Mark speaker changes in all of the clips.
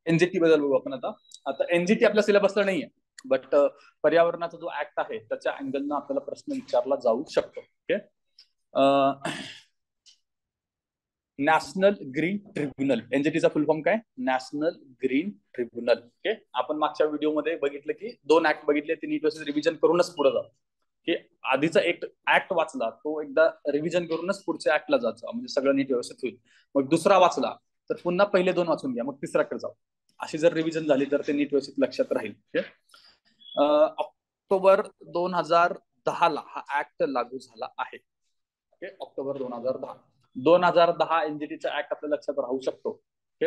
Speaker 1: NGT बद्दल बघू आपण आता. आता एनजीटी आपल्या सिलेबसला नाहीये, बट पर्यावरणाचा जो ऍक्ट आहे त्याच्या अँगलनं आपल्याला प्रश्न विचारला जाऊ शकतो. ओके. नॅशनल ग्रीन ट्रिब्युनल, एनजीटीचा फुल फॉर्म काय? National green tribunal. ओके. आपण मागच्या व्हिडिओमध्ये बघितलं की 2 ऍक्ट बघितले, ते नीट रिव्हिजन करूनच पुढे जाऊ. की आधीचा एक ऍक्ट वाचला तो एकदा रिव्हिजन करूनच पुढच्या ऍक्टला जायचं, म्हणजे सगळं नीट व्यवस्थित होईल. मग दुसरा वाचला तर पुन्हा पहिले 2 वाचून घ्या, मग तिसऱ्याकडे जाऊ. अशी जर रिव्हिजन झाली तर ते नीट व्यवस्थित लक्षात राहील. ऑक्टोबर 2010 हा ऍक्ट लागू झाला आहे. ओके. ऑक्टोबर 2010 एनजीटीचा ऍक्ट आपल्या लक्षात राहू शकतो. ओके.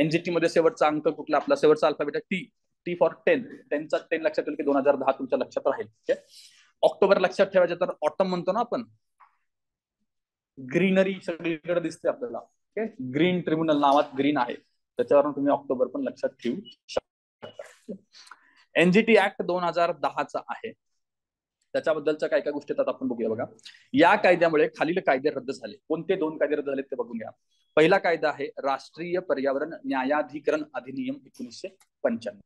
Speaker 1: एनजीटी मध्ये शेवटचा अंक कुठला? आपला शेवटचा अल्फाबेट आहे टी. T for 10. 10 लक्षात ठेवलं की 2010 तुमच्या लक्षात राहील. ओके. ऑक्टोबर लक्षात ठेवायचं तर ऑटम म्हणतो ना आपण. ग्रीनरी सगळीकडे दिसते आपल्याला. ओके. ग्रीन ट्रिब्युनल नावात ग्रीन आहे, त्याच्यावरून तुम्ही ऑक्टोबर पण लक्षात ठेवू शकता. एनजीटी ऍक्ट 2010चा आहे. त्याच्याबद्दलच्या काय काय गोष्टी आहेत आपण बघूया. बघा, या कायद्यामुळे खालील कायदे रद्द झाले. कोणते 2 कायदे रद्द झाले ते बघून घ्या. पहिला कायदा आहे राष्ट्रीय पर्यावरण न्यायाधिकरण अधिनियम 1995.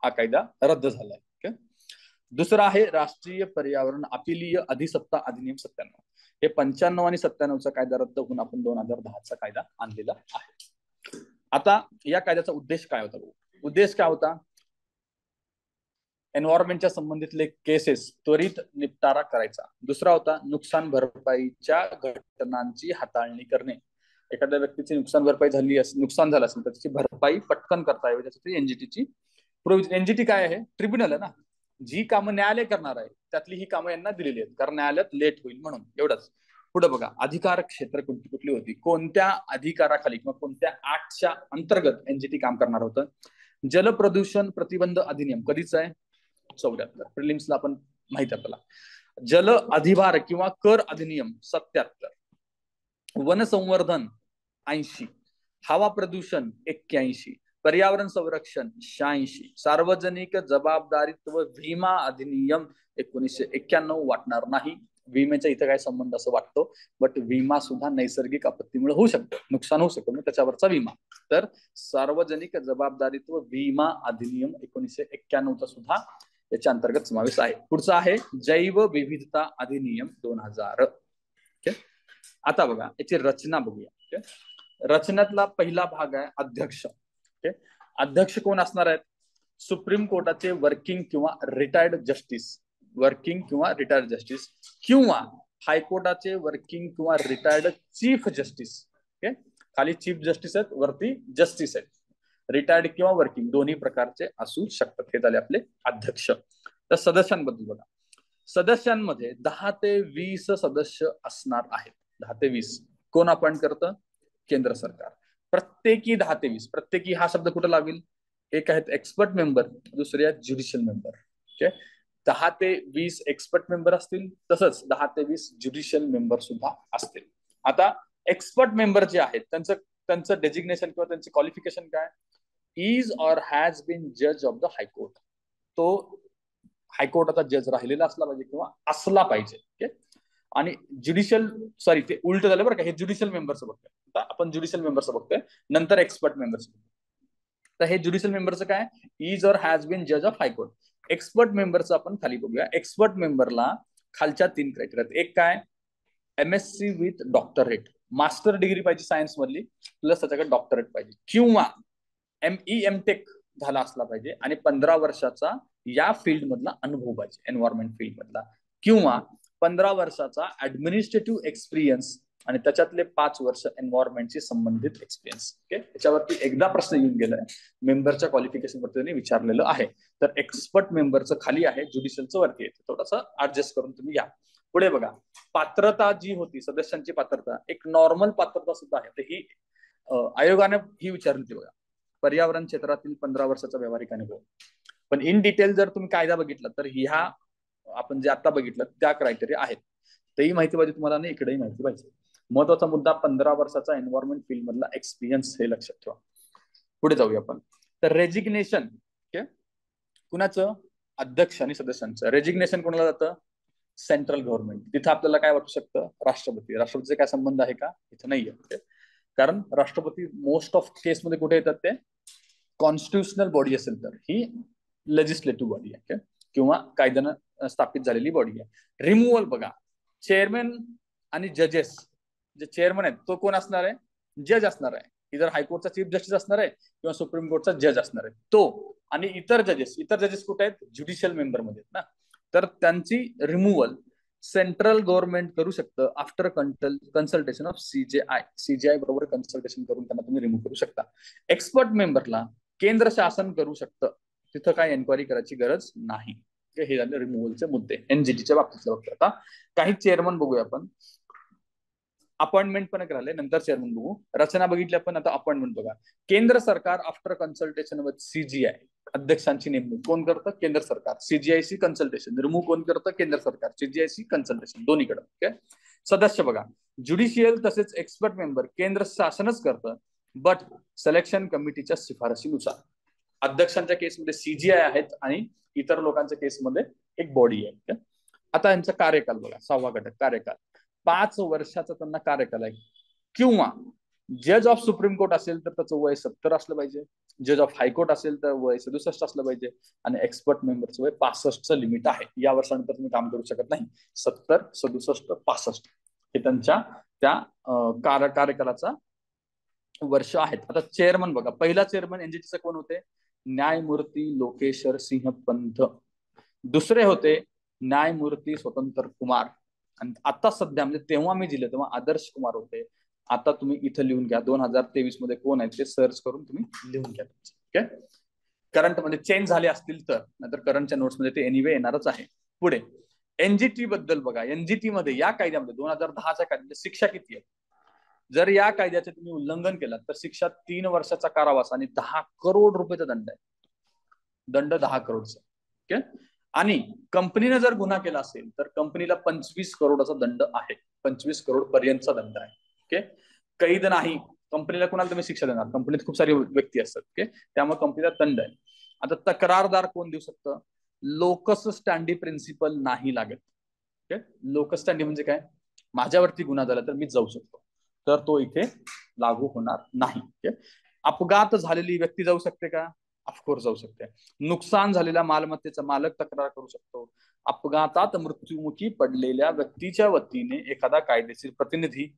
Speaker 1: हा कायदा रद्द झालाय. ओके. दुसरा आहे राष्ट्रीय पर्यावरण अपीलीय अधिसत्ता अधिनियम 97. हे 95 आणि 97चा कायदा रद्द होऊन आपण 2010चा कायदा आणलेला आहे. आता या कायद्याचा उद्देश काय होता? उद्देश काय होता? एन्व्हायरमेंटच्या संबंधितले केसेस त्वरित निपटारा करायचा. दुसरा होता नुकसान भरपाईच्या घटनांची हाताळणी करणे. एखाद्या व्यक्तीची नुकसान भरपाई झाली असेल, नुकसान झालं असेल तर त्याची भरपाई पटकन करता यावी, त्यासाठी एनजीटीची प्रोव्हिजन. एनजीटी काय आहे? ट्रिब्युनल आहे ना. जी कामं न्यायालय करणार आहे त्यातली ही कामं यांना दिलेली आहेत, कारण न्यायालयात लेट होईल म्हणून. एवढंच. पुढे बघा, अधिकार क्षेत्र कुठली कुठली होती, कोणत्या अधिकाराखाली किंवा कोणत्या ऍक्टच्या अंतर्गत एनजीटी काम करणार होतं. जलप्रदूषण प्रतिबंध अधिनियम कधीच आहे? 74. प्रिलिम्सला आपण माहिती आपल्याला. जल अधिभार किंवा कर अधिनियम 77. वन संवर्धन 80. हवा प्रदूषण 81. पर्यावरण संरक्षण 86. सार्वजनिक जबाबदारीत्व विमा अधिनियम 1991. वाटणार नाही, विम्याच्या इथं काय संबंध असं वाटतो, बट विमा सुद्धा नैसर्गिक आपत्तीमुळे होऊ शकतो, नुकसान होऊ शकतं, त्याच्यावरचा विमा. तर सार्वजनिक जबाबदारीत्व विमा अधिनियम 1991चा सुद्धा याच्या अंतर्गत समावेश आहे. पुढचा आहे जैव विविधता अधिनियम 2000. ओके. आता बघा याची रचना बघूया. ओके. रचनेतला पहिला भाग आहे अध्यक्ष. ओके. अध्यक्ष कोण असणार आहेत? सुप्रीम कोर्टाचे वर्किंग किंवा रिटायर्ड जस्टिस, वर्किंग किंवा रिटायर्ड जस्टिस, किंवा हायकोर्टाचे वर्किंग किंवा रिटायर्ड चीफ जस्टिस. ओके. खाली चीफ जस्टिस आहेत, वरती जस्टिस आहेत. रिटायर्ड किंवा वर्किंग दोन्ही प्रकारचे असू शकतात. हे झाले आपले अध्यक्ष. तर सदस्यांबद्दल बघा, सदस्यांमध्ये 10 ते 20 सदस्य असणार आहेत. 10 ते 20 कोण अपॉइंट करतं? केंद्र सरकार. प्रत्येकी 10 ते 20. प्रत्येकी हा शब्द कुठे लागेल? एक आहेत एक्सपर्ट मेंबर, दुसरे आहेत ज्युडिशियल मेंबर. ओके. 10 ते 20 एक्सपर्ट मेंबर असतील, तसंच 10 ते 20 ज्युडिशियल मेंबर सुद्धा असतील. आता एक्सपर्ट मेंबर जे आहेत त्यांचं डेजिग्नेशन किंवा त्यांचे क्वालिफिकेशन काय? इज ऑर हॅज बीन जज ऑफ द हायकोर्ट. तो हायकोर्टाचा जज राहिलेला असला पाहिजे किंवा असला पाहिजे. ओके. आणि ज्युडिशियल, सॉरी ते उलट झालं बरं का, हे ज्युडिशियल मेंबर्स बघतोय. आता आपण ज्युडिशियल मेंबर्स बघतोय, नंतर एक्सपर्ट मेंबर्स. तर हे ज्युडिशियल मेंबरचं काय? इज ऑर हॅज बीन जज ऑफ हायकोर्ट. एक्सपर्ट मेंबरचं आपण खाली बघूया. एक्सपर्ट मेंबरला खालच्या 3 क्रायटेरिया. एक काय? MSc with doctorate, master degree पाहिजे सायन्स मधली, प्लस त्याच्याकडे डॉक्टरेट पाहिजे, किंवा ME-MTech झाला असला पाहिजे, आणि 15 वर्षाचा या फील्ड मधला अनुभव पाहिजे, एन्व्हायरमेंट फील्ड मधला, किंवा 15 वर्षाचा ऍडमिनिस्ट्रेटिव्ह एक्सपिरियन्स आणि त्याच्यातले 5 वर्ष एन्व्हायरमेंटशी संबंधित एक्सपिरियन्स. ओके. याच्यावरती एकदा प्रश्न येऊन गेलाय, मेंबरच्या क्वालिफिकेशन वरती त्यांनी विचारलेलं आहे. तर एक्सपर्ट मेंबरचं खाली आहे, ज्युडिशियलचं वरती आहे. थोडंसं ऍडजस्ट करून तुम्ही घ्या. पुढे बघा, पात्रता जी होती सदस्यांची पात्रता, एक नॉर्मल पात्रता सुद्धा आहे. तर ही आयोगाने ही विचारली होती बघा. पर्यावरण क्षेत्रातील 15 वर्षाचा व्यावहारिक अनुभव. पण इन डिटेल जर तुम्ही कायदा बघितला तर ह्या आपण जे आता बघितलं त्या क्रायटेरिया आहेत. तेही माहिती पाहिजे तुम्हाला आणि इकडेही माहिती पाहिजे. महत्वाचा मुद्दा 15 वर्षाचा एन्व्हायरमेंट फील्ड मधला एक्सपिरियन्स, हे लक्षात ठेवा. पुढे जाऊया आपण. तर रेजिग्नेशन कुणाचं? अध्यक्ष आणि सदस्यांचं. रेजिग्नेशन कोणाला जातं? Central government. तिथं आपल्याला काय वाटू शकतं? राष्ट्रपती. राष्ट्रपतीचे काय संबंध आहे का? इथं नाहीये. कारण राष्ट्रपती मोस्ट ऑफ केसमध्ये कुठे येतात? ते कॉन्स्टिट्युशनल बॉडी असेल तर ही लेजिस्लेटिव्ह बॉडी आहे किंवा कायद्यानं स्थापित झालेली बॉडी आहे. रिमूव्हल बघा, चेअरमॅन आणि जजेस, जे चेअरमन आहेत तो कोण असणार आहे? जज असणार आहे. इधर हायकोर्टचा चीफ जस्टिस असणार आहे किंवा सुप्रीम कोर्टचा जज असणार आहे तो. आणि इतर जजेस कुठे आहेत? ज्युडिशियल मेंबर मध्ये ना. तर त्यांची रिमूव्हल सेंट्रल गव्हर्नमेंट करू शकतं आफ्टर कन्सल्टेशन ऑफ सीजेआय बरोबर कन्सल्टेशन करून त्यांना तुम्ही रिमूव्ह करू शकता. एक्सपर्ट मेंबरला केंद्र शासन करू शकतं, तिथं काय एन्क्वायरी करायची गरज नाही. हे झाले रिमूव्हलचे मुद्दे एनजीटीच्या बाबतीतलं. बघतो आता काही चेअरमन बघूया आपण. अपॉइंटमेंट पण एक राहिले, नंतर चेअरमन बघू. रचना बघितली आपण, आता अपॉइंटमेंट बघा. केंद्र सरकार आफ्टर कन्सल्टेशन विथ सीजीआय, अध्यक्षांची नेमणूक कोण करतं? केंद्र सरकार. सीजीआयसी कन्सल्टेशन रिमूव्ह कोण करतं? केंद्र सरकार. सीजीआयसी कन्सल्टेशन दोन्हीकडे. ओके. सदस्य बघा, ज्युडिशियल तसेच एक्सपर्ट मेंबर केंद्र शासनच करतं, बट सिलेक्शन कमिटीच्या शिफारशीनुसार. अध्यक्षांच्या केसमध्ये सीजीआय आहेत आणि इतर लोकांच्या केसमध्ये एक बॉडी आहे. आता यांचा कार्यकाल बघा, 6वा घटक कार्यकाल. 5 वर्षाचा त्यांना कार्यकाल आहे. किंवा जज ऑफ सुप्रीम कोर्ट असेल तर त्याचं वय 70 असलं पाहिजे. जज ऑफ हायकोर्ट असेल तर वय 67 असलं पाहिजे. आणि एक्सपर्ट मेंबरचं वय 65चं लिमिट आहे. या वर्षानंतर तुम्ही काम करू शकत नाही. 70, 67, 65 हे त्यांच्या त्या कार्यकालाचा वर्ष आहेत. आता चेअरमन बघा, पहिला चेअरमन एनजीटीचा कोण होते? न्यायमूर्ती लोकेश्वर सिंह पंत. दुसरे होते न्यायमूर्ती स्वतंत्र कुमार. आणि आता सध्या म्हणजे तेव्हा मी दिलं तेव्हा आदर्श कुमार होते. आता तुम्ही इथं लिहून घ्या 2023 मध्ये कोण आहेत ते सर्च करून तुम्ही लिहून घ्या. ओके. करंट मध्ये चेंज झाले असतील तर, नाहीतर करंटच्या नोट्स मध्ये ते एनिवे येणारच आहे. पुढे एनजीटी बद्दल बघा. एनजीटी मध्ये या कायद्यामध्ये 2010च्या कायद्यामध्ये शिक्षा किती आहे? जर या कायद्याचे तुम्ही उल्लंघन केलं तर शिक्षा 3 वर्षाचा कारावास आणि 10 करोड रुपयाचा दंड आहे. दंड 10 करोडचा. ओके. आणि कंपनीने जर गुन्हा केला असेल तर कंपनीला 25 करोडचा दंड आहे. 25 करोड पर्यंतचा दंड आहे. ओके. कैद नाही. कंपनीला कुणाला तुम्ही शिक्षा देणार? कंपनीत खूप सारी व्यक्ती असतात. ओके. त्यामुळे कंपनीला दंड आहे. आता तक्रारदार कोण देऊ शकतं? लोकस स्टँडी प्रिन्सिपल नाही लागत. ओके. लोकस स्टँडी म्हणजे काय? माझ्यावरती गुन्हा झाला तर मी जाऊ शकतो, तर तो इथे लागू होणार नाही. ओके. अपघात झालेली व्यक्ती जाऊ शकते का? ऑफकोर्स जाऊ शकते. नुकसान झालेल्या मालमत्तेचा मालक तक्रार करू शकतो. अपघातात मृत्युमुखी पडलेल्या व्यक्तीच्या वतीने एखादा कायदेशीर प्रतिनिधी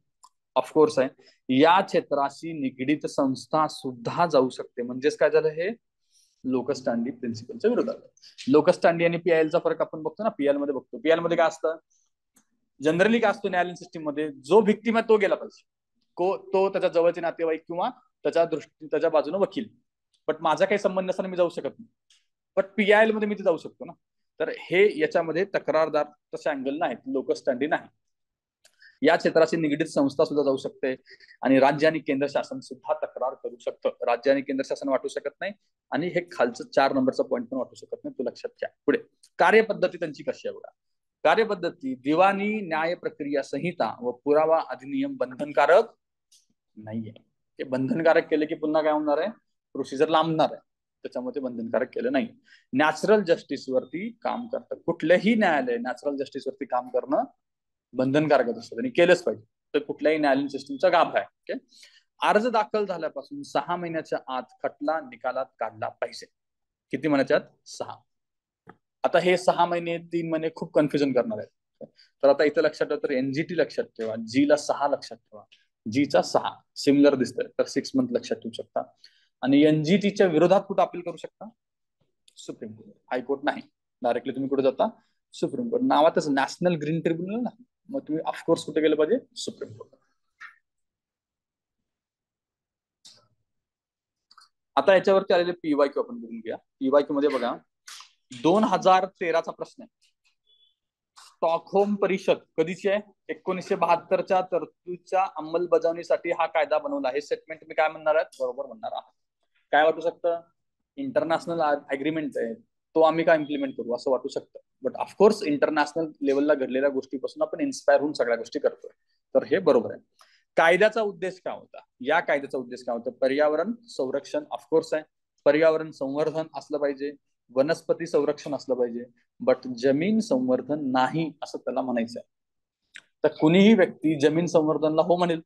Speaker 1: ऑफकोर्स आहे. या क्षेत्राशी निगडीत संस्था सुद्धा जाऊ शकते. म्हणजेच काय झालं? हे लोकस्टँडी प्रिन्सिपलच्या विरोधात. लोकस्टँडी आणि पीआयएलचा फरक आपण बघतो ना. पीएल मध्ये बघतो. पीएल मध्ये काय असतं? जनरली काय असतो न्यायालयीन सिस्टीम मध्ये? जो व्हिक्टिम आहे तो गेला पाहिजे. तो त्याच्या जवळचे नातेवाईक किंवा त्याच्या बाजूने वकील. बट माझा काही संबंध नसताना मी जाऊ शकत नाही. बट पीआयएल मध्ये मी ते जाऊ शकतो ना. तर हे याच्यामध्ये तक्रारदार तसे अँगल नाहीत. लोकस्टँडी नाही. या क्षेत्राशी निगडीत संस्था सुद्धा जाऊ शकते. आणि राज्य आणि केंद्र शासन सुद्धा तक्रार करू शकतं. राज्य आणि केंद्र शासन वाटू शकत नाही. आणि हे खालचं 4 नंबरचा पॉईंट पण वाटू शकत नाही. तो लक्षात घ्या. पुढे कार्यपद्धती त्यांची कशी आहे बघा. कार्यपद्धती दिवाणी न्याय प्रक्रिया संहिता व पुरावा अधिनियम बंधनकारक नाहीये. ते बंधनकारक केले की पुन्हा काय होणार आहे? प्रोसिजर लांबणार आहे. त्याच्यामध्ये बंधनकारक केलं नाही. नॅचरल जस्टिस वरती काम करतात. कुठल्याही न्यायालय नॅचरल जस्टिस वरती काम करणं बंधनकारक असतं आणि केलंच पाहिजे. तर कुठल्याही न्यायालयीन सिस्टीमचा गाभा आहे. ओके. अर्ज दाखल झाल्यापासून 6 महिन्याच्या आत खटला निकालात काढला पाहिजे. किती महिन्याच्या आत? 6. आता हे 6 महिने 3 महिने खूप कन्फ्युजन करणार आहेत. तर आता इथं लक्षात ठेवा, तर एनजीटी लक्षात ठेवा. जी ला 6 लक्षात ठेवा. जी चा 6 सिमिलर दिसतंय तर 6 मंथ लक्षात ठेवू शकता. आणि एनजीटीच्या विरोधात कुठं अपील करू शकता? Supreme court. हायकोर्ट नाही. डायरेक्टली तुम्ही कुठे जाता? Supreme court. नावातच नॅशनल ग्रीन ट्रिब्युनल ना. मग तुम्ही ऑफकोर्स कुठे गेलं पाहिजे? Supreme court. आता याच्यावरती आलेले पीवायक्यू आपण बघून घ्या. पीवायक्यू मध्ये बघा 2013चा प्रश्न आहे. स्टॉकहोम परिषद कधीची आहे? 1972च्या तरतुदीच्या अंमलबजावणीसाठी हा कायदा बनवला. हे स्टेटमेंट तुम्ही काय म्हणणार आहात? बरोबर म्हणणार आहात. काय वाटू शकतं? इंटरनॅशनल अग्रीमेंट आहे तो आम्ही काय इम्प्लिमेंट करू असं वाटू शकतं. बट ऑफकोर्स इंटरनॅशनल लेवलला घडलेल्या गोष्टीपासून आपण इन्स्पायर होऊन सगळ्या गोष्टी करतोय. तर हे बरोबर आहे. कायद्याचा उद्देश काय होता? या कायद्याचा उद्देश काय होता? पर्यावरण संरक्षण ऑफकोर्स आहे. पर्यावरण संवर्धन असलं पाहिजे. वनस्पती संरक्षण असलं पाहिजे. बट जमीन संवर्धन नाही असं त्याला म्हणायचं आहे. तर कुणीही व्यक्ती जमीन संवर्धनला हो म्हणेल,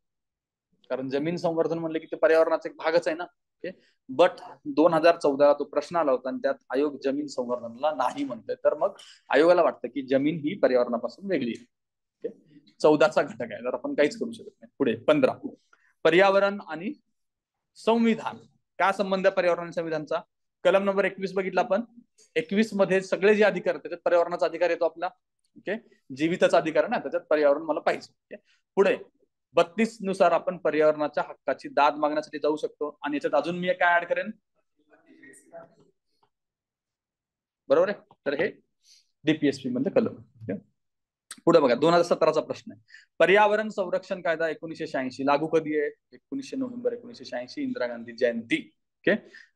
Speaker 1: कारण जमीन संवर्धन म्हणले की ते पर्यावरणाचा एक भागच आहे ना. ओके. बट 2014ला तो प्रश्न आला होता आणि त्यात आयोग जमीन संवर्धनाला नाही म्हणतोय. तर मग आयोगाला वाटतं की जमीन ही पर्यावरणापासून वेगळी आहे. 14चा घटक आहे, तर आपण काहीच करू शकत नाही. पुढे 15, पर्यावरण आणि संविधान. काय संबंध आहे पर्यावरण आणि संविधानचा? कलम नंबर 21 बघितला आपण. 21 मध्ये सगळे जे अधिकार आहेत त्याच्यात पर्यावरणाचा अधिकार येतो आपला. ओके. जीविताचा अधिकार आहे ना, त्याच्यात पर्यावरण मला पाहिजे. पुढे 32 नुसार आपण पर्यावरणाच्या हक्काची दाद मागण्यासाठी जाऊ शकतो. आणि याच्यात अजून मी काय ऍड करेन, बरोबर आहे. तर हे डीपीएसपी मधलं कलम. पुढे बघा 2017चा प्रश्न आहे. पर्यावरण संरक्षण कायदा 1986 लागू कधी आहे? 19 नोव्हेंबर 1986, इंदिरा गांधी जयंती. ओके.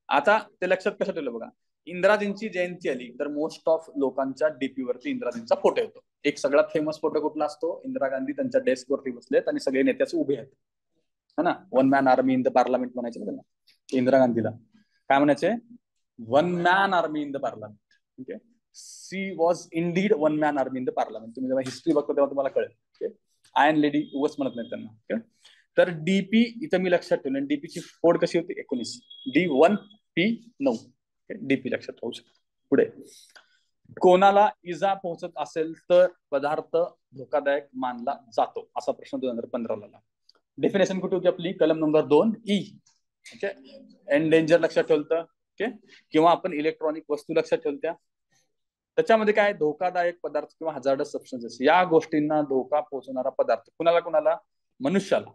Speaker 1: आता ते लक्षात कसं ठेवलं बघा, इंदिराजींची जयंती आली तर मोस्ट ऑफ लोकांच्या डीपी वरती इंदिराजींचा फोटो येतो. एक सगळ्यात फेमस फोटो कुठला असतो? इंदिरा गांधी त्यांच्या डेस्क वरती बसलेत आणि सगळे नेत्याचे उभे आहेत, है ना. One man army in the parliament म्हणायचे ना त्यांना, इंदिरा गांधीला काय म्हणायचे? One man army in the parliament. Okay. She was indeed one man army in the parliament. तुम्ही जेव्हा हिस्ट्री बघतो तेव्हा तुम्हाला कळेल. ओके. आयन लेडी उगाच म्हणत नाही त्यांना. ओके. तर डीपी इथं मी लक्षात ठेवलं. डीपीची कोड कशी होती? 19 D1P9. डीपी लक्षात ठेवू शकतो. पुढे, कोणाला इजा पोहोचत असेल तर पदार्थ धोकादायक मानला जातो, असा प्रश्न 2015ला आला. डेफिनेशन कुठे होती आपली? कलम नंबर 2E. ओके. एंडेंजर लक्षात ठेवलं. ओके. किंवा आपण इलेक्ट्रॉनिक वस्तू लक्षात ठेवत्या. त्याच्यामध्ये काय? धोकादायक पदार्थ किंवा हजार्डस सबस्टन्सेस, या गोष्टींना धोका पोहोचवणारा पदार्थ. कुणाला कुणाला? मनुष्याला,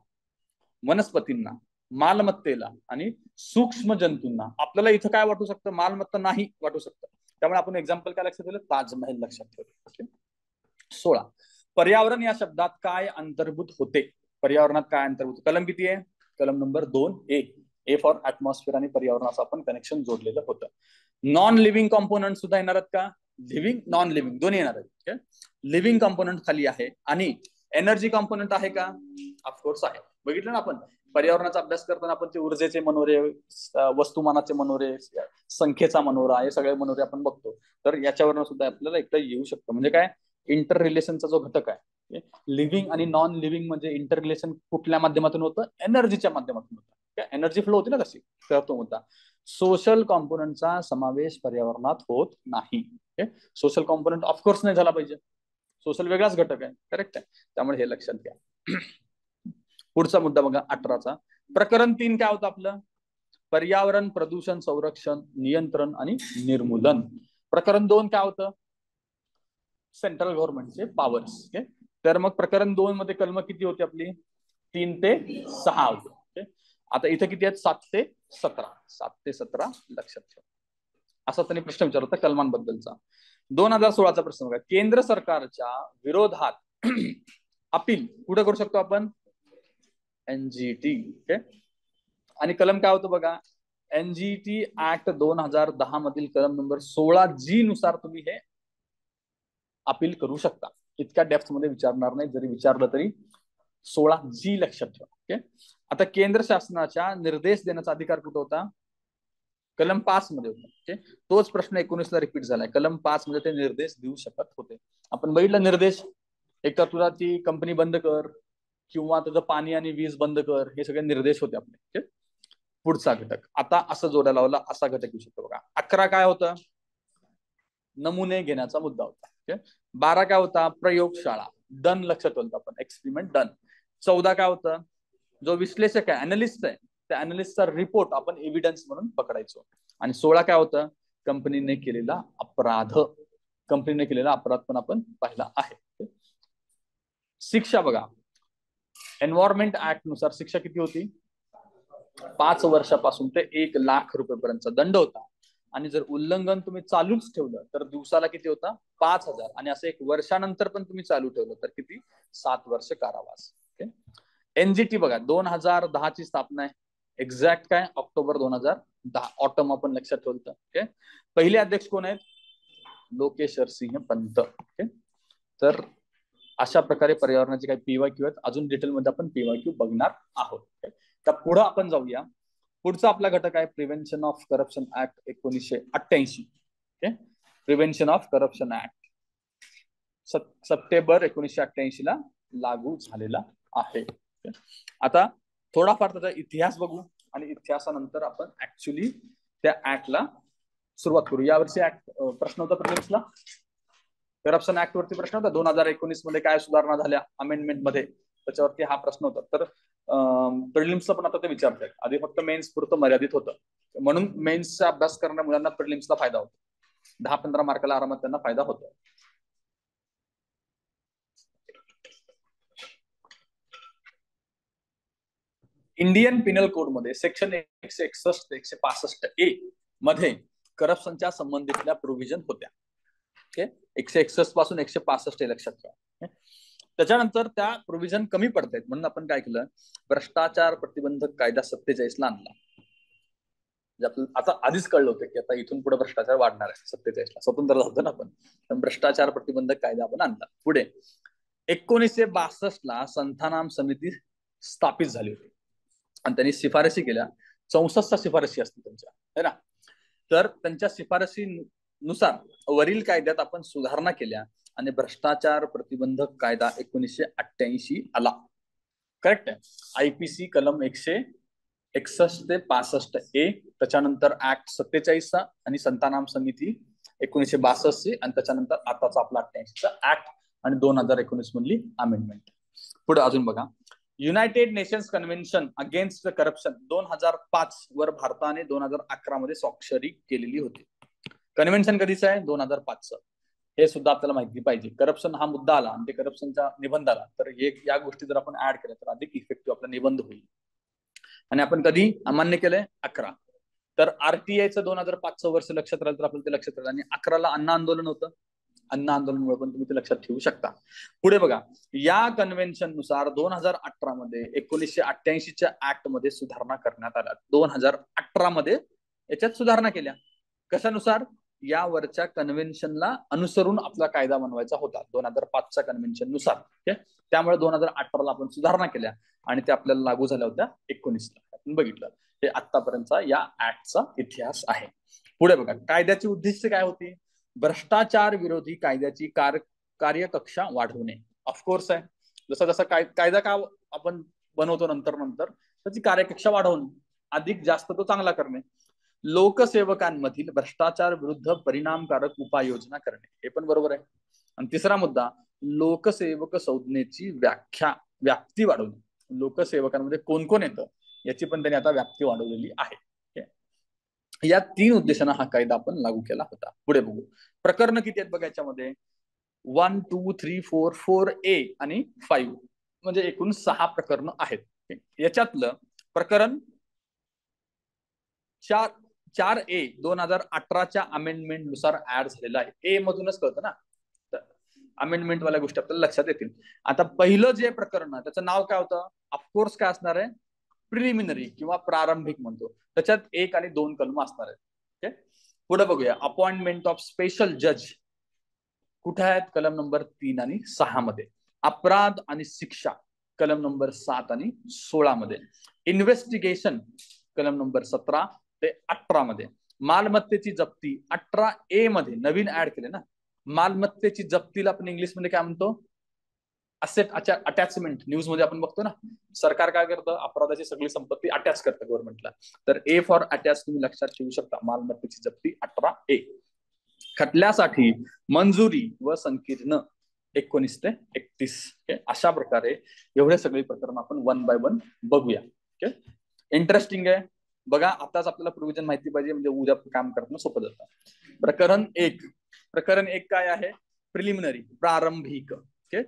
Speaker 1: वनस्पतींना, मालमत्तेला आणि सूक्ष्म जंतूंना. आपल्याला इथं काय वाटू शकतं? मालमत्ता नाही वाटू शकतं. त्यामुळे आपण एक्झाम्पल काय लक्षात ठेवलं? ताजमहल लक्षात ठेवलं. 16, पर्यावरण या शब्दात काय अंतर्भूत होते? पर्यावरणात काय अंतर्भूत? कलम किती आहे? कलम number 2A. A for atmosphere आणि पर्यावरणाचं आपण कनेक्शन जोडलेलं होतं. नॉन लिव्हिंग कॉम्पोनंट सुद्धा येणार आहेत का? लिव्हिंग, नॉन लिव्हिंग दोन्ही येणार आहेत. लिव्हिंग कॉम्पोनंट खाली आहे. आणि एनर्जी कॉम्पोनंट आहे का? ऑफकोर्स आहे. बघितलं ना आपण पर्यावरणाचा अभ्यास करताना आपण ते ऊर्जेचे मनोरे, वस्तुमानाचे मनोरे, संख्येचा मनोरा, हे सगळे मनोरे आपण बघतो. तर याच्यावरनं सुद्धा आपल्याला एकदा येऊ शकतं. म्हणजे काय? इंटर रिलेशनचा जो घटक आहे, लिव्हिंग आणि नॉन लिव्हिंग म्हणजे इंटर रिलेशन कुठल्या माध्यमातून होतं? एनर्जीच्या माध्यमातून होतं. एनर्जी फ्लो होती ना तशी. तर तो मुद्दा. सोशल कॉम्पोनंटचा समावेश पर्यावरणात होत नाही. सोशल कॉम्पोनंट ऑफकोर्स नाही झाला पाहिजे. सोशल वेगळाच घटक आहे. करेक्ट आहे. त्यामुळे हे लक्षात घ्या. पुढचा मुद्दा बघा 18चा. प्रकरण 3 काय होतं आपलं? पर्यावरण, प्रदूषण, संरक्षण, नियंत्रण आणि निर्मूलन. प्रकरण 2 काय होतं? सेंट्रल गव्हर्नमेंटचे पॉवर्स. ओके. तर मग प्रकरण 2 मध्ये कलम किती होती आपली? 3 ते 6 होते. ओके. आता इथे किती आहेत? 7 ते 17. 7 ते 17 लक्षात ठेवा. असा त्यांनी प्रश्न विचारला होता कलमांबद्दलचा. 2016चा प्रश्न बघा. केंद्र सरकारच्या विरोधात अपील कुठे करू शकतो आपण? NGT. ओके. आणि कलम काय होतं बघा? NGT ऍक्ट 2010 मधील कलम नंबर 16G नुसार तुम्ही हे अपील करू शकता. इतक्या डेप्थ मध्ये विचारणार नाही, जरी विचारलं तरी 16G लक्षात ठेवा. ओके. आता केंद्र शासनाच्या निर्देश देण्याचा अधिकार कुठं होता? कलम 5 मध्ये होता. ओके. तोच प्रश्न 19ला रिपीट झालाय. कलम 5 मध्ये ते निर्देश देऊ शकत होते. आपण बघितलं निर्देश, एक तर तुला ती कंपनी बंद कर किंवा तुझं पाणी आणि वीज बंद कर, हे सगळे निर्देश होते आपले. ओके. पुढचा घटक आता असं जोडायला लावला, असा घटक येऊ शकतो बघा. 11 काय होतं? नमुने घेण्याचा मुद्दा होता. ओके. 12 काय होता? प्रयोगशाळा. डन लक्षात ठेवलं आपण, एक्सपेरिमेंट डन. 14 काय होतं? जो विश्लेषक आहे, अनालिस्ट आहे, त्या अनालिस्टचा रिपोर्ट आपण एव्हिडन्स म्हणून पकडायचो. आणि 16 काय होतं? कंपनीने केलेला अपराध. कंपनीने केलेला अपराध पण आपण पाहिला आहे. शिक्षा बघा. एन्व्हायरमेंट ऍक्ट नुसार शिक्षा किती होती? 5 वर्षापासून ते 1 लाख रुपयेपर्यंतचा दंड होता. आणि जर उल्लंघन तुम्ही चालूच ठेवलं तर दिवसाला किती होता? 5,000. आणि असं 1 वर्षानंतर पण तुम्ही चालू ठेवलं तर किती? 7 वर्ष कारावास. NGT बघा 2010 ची स्थापना आहे. एक्झॅक्ट काय? ऑक्टोबर 2010. ऑटम आपण लक्षात ठेवलं. ओके. पहिले अध्यक्ष कोण आहेत? लोकेश्वर सिंह पंत. ओके. तर अशा प्रकारे पर्यावरणाचे काही PYQ आहेत. अजून डिटेलमध्ये आपण PYQ बघणार आहोत. तर पुढे आपण जाऊया. पुढचा आपला घटक आहे prevention of corruption act 1988. Okay. Prevention of corruption act September 1988 ला लागू झालेला आहे. आता थोडाफार त्याचा इतिहास बघू आणि इतिहासानंतर आपण ऍक्च्युली त्या ऍक्टला सुरुवात करू. यावर्षी ऍक्ट प्रश्न होता प्रिलिम्सला, करप्शन ऍक्ट वरती प्रश्न होता. 2019 मध्ये काय सुधारणा झाल्या अमेंडमेंट मध्ये, त्याच्यावरती हा प्रश्न होता. तर प्रिलिम्सला पण आता ते विचारतात. आधी फक्त मेन्स पुरतं मर्यादित होतं, म्हणून मेन्सचा अभ्यास करणाऱ्या मुलांना प्रिलिम्सला फायदा होतो. 10-15 मार्काला आरामात त्यांना फायदा होतो. इंडियन पिनल कोड मध्ये सेक्शन 161 ते 165A मध्ये करप्शनच्या संबंधितल्या प्रोव्हिजन होत्या. ओके, 161 पासून 165 लक्षात ठेवा. त्याच्यानंतर त्या प्रोव्हिजन कमी पडतायत म्हणून आपण काय केलं, भ्रष्टाचार प्रतिबंधक कायदा 47 ला आणला. आता आधीच कळलं होतं की आता इथून पुढे भ्रष्टाचार वाढणार आहे. 47 ला स्वतंत्र झालं ना आपण, पण भ्रष्टाचार प्रतिबंधक कायदा आपण आणला. पुढे 1962 ला संथानाम समिती स्थापित झाली होती आणि त्यांनी शिफारशी केल्या. 64 शिफारशी असतील त्यांच्या, है ना. तर त्यांच्या शिफारशीनुसार वरील कायद्यात आपण सुधारणा केल्या आणि भ्रष्टाचार प्रतिबंधक कायदा 1988 आला. करेक्ट आहे. IPC कलम 161 ते 65A, त्याच्यानंतर ऍक्ट 47 चा आणि संतानाम समिती 1962 ची, आणि त्याच्यानंतर आताचा आपला 88 चा ऍक्ट आणि 2019 मधली अमेंडमेंट. पुढे अजून बघा, United nations convention against corruption 2005 वर भारताने 2011 मध्ये स्वाक्षरी केलेली होती. कन्व्हेन्शन कधीचं आहे? 2005 चं. हे सुद्धा आपल्याला माहिती पाहिजे. करप्शन हा मुद्दा आला आणि ते करप्शनचा निबंध आला, तर या गोष्टी जर आपण ऍड केल्या तर अधिक इफेक्टिव्ह आपला निबंध होईल. आणि आपण कधी अमान्य केलंय? 11. तर RTIचं 2005चं वर्ष लक्षात राहिलं तर आपण ते लक्षात राहिलं. आणि 11ला अण्णा आंदोलन होतं, अण्णा आंदोलनामुळे पण तुम्ही ते लक्षात ठेवू शकता. पुढे बघा, या कन्व्हेन्शन नुसार 2018 मध्ये 1988च्या ऍक्ट मध्ये सुधारणा करण्यात आल्या. 2018 मध्ये याच्यात सुधारणा केल्या. कशानुसार? यावरच्या कन्व्हेन्शनला अनुसरून आपला कायदा बनवायचा होता 2005च्या कन्व्हेन्शन नुसार. त्यामुळे 2018ला आपण सुधारणा केल्या आणि त्या आपल्याला लागू झाल्या होत्या 19ला. आपण बघितलं. हे आतापर्यंतचा या ऍक्टचा इतिहास आहे. पुढे बघा, कायद्याची उद्दिष्ट काय होती? भ्रष्टाचार विरोधी कायद्याची कार्यकक्षा वाढवणे. ऑफकोर्स आहे, जसा जसा कायदा का आपण बनवतो नंतर त्याची कार्यकक्षा वाढवणे, अधिक जास्त तो चांगला करणे. लोकसेवकांमधील भ्रष्टाचार विरुद्ध परिणामकारक उपाययोजना करणे, हे पण बरोबर आहे. आणि तिसरा मुद्दा, लोकसेवक संज्ञेची व्याप्ती वाढवणे. लोकसेवकांमध्ये कोण कोण येतं याची पण त्यांनी आता व्याप्ती वाढवलेली आहे. या 3 उद्देशांना हा कायदा आपण लागू केला होता. पुढे बघू, प्रकरण किती आहेत बघा याच्यामध्ये. 1, 2, 3, 4, 4A आणि 5, म्हणजे एकूण 6 प्रकरण आहेत. याच्यातलं प्रकरण 4A 2018च्या अमेंडमेंट नुसार ऍड झालेला आहे. ए मधूनच कळतं ना, अमेंडमेंट वाल्या गोष्टी आपल्याला लक्षात येतील. आता पहिलं जे प्रकरण आहे त्याचं नाव काय होतं? ऑफकोर्स काय असणार आहे? प्रिलिमिनरी किंवा प्रारंभिक म्हणतो. त्याच्यात 1 आणि 2 कलम असणार आहेत. पुढे बघूया, अपॉइंटमेंट ऑफ स्पेशल जज कुठे आहेत? कलम नंबर 3 आणि 6 मध्ये. अपराध आणि शिक्षा कलम नंबर 7 आणि 16 मध्ये. इन्व्हेस्टिगेशन कलम नंबर 17 ते 18 मध्ये. मालमत्तेची जप्ती 18A मध्ये नवीन ऍड केले ना. मालमत्तेची जप्तीला आपण इंग्लिश मध्ये काय म्हणतो? Asset attachment. न्यूज मध्ये आपण बघतो ना, सरकार काय करतं? अपराधाची सगळी संपत्ती अटॅच करतं गव्हर्नमेंटला. तर A फॉर अटॅच तुम्ही लक्षात ठेवू शकता. मालमत्तेची जप्ती 18A. खटल्यासाठी मंजुरी व संकीर्ण 19 ते 31. अशा प्रकारे एवढे सगळे प्रकरण आपण 1 बाय 1 बघूया. इंटरेस्टिंग आहे बघा. आताच आपल्याला प्रोव्हिजन माहिती पाहिजे म्हणजे उद्या काम करणं सोपं जातं. प्रकरण 1 काय आहे? प्रिलिमिनरी, प्रारंभिक. ओके,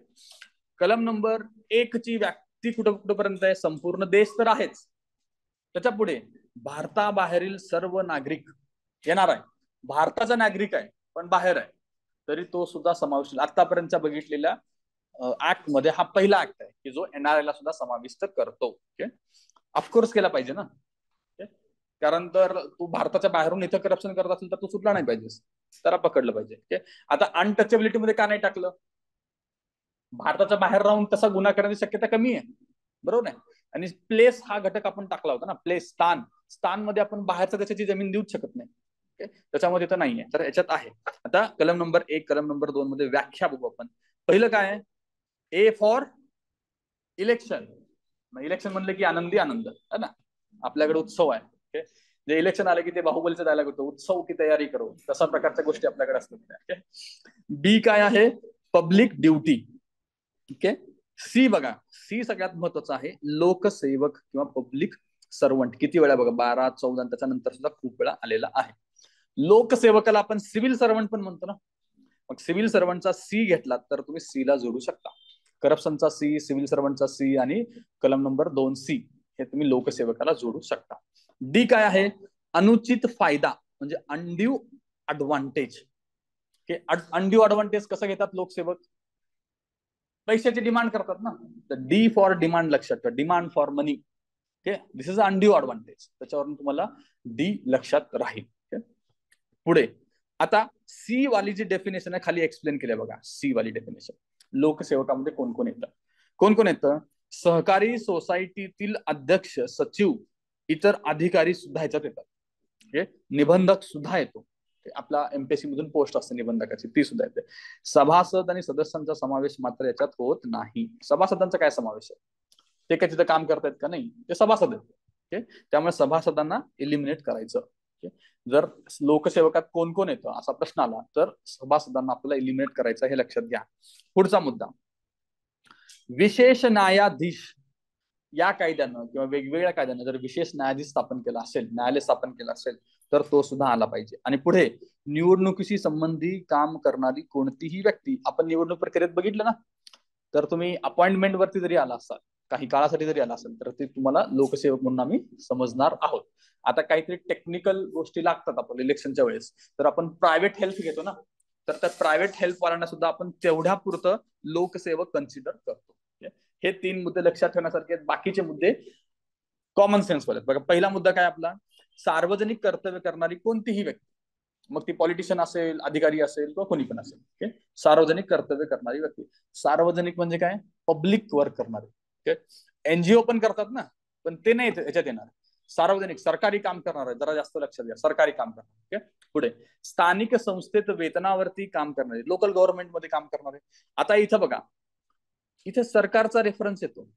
Speaker 1: कलम नंबर 1 ची व्याप्ती कुठपर्यंत आहे? संपूर्ण देश तर आहेच, त्याच्या पुढे भारताबाहेरील सर्व नागरिक येणार आहे. भारताचा नागरिक आहे पण बाहेर आहे तरी तो सुद्धा समावेश. आतापर्यंतच्या बघितलेल्या ऍक्ट मध्ये हा पहिला ऍक्ट आहे की जो NRI ला सुद्धा समाविष्ट करतो. ओके, ऑफकोर्स केला पाहिजे ना, कारण तर तू भारताच्या बाहेरून इथं करप्शन करत असेल तर तू सुटला नाही पाहिजेस, त्याला पकडलं पाहिजे. आता अनटचेबिलिटी मध्ये का नाही टाकलं? भारताच्या बाहेर राहून तसा गुन्हा करण्याची शक्यता कमी आहे, बरोबर आहे. आणि प्लेस हा घटक आपण टाकला होता ना, प्लेस, स्थान मध्ये आपण बाहेरच्या देशाची जमीन देऊच शकत नाही. त्याच्यामध्ये तर नाहीये, तर याच्यात आहे. आता कलम नंबर 1 कलम नंबर 2 मध्ये व्याख्या बघू आपण. पहिलं काय आहे? A for election. इलेक्शन म्हणलं की आनंदी आनंद है ना. आपल्याकडे उत्सव आहे. ओके, जे इलेक्शन आले की ते बाहुबलीचा डायलॉग होतो, उत्सव की तयारी करो, तशा प्रकारच्या गोष्टी आपल्याकडे असतात. ओके, बी काय आहे, पब्लिक ड्युटी. ओके, सी बघा, सी सगळ्यात महत्वाचा आहे, लोकसेवक किंवा पब्लिक सर्वंट. किती वेळा बघा, 12, 14 त्याच्यानंतर सुद्धा खूप वेळा आलेला आहे. लोकसेवकाला आपण सिव्हिल सर्वंट पण म्हणतो ना. मग सिव्हिल सर्वंटचा सी घेतला तर तुम्ही सी ला जोडू शकता. करप्शनचा सी, सिव्हिल सर्वंटचा सी आणि कलम नंबर 2C हे तुम्ही लोकसेवकाला जोडू शकता. डी काय आहे, अनुचित फायदा म्हणजे अनड्यू अडव्हान्टेज. अनड्यू अडव्हान्टेज कसं घेतात लोकसेवक, पैशाची डिमांड करतात ना, तर डी फॉर डिमांड लक्षात ठेवा, demand for money. Okay, this is undue advantage, त्याच्यावरून तुम्हाला डी लक्षात राहील. ओके, पुढे आता सी वाली जी डेफिनेशन आहे खाली एक्सप्लेन केली बघा. सी वाली डेफिनेशन, लोकसेवकामध्ये कोण कोण येतं, कोण कोण येतं, सहकारी सोसायटीतील अध्यक्ष, सचिव, इतर अधिकारी सुद्धा ह्याच्यात येतात. ओके, निबंधक सुद्धा येतो, आपला एमपीएससी मधून पोस्ट असते निबंधकाची, ती सुद्धा येते. सभासद आणि सदस्यांचा समावेश मात्र याच्यात होत नाही. सभासदांचा काय समावेश आहे, ते काय तिथं काम करतायत का, नाही, ते सभासद आहेत. ओके, त्यामुळे सभासदांना इलिमिनेट करायचं. ओके, जर लोकसेवकात कोण कोण येतं असा प्रश्न आला तर सभासदांना आपल्याला इलिमिनेट करायचं, हे लक्षात घ्या. पुढचा मुद्दा, विशेष न्यायाधीश. या कायद्यानं किंवा वेगवेगळ्या कायद्यानं जर विशेष न्यायाधीश स्थापन केला असेल, न्यायालय स्थापन केलं असेल, तर तो सुद्धा आला पाहिजे. आणि पुढे निवडणुकीशी संबंधी काम करणारी कोणतीही व्यक्ती, आपण निवडणूक प्रक्रियेत बघितलं ना, तर तुम्ही अपॉइंटमेंट वरती जरी आला असाल, काही काळासाठी जरी आला असेल, तर ते तुम्हाला लोकसेवक म्हणून आम्ही समजणार आहोत. आता काहीतरी टेक्निकल गोष्टी लागतात आपल्याला इलेक्शनच्या वेळेस, तर आपण प्रायव्हेट हेल्प घेतो ना, तर त्या प्रायव्हेट हेल्प वाल्यांना सुद्धा आपण तेवढ्या पुरतं लोकसेवक कन्सिडर करतो. हे 3 मुद्दे लक्षात ठेवण्यासारखे आहेत. बाकीचे मुद्दे कॉमन सेन्स वाले. बघा, पहिला मुद्दा काय आपला, सार्वजनिक कर्तव्य करणारी कोणतीही व्यक्ती, मग ती पॉलिटिशियन असेल, अधिकारी असेल किंवा कोणी पण असेल. ओके, सार्वजनिक कर्तव्य करणारी व्यक्ती. सार्वजनिक म्हणजे काय, पब्लिक वर्क करणारे. ओके, एनजीओ पण करतात ना, पण ते नाही याच्यात येणार. सार्वजनिक सरकारी काम करणार आहे, जरा जास्त लक्षात घ्या, सरकारी काम करणार. ओके, पुढे स्थानिक संस्थेत वेतनावरती काम करणारे, लोकल गव्हर्नमेंट मध्ये काम करणारे. आता इथं बघा, इथे सरकारचा रेफरन्स येतो,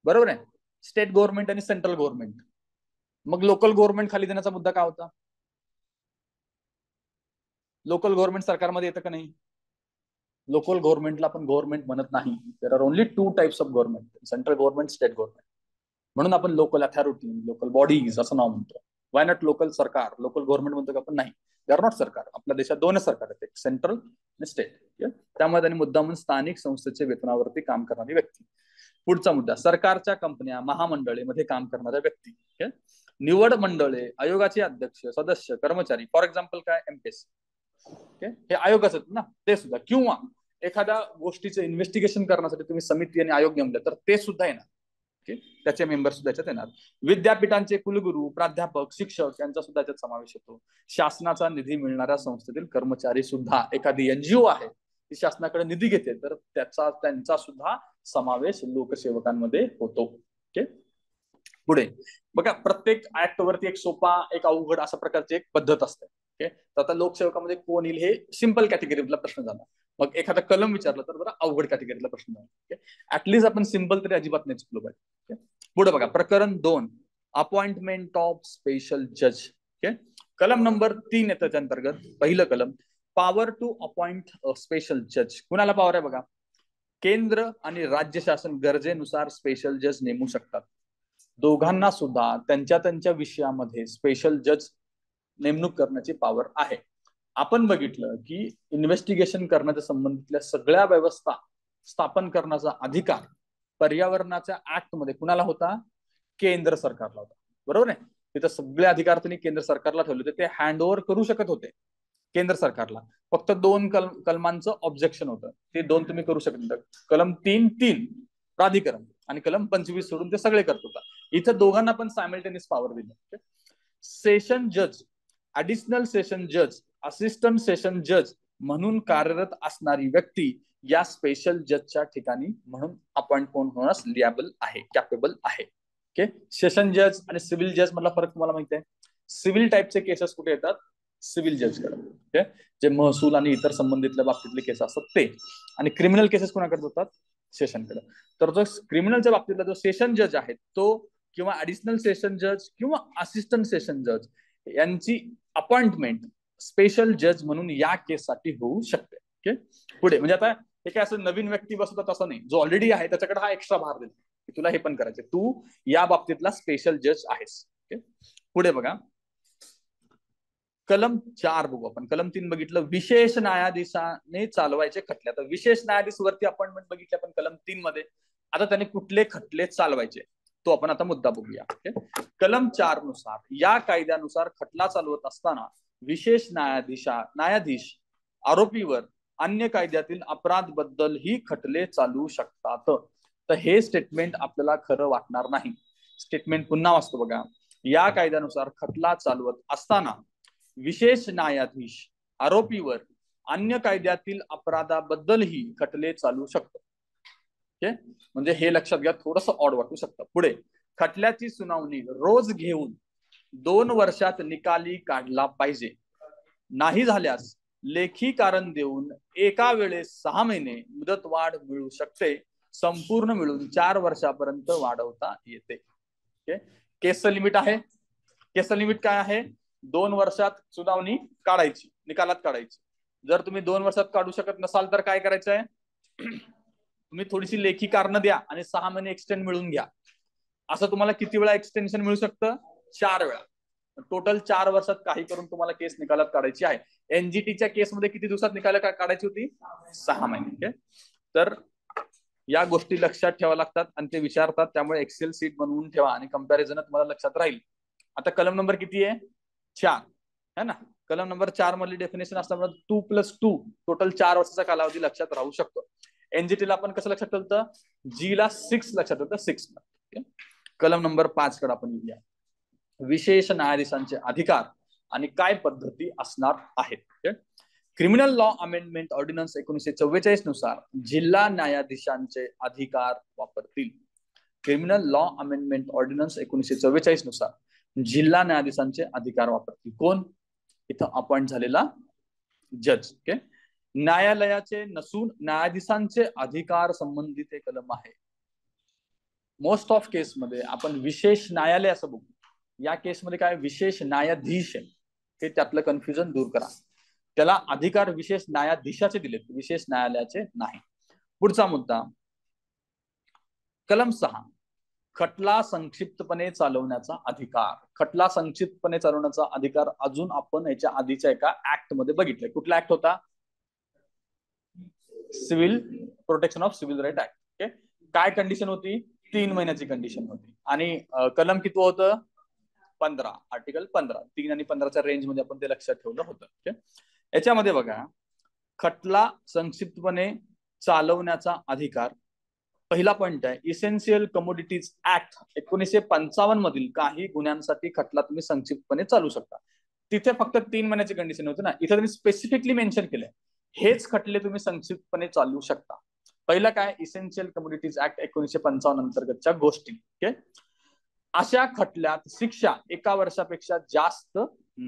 Speaker 1: बरोबर आहे, स्टेट गव्हर्नमेंट आणि सेंट्रल गव्हर्नमेंट. मग लोकल गव्हर्नमेंट खाली देण्याचा मुद्दा काय होता, लोकल गव्हर्नमेंट सरकारमध्ये येतं का नाही, लोकल गव्हर्नमेंटला आपण गव्हर्नमेंट म्हणत नाही. There are only 2 types of government, central government, state government. म्हणून आपण लोकल अथॉरिटी, लोकल बॉडीज असं नाव म्हणतो. वाय नॉट लोकल सरकार, लोकल गव्हर्नमेंट म्हणतो का आपण, नाही, दे आर नॉट सरकार. आपल्या देशात 2च सरकार आहेत, एक सेंट्रल आणि स्टेट. त्यामुळे त्यांनी मुद्दा म्हणून स्थानिक संस्थेचे वेतनावरती काम करणारी व्यक्ती. पुढचा मुद्दा, सरकारच्या कंपन्या, महामंडळे मध्ये काम करणाऱ्या व्यक्ती. निवड मंडळे, आयोगाचे अध्यक्ष, सदस्य, कर्मचारी, फॉर एक्झाम्पल काय, एमपीएससी. हे आयोगच आहेत ना, ते सुद्धा. किंवा एखाद्या गोष्टीचं इन्व्हेस्टिगेशन करण्यासाठी तुम्ही समिती आणि आयोग नेमले, तर ते सुद्धा येणार. त्याचे मेंबर सुद्धा याच्यात येणार. विद्यापीठांचे कुलगुरू, प्राध्यापक, शिक्षक यांचा सुद्धा याच्यात समावेश होतो. शासनाचा निधी मिळणाऱ्या संस्थेतील कर्मचारी सुद्धा, एखादी एनजीओ आहे ती शासनाकडे निधी घेते, तर त्यांचा सुद्धा समावेश लोकसेवकांमध्ये होतो. ओके, पुढे बघा, प्रत्येक ऍक्ट वरती एक सोपा, एक अवघड अशा प्रकारची एक पद्धत असते. ओके, तर आता लोकसेवकामध्ये कोण येईल, हे सिंपल कॅटेगरीतला प्रश्न झाला. मग एखादा कलम विचारला तर बरं अवघड कॅटेगरीतला प्रश्न झाला. ओके, ऍटलीस्ट आपण सिंपल तरी अजिबात नाही चुकलो पाहिजे. पुढे बघा, प्रकरण 2, अपॉइंटमेंट ऑफ स्पेशल जज. ओके, कलम नंबर 3 येतं त्या अंतर्गत. पहिलं कलम, पॉवर टू अपॉइंट स्पेशल जज. कुणाला पॉवर आहे बघा, केंद्र आणि राज्य शासन गरजेनुसार स्पेशल जज नेमू शकतात. दोघांना सुद्धा त्यांच्या त्यांच्या विषयामध्ये स्पेशल जज नेमणूक करण्याची पॉवर आहे. आपण बघितलं की इन्व्हेस्टिगेशन करण्याच्या संबंधितल्या सगळ्या व्यवस्था स्थापन करण्याचा अधिकार पर्यावरणाच्या ऍक्ट मध्ये कुणाला होता, केंद्र सरकारला होता. बरोबर आहे, तिथे सगळे अधिकार त्यांनी केंद्र सरकारला ठेवले होते. ते हँड ओव्हर करू शकत होते केंद्र सरकारला. फक्त 2 कलमांचं ऑब्जेक्शन होतं, ते 2 तुम्ही करू शकत नाही. कलम 3 प्राधिकरण आणि कलम 25 सोडून ते सगळे करत होता. इथं दोघांना पण सायमल्टेनियस पॉवर दिली. सेशन जज, ऍडिशनल सेशन जज, असिस्टंट सेशन जज म्हणून कार्यरत असणारी व्यक्ती या स्पेशल जजच्या ठिकाणी म्हणून अपॉइंट होण्यास लिएबल आहे, कॅपेबल आहे. ओके, सेशन जज आणि सिव्हिल जज मधला फरक तुम्हाला माहिती आहे. सिव्हिल टाइपचे केसेस कुठे येतात, सिव्हिल जजकडे. ओके, जे महसूल आणि इतर संबंधितल्या बाबतीतले केस असतात ते. आणि क्रिमिनल केसेस कोणाकडे होतात, सेशनकडे. तर जो क्रिमिनलच्या बाबतीतला जो सेशन जज आहे तो किंवा ऍडिशनल सेशन जज किंवा असिस्टंट सेशन जज यांची अपॉइंटमेंट स्पेशल जज म्हणून या केससाठी होऊ शकते. ओके, पुढे म्हणजे आता हे काय असं नवीन व्यक्ती बसवतात असं नाही, जो ऑलरेडी आहे त्याच्याकडे हा एक्स्ट्रा भार देतो की तुला हे पण करायचं, तू या बाबतीतला स्पेशल जज आहेस. ओके, पुढे बघा कलम 4 बघू आपण. कलम 3 बघितलं, विशेष न्यायाधीशाने चालवायचे खटले. तर विशेष न्यायाधीश वरती अपॉइंटमेंट बघितली आपण कलम 3 मध्ये. आता त्याने कुठले खटले चालवायचे तो आपण आता मुद्दा बघूया. कलम 4 नुसार या कायद्यानुसार खटला चालवत असताना विशेष न्यायाधीश आरोपीवर अन्य कायद्यातील अपराध बद्दल ही खटले चालवू शकतात. तर हे स्टेटमेंट आपल्याला खरं वाटणार नाही. स्टेटमेंट पुन्हा वाचतो बघा. या कायद्यानुसार खटला चालवत असताना विशेष न्यायाधीश आरोपीवर अन्य कायद्यातील अपराधाबद्दलही खटले चालवू शकतो. ओके, म्हणजे हे लक्षात घ्या, थोडंसं ऑड वाटू शकतं. पुढे खटल्याची सुनावणी रोज घेऊन 2 वर्षात निकाली काढला पाहिजे. नाही झाल्यास लेखी कारण देऊन एका वेळेस 6 महिने मुदतवाढ मिळू शकते. संपूर्ण मिळून 4 वर्षापर्यंत वाढवता येते. ओके, केसचं लिमिट आहे. केसचं लिमिट काय आहे? 2 वर्षात सुनावणी काढायची, निकालात काढायची. जर तुम्ही 2 वर्षात काढू शकत नसाल तर काय करायचंय, तुम्ही थोडीशी लेखी कारणं द्या आणि 6 महिने एक्सटेंड मिळून घ्या. असं तुम्हाला किती वेळा एक्सटेन्शन मिळू शकतं? 4 वेळा. टोटल 4 वर्षात काही करून तुम्हाला केस निकालात काढायची आहे. एनजीटीच्या केसमध्ये किती दिवसात निकाल काढायची होती? 6 महिने. तर या गोष्टी लक्षात ठेवा लागतात आणि ते विचारतात, त्यामुळे एक्सेल सीट बनवून ठेवा आणि कंपॅरिझन तुम्हाला लक्षात राहील. आता कलम नंबर किती आहे? 4 है ना. कलम नंबर 4 मधली डेफिनेशन असल्यामुळे 2+2 टोटल 4 वर्षाचा कालावधी लक्षात राहू शकतो. एनजीटीला आपण कसं लक्षात ठेवतं? जीला 6 लक्षात ठेवतं, 6. कलम नंबर 5 कडे आपण येऊया. विशेष न्यायाधीशांचे अधिकार आणि काय पद्धती असणार आहेत. क्रिमिनल लॉ अमेंडमेंट ऑर्डिनन्स 1944 नुसार जिल्हा न्यायाधीशांचे अधिकार वापरतील. क्रिमिनल लॉ अमेंडमेंट ऑर्डिनन्स 1944 नुसार जिल्हा न्यायाधीशांचे अधिकार वापरतील. कोण? इथं अपॉइंट झालेला जज. ओके, न्यायालयाचे नसून न्यायाधीशांचे अधिकार संबंधित हे कलम आहे. मोस्ट ऑफ केस मध्ये आपण विशेष न्यायालय असं बघू. या केसमध्ये काय विशेष न्यायाधीश आहे, हे त्यातलं कन्फ्युजन दूर करा. त्याला अधिकार विशेष न्यायाधीशाचे दिलेत, विशेष न्यायालयाचे नाही. पुढचा मुद्दा कलम 6 खटला संक्षिप्तपणे चालवण्याचा अधिकार. खटला संक्षिप्तपणे चालवण्याचा अधिकार अजून आपण याच्या आधीच्या एका ऍक्ट मध्ये बघितलंय. कुठला ऍक्ट होता? Civil protection of civil right act. Okay, काय कंडिशन होती? 3 महिन्याची कंडिशन होती. आणि कलम किती होतं? 15, आर्टिकल 15. 3 आणि 15च्या रेंज मध्ये आपण ते लक्षात ठेवलं होतं. ओके, याच्यामध्ये बघा खटला संक्षिप्तपणे चालवण्याचा अधिकार. पहिला पॉइंट आहे इसेन्शियल कमोडिटीज ऍक्ट 1955 मधील काही गुन्ह्यांसाठी खटला तुम्ही संक्षिप्तपणे चालू शकता. तिथे फक्त 3 महिन्याची कंडिशन होती ना, इथे तुम्ही स्पेसिफिकली मेन्शन केलंय हेच खटले तुम्ही संक्षिप्तपणे चालू शकता. पहिला काय? इसेन्शियल कमोडिटीज ऍक्ट 1955 अंतर्गतच्या गोष्टी. ओके, अशा खटल्यात शिक्षा 1 वर्षापेक्षा जास्त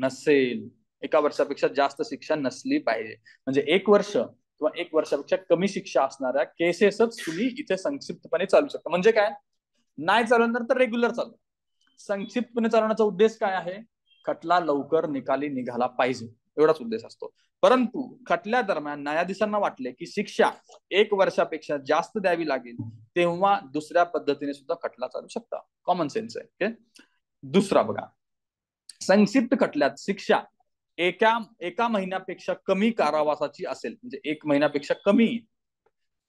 Speaker 1: नसेल. 1 वर्षापेक्षा जास्त शिक्षा नसली पाहिजे. म्हणजे 1 वर्ष किंवा 1 वर्षापेक्षा कमी शिक्षा असणाऱ्या केसेसच तुम्ही इथे संक्षिप्तपणे चालू शकता. म्हणजे काय? नाही चालवणार तर रेग्युलर चालू. संक्षिप्तपणे चालवण्याचा उद्देश काय आहे? खटला लवकर निकाली निघाला पाहिजे, एवढाच उद्देश असतो. परंतु खटल्या दरम्यान न्यायाधीशांना वाटले की शिक्षा 1 वर्षापेक्षा जास्त द्यावी लागेल, तेव्हा दुसऱ्या पद्धतीने सुद्धा खटला चालू शकता. कॉमन सेन्स आहे. दुसरा बघा, संक्षिप्त खटल्यात शिक्षा एका महिन्यापेक्षा कमी कारावासाची असेल, म्हणजे 1 महिन्यापेक्षा कमी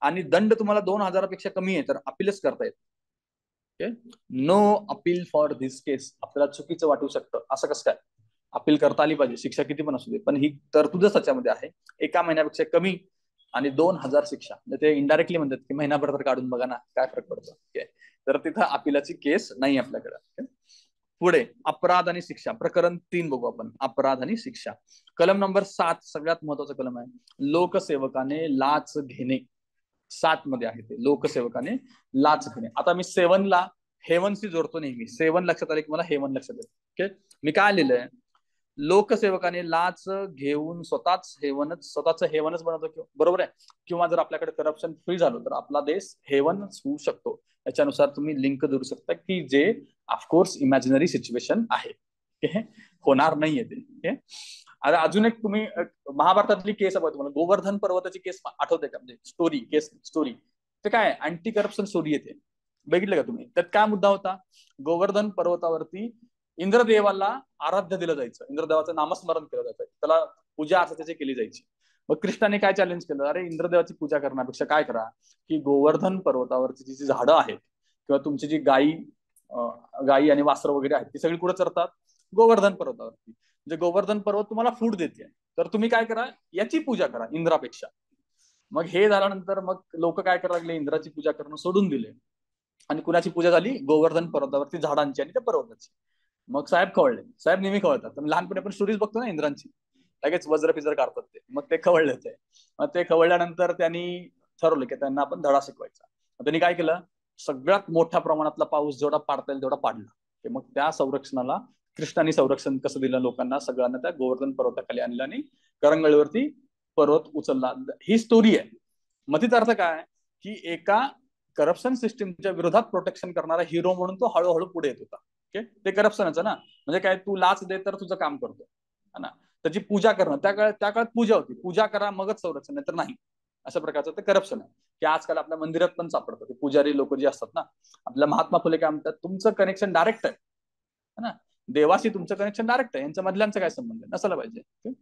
Speaker 1: आणि दंड तुम्हाला 2,000पेक्षा कमी आहे तर अपीलच करता येत. नो अपील फॉर धिस केस. आपल्याला चुकीचं वाटू शकतं, असं कसं काय? अपील करता आली पाहिजे, शिक्षा किती पण असू दे, पण ही तरतूदच त्याच्यामध्ये आहे. 1 महिन्यापेक्षा कमी आणि 2,000 शिक्षा. ते इनडायरेक्टली म्हणतात की महिनाभर तर काढून बघा ना, काय फरक पडतो. तर तिथं अपीलाची केस नाही आपल्याकडे. पुढे अपराध आणि शिक्षा. प्रकरण 3 बघू आपण. अपराध आणि शिक्षा. कलम नंबर 7 सगळ्यात महत्वाचा कलम आहे. लोकसेवकाने लाच घेणे. 7 मध्ये आहे ते, लोकसेवकाने लाच घेणे. आता मी 7 ला हेवनशी जोडतो नेहमी. 7 लक्षात आले की मला हेवन लक्षात येतं. ओके, मी काय लिहिलंय? लोकसेवकाने लाच घेऊन स्वतःच हेवनच बनवतो, बरोबर आहे. किंवा जर आपल्याकडे करप्शन फ्री झालं तर आपला देश हेवनच होऊ शकतो. याच्यानुसार तुम्ही लिंक धरू शकता की जे ऑफकोर्स इमॅजिनरी सिच्युएशन आहे, होणार नाहीये ते. आता अजून एक तुम्ही महाभारतातली केस बघा, तुम्हाला गोवर्धन पर्वताची केस आठवते का, म्हणजे स्टोरी ते काय अँटी करप्शन स्टोरी येते, बघितलं का तुम्ही. त्यात काय मुद्दा होता, गोवर्धन पर्वतावरती इंद्रदेवाला आराध्य दिलं जायचं, इंद्रदेवाचं नामस्मरण केलं जायचं, त्याला पूजा अर्चा त्याची केली जायची. मग कृष्णाने काय चॅलेंज केलं, अरे इंद्रदेवाची पूजा करण्यापेक्षा काय करा की गोवर्धन पर्वतावरची जी झाडं आहेत किंवा तुमची जी गायी आणि वासरं वगैरे आहेत ती सगळी कुठे चरतात, गोवर्धन पर्वतावरती. म्हणजे गोवर्धन पर्वत तुम्हाला फूड देते, तर तुम्ही काय करा याची पूजा करा इंद्रापेक्षा. मग हे झाल्यानंतर मग लोक काय करायला लागले, इंद्राची पूजा करणं सोडून दिले आणि कुणाची पूजा झाली, गोवर्धन पर्वतावरती झाडांची आणि त्या पर्वताची. मग साहेब खवळले, साहेब नेहमी खवळतात, लहानपणी आपण स्टोरीज बघतो ना इंद्रांची, लगेच वज्र पिजर काढतात ते, मग ते खवळलेच आहे. मग ते खवळल्यानंतर त्यांनी ठरवलं की त्यांना आपण धडा शिकवायचा. त्यांनी काय केलं, सगळ्यात मोठ्या प्रमाणातला पाऊस जेवढा पाडता येईल तेवढा पाडला. मग त्या संरक्षणाला कृष्णाने संरक्षण कसं दिलं लोकांना, सगळ्यांना त्या गोवर्धन पर्वताखाली आणलं आणि करंगळीवरती पर्वत उचलला. ही स्टोरी आहे. मग तिचा अर्थ काय की एका करप्शन सिस्टीमच्या विरोधात प्रोटेक्शन करणारा हिरो म्हणून तो हळूहळू पुढे येत होता. ते करप्शनच ना, म्हणजे काय, तू लाच दे तर तुझं काम करतो ना, त्याची पूजा करणं, त्या काळात पूजा होती, पूजा करा मगच संरक्षण, नाही तर नाही, अशा प्रकारचं ते करप्शन आहे. की आजकाल आपल्या मंदिरात पण सापडतं, ते पुजारी लोक जे असतात ना, आपल्या महात्मा फुले काय म्हणतात, तुमचं कनेक्शन डायरेक्ट आहे ना, देवाशी तुमचं कनेक्शन डायरेक्ट आहे, यांच्या मधल्यांचा काय संबंध आहे, नसायला पाहिजे.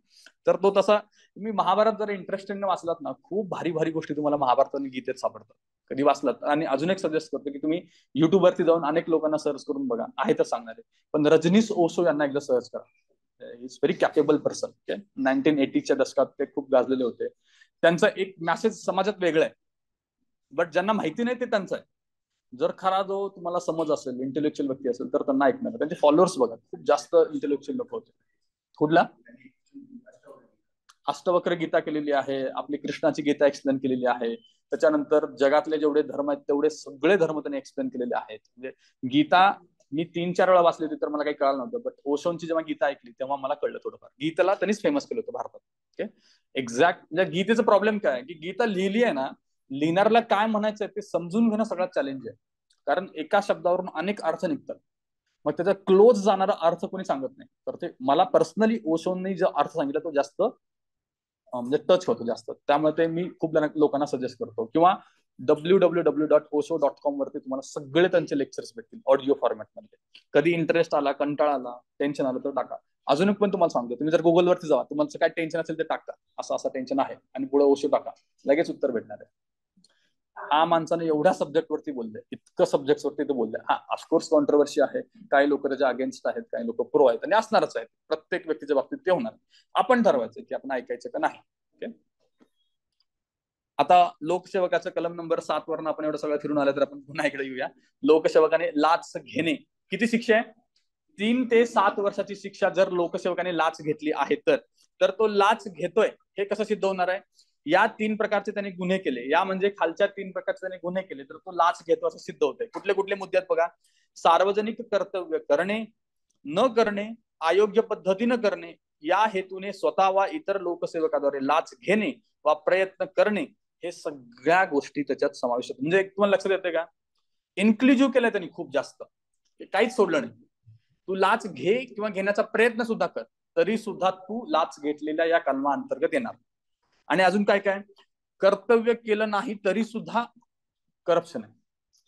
Speaker 1: तर तो तसा, मी महाभारत जर इंटरेस्टिंग वाचलात ना, खूप भारी भारी गोष्टी तुम्हाला महाभारत आणि गीतेत सापडतात, कधी वाचलात. आणि अजून एक सजेस्ट करतो की तुम्ही युट्यूबवरती जाऊन अनेक लोकांना सर्च करून बघा, आहे तर सांगणारे, पण रजनीश ओशो यांना एकदा सर्च करा. Is very capable person. 1980च्या दशकात ते खूप गाजलेले होते. त्यांचा एक मेसेज समाजात वेगळा आहे, बट ज्यांना माहिती नाही ते त्यांचं आहे. जर खरा जो तुम्हाला समज असेल, इंटेलेक्च्युअल व्यक्ती असेल तर त्यांना ऐकणार. त्यांचे फॉलोअर्स बघा, खूप जास्त इंटेलेक्च्युअल लोक होते. कुठला अष्टवक्र गीता केलेली आहे, आपली कृष्णाची गीता एक्सप्लेन केलेली आहे. त्याच्यानंतर जगातले जेवढे धर्म आहेत तेवढे सगळे धर्म त्यांनी एक्सप्लेन केलेले आहेत. म्हणजे गीता मी 3-4 वेळा वाचली होती तर मला काही कळलं नव्हतं, बट ओशोंची जेव्हा गीता ऐकली तेव्हा मला कळलं थोडंफार. गीतेला त्यांनीच फेमस केलं होतं भारतात. Okay, exact. म्हणजे गीतेचा प्रॉब्लेम काय आहे की गीता लिहिली आहे ना, लिहिणारला काय म्हणायचं ते समजून घेणं सगळ्यात चॅलेंज आहे. कारण एका शब्दावरून अनेक अर्थ निघतात, मग त्याचा क्लोज जाणारा अर्थ कोणी सांगत नाही. तर ते मला पर्सनली ओशोंनी जो अर्थ सांगितला तो जास्त म्हणजे टच होतो जास्त, त्यामुळे ते मी खूप लोकांना सजेस्ट करतो. किंवा www.osho.com वरती तुम्हाला सगळे त्यांचे लेक्चर्स भेटतील ऑडिओ फॉर्मॅटमध्ये. कधी इंटरेस्ट आला, कंटाळा आला, टेन्शन आलं तर टाका. अजून एक पण तुम्हाला सांगतो, तुम्ही जर गुगलवरती जावा, तुम्हाला काय टेन्शन असेल ते टाका, असं असं टेन्शन आहे आणि पुढे ओशो टाका, लगेच उत्तर भेटणार आहे. हा माणसाने एवढ्या सब्जेक्ट वरती बोलले, इतकं सब्जेक्ट वरती ते बोलले. हा ऑफकोर्स कॉन्ट्रोवर्सी आहे, काही लोक त्याच्या अगेन्स्ट आहेत, काही लोक प्रो आहेत, आणि असणारच आहेत, प्रत्येक व्यक्तीच्या बाबतीत ते होणार. आपण ठरवायचं की आपण ऐकायचं का नाही. ओके, आता लोकसेवकाचं कलम नंबर 7 वरून आपण एवढं सगळं फिरून आलं तर आपण पुन्हा इकडे येऊया. लोकसेवकाने लाच घेणे, किती शिक्षा आहे, 3 ते 7 वर्षाची शिक्षा जर लोकसेवकाने लाच घेतली आहे तर तो लाच घेतोय हे कसं सिद्ध होणार आहे. या 3 प्रकारचे त्यांनी गुन्हे केले, या म्हणजे खालच्या 3 प्रकारचे त्यांनी गुन्हे केले तर तो लाच घेतो असं सिद्ध होतंय. कुठले कुठले मुद्दे आहेत बघा, सार्वजनिक कर्तव्य करणे, न करणे, अयोग्य पद्धतीनं करणे, या हेतूने स्वतः वा इतर लोकसेवकाद्वारे लाच घेणे वा प्रयत्न करणे, हे सगळ्या गोष्टी त्याच्यात समाविष्ट. म्हणजे तुम्हाला लक्षात येते का, इन्क्लुझिव्ह केलंय त्यांनी खूप जास्त, काहीच सोडलं नाही. तू लाच घे किंवा घेण्याचा प्रयत्न सुद्धा कर, तरी सुद्धा तू लाच घेतलेल्या या कलमा अंतर्गत येणार. आणि अजून काय काय, कर्तव्य केलं नाही तरी सुद्धा करप्शन आहे.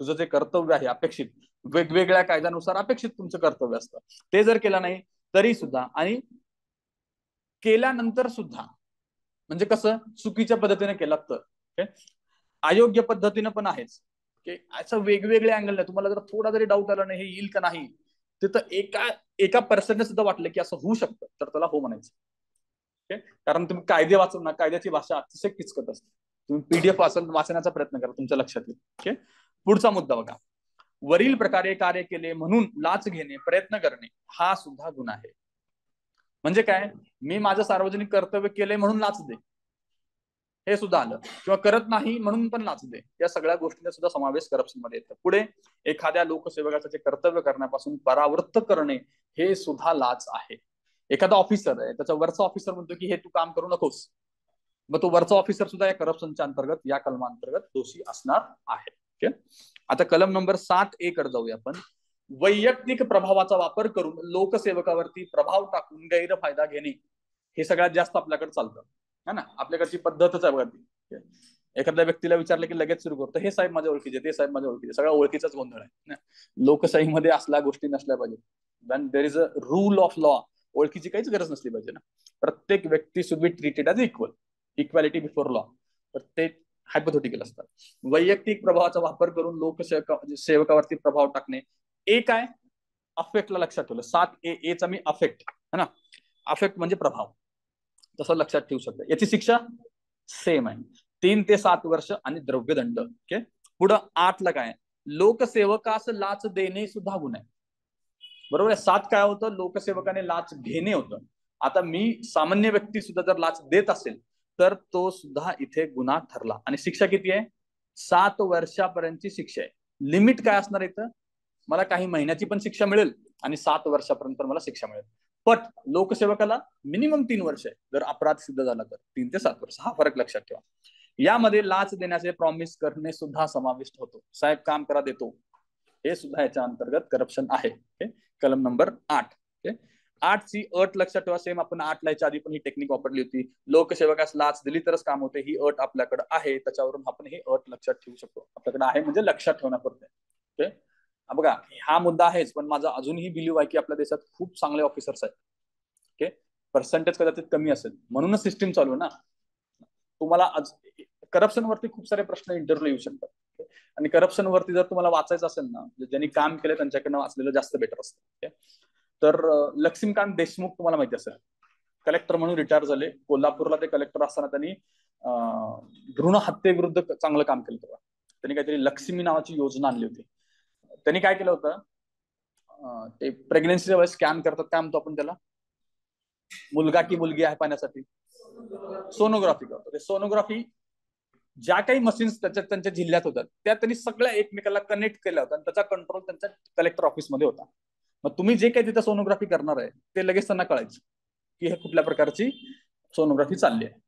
Speaker 1: तुझं जे कर्तव्य आहे अपेक्षित, वेगवेगळ्या कायद्यानुसार अपेक्षित तुमचं कर्तव्य असतं, ते जर केलं नाही तरी सुद्धा, आणि केल्यानंतर सुद्धा, म्हणजे कसं, चुकीच्या पद्धतीने केला तर, अयोग्य पद्धतीनं पण आहेच. असं वेगवेगळे अँगल नाही. तुम्हाला जर थोडा जरी डाऊट आला नाही हे येईल का नाही, तिथं एका पर्सनने सुद्धा वाटलं की असं होऊ शकतं तर त्याला हो म्हणायचं. कारण तुम्ही कायदे वाचून ना, कायद्याची भाषा अतिशय किचकट असते. तुम्ही पीडीएफ वाचण्याचा प्रयत्न करा, तुमच्या लक्षात येईल. पुढचा मुद्दा बघा, वरील प्रकारे कार्य केले म्हणून लाच घेणे, प्रयत्न करणे, हा सुद्धा गुन्हा आहे. म्हणजे काय, मी माझं सार्वजनिक कर्तव्य केलंय म्हणून लाच दे, हे सुद्धा आलं. किंवा करत नाही म्हणून पण लाच दे, या सगळ्या गोष्टींचा सुद्धा समावेश करप्शन मध्ये येतो. पुढे, एखाद्या लोकसेवकाचे कर्तव्य करण्यापासून परावृत्त करणे, हे सुद्धा लाच आहे. एखादा ऑफिसर आहे, त्याचा वरचा ऑफिसर म्हणतो की हे तू काम करू नकोस, मग तो वरचा ऑफिसर सुद्धा या करप्शनच्या अंतर्गत, या कलमांतर्गत दोषी असणार आहे. ओके. आता कलम नंबर 7A कडे जाऊया आपण. वैयक्तिक प्रभावाचा वापर करून लोकसेवकावरती प्रभाव टाकून गैरफायदा घेणे, हे सगळ्यात जास्त आपल्याकडे चालतं है ना. आपल्याकडची पद्धतच आहे बघा ती. एखाद्या व्यक्तीला विचारलं की लगेच सुरू करतो, हे साहेब माझ्या ओळखीचे, ते साहेब माझ्या ओळखीचे, सगळा ओळखीचाच गोंधळ आहे. लोकशाहीमध्ये असल्या गोष्टी नसल्या पाहिजे. Then there is a rule of law. ओळखीची काहीच गरज नसली पाहिजे ना. प्रत्येक व्यक्ती should be treated as equal, equality before law. तर ते हायपोथेटिकल असतात. वैयक्तिक प्रभावाचा वापर करून लोकसेवकावरती प्रभाव टाकणे. एक आहे अफेक्टला लक्षात ठेवलं. 7A चा मी अफेक्ट है ना, अफेक्ट म्हणजे प्रभाव, तसं लक्षात ठेवू शकता. याची शिक्षा सेम आहे, 3 ते 7 वर्ष आणि द्रव्यदंड. ओके. पुढं 8ला काय, लोकसेवकास लाच देणे सुद्धा गुन्हा आहे. बरोबर आहे. 7 काय होतं, लोकसेवकाने लाच घेणे होतं. आता मी सामान्य व्यक्ती सुद्धा जर लाच देत असेल तर तो सुद्धा इथे गुन्हा ठरला. आणि शिक्षा किती आहे, 7 वर्षापर्यंतची शिक्षा आहे. लिमिट काय असणार इथं, मला काही महिन्याची पण शिक्षा मिळेल आणि 7 वर्षापर्यंत मला शिक्षा मिळेल. पण लोकसेवकाला मिनिमम 3 वर्ष आहे जर अपराध सिद्ध झाला तर, 3 ते 7 वर्ष. हा फरक लक्षात ठेवा. यामध्ये लाच देण्याचे प्रॉमिस करणे सुद्धा समाविष्ट होतो. साहेब काम करा देतो, हे सुद्धा याच्या अंतर्गत करप्शन आहे. कलम नंबर 8. 8 ची अट लक्षात ठेवा. सेम आपण 8 ला याच्या आधी पण ही टेक्निक वापरली होती. लोकसेवकास लाच दिली तरच काम होते, ही अट आपल्याकडे आहे. त्याच्यावरून आपण ही अट लक्षात ठेवू शकतो. आपल्याकडे आहे म्हणजे लक्षात ठेवण्यापुरते. ओके. बघा हा मुद्दा आहेच, पण माझा अजूनही बिलीव्ह आहे की आपल्या देशात खूप चांगले ऑफिसर्स आहेत. ओके. पर्सेंटेज कदाचित कमी असेल म्हणूनच सिस्टीम चालू आहे ना. तुम्हाला करप्शन वरती खूप सारे प्रश्न इंटरव्ह्यू येऊ शकतात. आणि करप्शन वरती जर तुम्हाला वाचायचं असेल ना, ज्यांनी काम केलं त्यांच्याकडनं वाचलेलं जास्त बेटर असतं. तर लक्ष्मीकांत देशमुख तुम्हाला माहिती असेल, कलेक्टर म्हणून रिटायर झाले. कोल्हापूरला ते कलेक्टर असताना त्यांनी भ्रूण हत्येविरुद्ध चांगलं काम केलं होतं. त्यांनी काहीतरी लक्ष्मी नावाची योजना आणली होती. त्यांनी काय केलं होतं, ते प्रेग्नन्सीच्या वेळेस स्कॅन करतात, काय म्हणतो आपण त्याला, मुलगा की मुलगी आहे पाहण्यासाठी सोनोग्राफी करतो. ते सोनोग्राफी ज्या काही मशीन्स त्यांच्या जिल्ह्यात होतात त्या त्यांनी सगळ्या एकमेकाला कनेक्ट केल्या होत्या आणि त्याचा कंट्रोल त्यांच्या कलेक्टर ऑफिसमध्ये होता. मग तुम्ही जे काही तिथे सोनोग्राफी करणार आहे ते लगेच त्यांना कळायचं की हे कुठल्या प्रकारची सोनोग्राफी चालली आहे.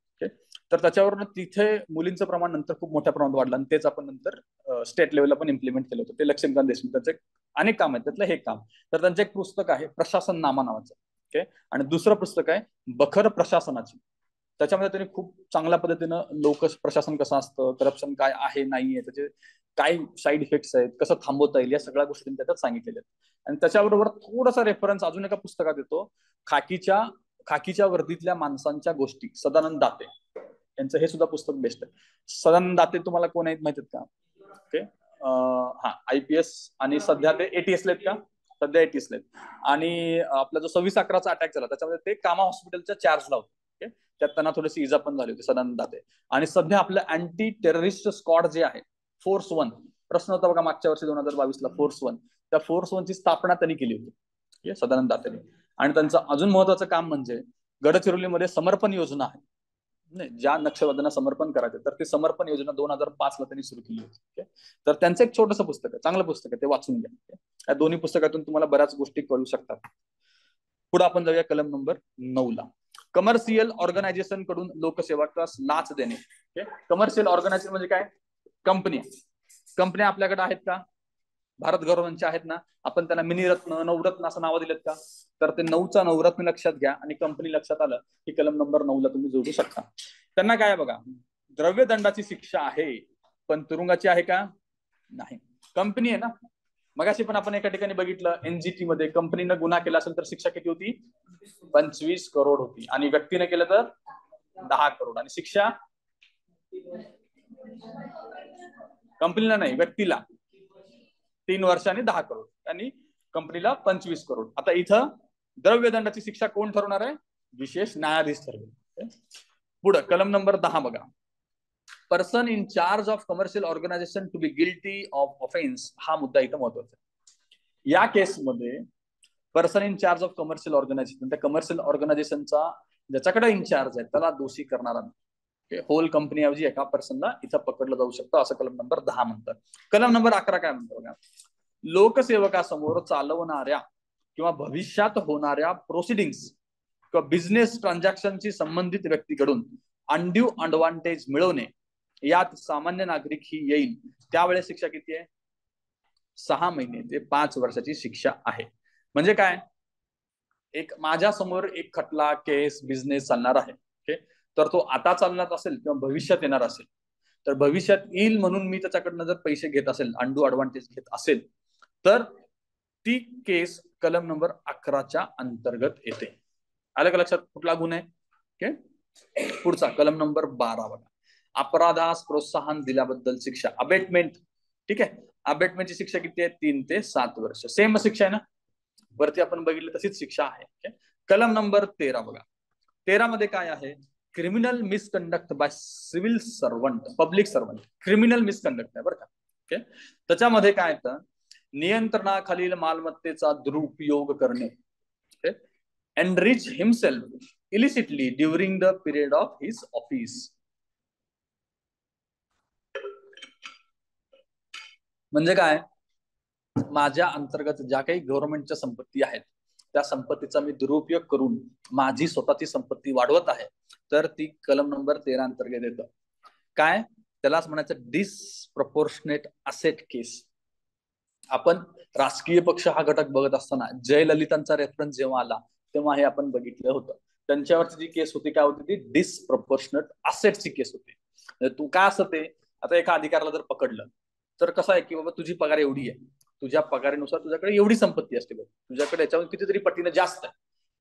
Speaker 1: तर त्याच्यावरून तिथे मुलींचं प्रमाण नंतर खूप मोठ्या प्रमाणात वाढलं आणि तेच आपण नंतर स्टेट लेवलला पण इम्प्लिमेंट केलं होतं. ते लक्ष्मीकांत देशमुख, त्यांचे अनेक काम आहेत, त्यातलं हे काम. तर त्यांचं एक पुस्तक आहे प्रशासन नामा नावाचं. ओके. आणि दुसरं पुस्तक आहे बखर प्रशासनाची. त्याच्यामध्ये त्यांनी खूप चांगल्या पद्धतीनं लोक प्रशासन कसं असतं, करप्शन काय आहे नाहीये, त्याचे काय साईड इफेक्ट्स आहेत, कसं थांबवता येईल, या सगळ्या गोष्टी त्याच्यात सांगितलेल्या आहेत. आणि त्याच्याबरोबर थोडासा रेफरन्स अजून एका पुस्तकात येतो, खाकीच्या वर्दीतल्या माणसांच्या गोष्टी, सदानंद दाते यांचं हे सुद्धा पुस्तक बेस्ट आहे. सदानंद दाते तुम्हाला कोण आहेत माहिती आहेत का? ओके. हा IPS आणि सध्या ते ATS आहेत का, सध्या ATS आहेत. आणि आपला जो 26/11 अटॅक झाला त्याच्यामध्ये ते कामा हॉस्पिटलच्या चार्जला होते. त्यात त्यांना थोडीशी इजा पण झाली होती, सदानंद दाते. आणि सध्या आपलं अँटी टेररिस्ट स्क्वॉड जे आहे, फोर्स 1, प्रश्न होता बघा मागच्या वर्षी 2022ला, फोर्स 1, त्या फोर्स 1 ची स्थापना त्यांनी केली होती सदानंद दातेने. आणि त्यांचं अजून महत्वाचं काम म्हणजे गडचिरोलीमध्ये समर्पण योजना आहे, ज्या नक्षलवाद्यांना समर्पण करायचं तर ते समर्पण योजना 2005ला त्यांनी सुरू केली होती. तर त्यांचं एक छोटंसं पुस्तक आहे, चांगलं पुस्तक आहे, ते वाचून घ्या. या दोन्ही पुस्तकातून तुम्हाला बऱ्याच गोष्टी कळू शकतात. पुढे आपण जाऊया कलम नंबर 9ला. कमर्शियल ऑर्गनायझेशन कडून लोकसेवकास लाच देणे. कमर्शियल ऑर्गनायझेशन म्हणजे काय, कंपन्या आपल्याकडे आहेत का, भारत गव्हर्नमेंटच्या आहेत ना, आपण त्यांना मिनीरत्न, नवरत्न असं नावं दिलेत का, तर ते 9चा नवरत्न लक्षात घ्या आणि कंपनी लक्षात आलं की कलम नंबर 9ला तुम्ही जोडू शकता. त्यांना काय बघा, द्रव्यदंडाची शिक्षा आहे पण तुरुंगाची आहे का, नाही. कंपनी आहे ना, मगाशी पण आपण एका ठिकाणी बघितलं NGT मध्ये, कंपनीनं गुन्हा केला असेल तर शिक्षा किती होती, 25 करोड होती, आणि व्यक्तीने केलं तर 10 करोड. आणि शिक्षा कंपनीला नाही, व्यक्तीला 3 वर्ष आणि 10 करोड, आणि कंपनीला 25 करोड. आता इथं द्रव्यदंडाची शिक्षा कोण ठरवणार आहे, विशेष न्यायाधीश ठरवेल. पुढे कलम नंबर 10 बघा, person in charge of commercial organisation to be guilty of offence. हा मुद्दा इथं महत्वाचा आहे. या केसमध्ये person in charge of commercial organisation, त्या कमर्शियल ऑर्गनायझेशनचा ज्याच्याकडे इन्चार्ज आहे त्याला दोषी करणारा होल कंपनी ऐवजी एका पर्सनला इथं पकडलं जाऊ शकतं, असं कलम नंबर 10 म्हणतात. कलम नंबर 11 काय म्हणतो बघा, लोकसेवकासमोर चालवणाऱ्या किंवा भविष्यात होणाऱ्या प्रोसिडिंग्स किंवा बिझनेस ट्रान्झॅक्शनशी संबंधित व्यक्तीकडून अनड्यू अडव्हान्टेज मिळवणे यात सामान्य नागरिक ही येईल, त्यावेळेस शिक्षा किती आहे? 6 महिने ते 5 वर्षाची शिक्षा आहे. म्हणजे काय, एक माझ्या समोर एक खटला केस बिझनेस चालणार आहे, ओके, तर तो आता चालणार असेल किंवा भविष्यात येणार असेल, तर भविष्यात येईल म्हणून मी त्याच्याकडनं जर पैसे घेत असेल, अनडू अडव्हान्टेज घेत असेल, तर ती केस कलम नंबर 11च्या अंतर्गत येते. आलं का लक्षात कुठला गुन्हा आहे? ओके, पुढचा कलम नंबर 12 बघा, अपराधास प्रोत्साहन दिल्याबद्दल शिक्षा, अबेटमेंट. ठीक आहे, अबेटमेंटची शिक्षा किती आहे? 3 ते 7 वर्ष. सेम शिक्षा आहे ना, वरती आपण बघितलं तशीच शिक्षा आहे. कलम नंबर 13 बघा, 13 मध्ये काय आहे? Criminal misconduct by civil servant, public servant, criminal misconduct आहे बरं का. ओके, त्याच्यामध्ये काय येतं? नियंत्रणाखालील मालमत्तेचा दुरुपयोग करणे, enrich himself illicitly during the period of his office. म्हणजे काय, माझ्या अंतर्गत ज्या काही गव्हर्नमेंटच्या संपत्ती आहेत, त्या संपत्तीचा मी दुरुपयोग करून माझी स्वतःची संपत्ती वाढवत आहे, तर ती कलम नंबर 13 अंतर्गत येतं. काय त्यालाच म्हणायचं? डिसप्रपोर्शनेट असेट केस. आपण राजकीय पक्ष हा घटक बघत असताना जयललितांचा रेफरन्स जेव्हा आला तेव्हा हे आपण बघितलं होतं. त्यांच्यावरची जी केस होती काय होती? ती डिसप्रपोर्शनेट असेटची केस होती. तू काय असं ते, आता एका अधिकाऱ्याला जर पकडलं तर कसं आहे की बाबा तुझी पगार एवढी आहे, तुझ्या पगारीनुसार तुझ्याकडे एवढी संपत्ती असते, बघ तुझ्याकडे याच्यावर कितीतरी पटीनं जास्त आहे,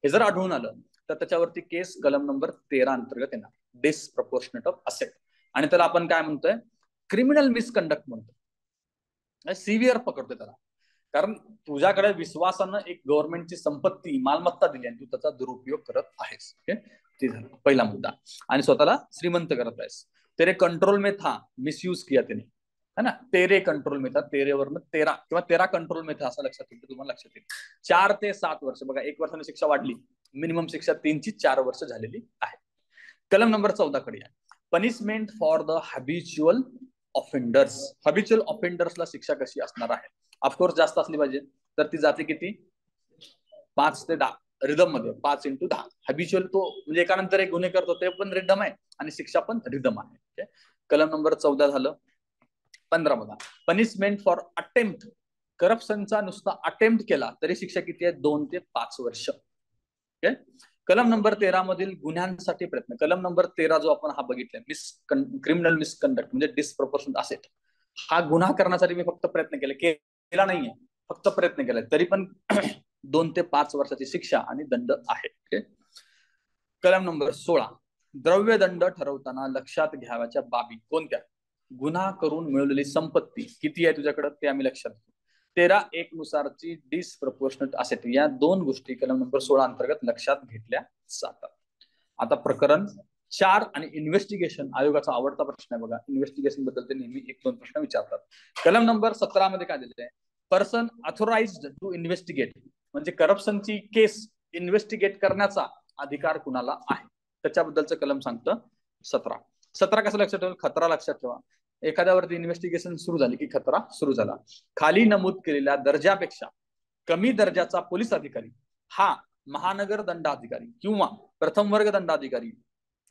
Speaker 1: हे जर आढळून आलं तर त्याच्यावरती केस कलम नंबर 13 अंतर्गत येणार, डिसप्रपोर्शनेट ऑफ असेट. आणि त्याला आपण काय म्हणतोय? क्रिमिनल मिसकंडक्ट म्हणतो. सिव्हिअर पकडतोय त्याला, कारण तुझ्याकडे विश्वासानं एक गव्हर्नमेंटची संपत्ती मालमत्ता दिली आणि तू त्याचा दुरुपयोग करत आहेस. ओके, ते झालं पहिला मुद्दा. आणि स्वतःला श्रीमंत करत आहेस. तेरे कंट्रोल में था, मिसयूज किया त्याने, है ना, तेरे कंट्रोल में था, तेरे वरनं 13 किंवा 13 कंट्रोल में था असं लक्षात येईल, तुम्हाला लक्षात येईल. 4 ते 7 वर्ष बघा, 1 वर्षाने शिक्षा वाढली, मिनिमम शिक्षा 3 ची 4 वर्ष झालेली आहे. कलम नंबर 14 कडे आहे, punishment for the habitual offenders. Habitual ऑफेंडर्सला शिक्षा कशी असणार आहे? ऑफकोर्स जास्त असली पाहिजे, तर ती जाते किती? 5 ते 10 रिदम मध्ये, 5 × 10. हॅबिच्युअल तो म्हणजे एकानंतर एक गुन्हे करतो, ते पण रिदम आहे आणि शिक्षा पण रिदम आहे. कलम नंबर 14 झालं. 15 बघा, पनिशमेंट फॉर अटेम्प्ट. करप्शनचा नुसता अटेम्प्ट केला तरी शिक्षा किती आहे? 2 ते 5 वर्ष. ओके, कलम नंबर 13 मधील गुन्ह्यांसाठी प्रयत्न, कलम नंबर 13 जो आपण हा बघितलाय, क्रिमिनल मिसकंडक्ट म्हणजे डिसप्रपोर्शनेट असेट, हा गुन्हा करण्यासाठी मी फक्त प्रयत्न केला नाहीये, फक्त प्रयत्न केलाय, तरी पण 2 ते 5 वर्षाची शिक्षा आणि दंड आहे. ओके, कलम नंबर 16, द्रव्यदंड ठरवताना लक्षात घ्यावयाच्या बाबी कोणत्या? गुन्हा करून मिळवलेली संपत्ती किती आहे तुझ्याकडे ते आम्ही लक्षात घेऊ. 13(1) नुसारची डिसप्रपोर्शनेट असेट, या 2 गोष्टी कलम नंबर 16 अंतर्गत लक्षात घेतल्या जातात. आता प्रकरण 4 आणि इन्व्हेस्टिगेशन. आयोगाचा आवडता प्रश्न आहे बघा, इन्व्हेस्टिगेशन बद्दल ते नेहमी 1-2 प्रश्न विचारतात. कलम नंबर 17 मध्ये काय दिलेलं आहे? पर्सन ऑथोराइज्ड टू इन्व्हेस्टिगेट, म्हणजे करप्शनची केस इन्व्हेस्टिगेट करण्याचा अधिकार कुणाला आहे, त्याच्याबद्दलचं कलम सांगतं 17. 17 कसं लक्षात ठेवा? खतरा लक्षात ठेवा. एखाद्यावरती इन्व्हेस्टिगेशन सुरू झाली की खतरा सुरू झाला. खाली नमूद केलेल्या दर्जापेक्षा कमी दर्जाचा पोलीस अधिकारी हा महानगर दंडाधिकारी किंवा प्रथम वर्ग दंडाधिकारी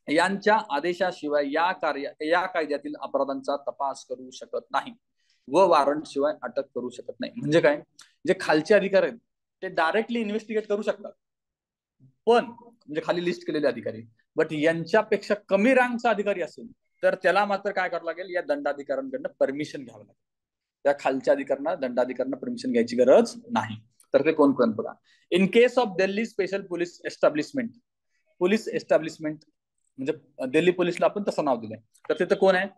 Speaker 1: यांच्या आदेशाशिवाय या कायद्यातील अपराधांचा तपास करू शकत नाही व वॉरंट शिवाय अटक करू शकत नाही. म्हणजे काय? जे खालचे अधिकारी आहेत ते डायरेक्टली इन्व्हेस्टिगेट करू शकतात, पण म्हणजे खाली लिस्ट केलेले अधिकारी, बट यांच्यापेक्षा कमी रँकचा अधिकारी असेल तर त्याला मात्र काय करावं लागेल? या दंडाधिकाऱ्यांकडनं परमिशन घ्यावं लागेल. त्या खालच्या अधिकाऱ्यांना, दंडाधिकाऱ्यांना परमिशन घ्यायची गरज नाही. तर ते कोण कोण बघा. In case of Delhi special police establishment, police establishment म्हणजे दिल्ली पोलीसला आपण तसं नाव दिलंय, तर तिथं कोण आहे?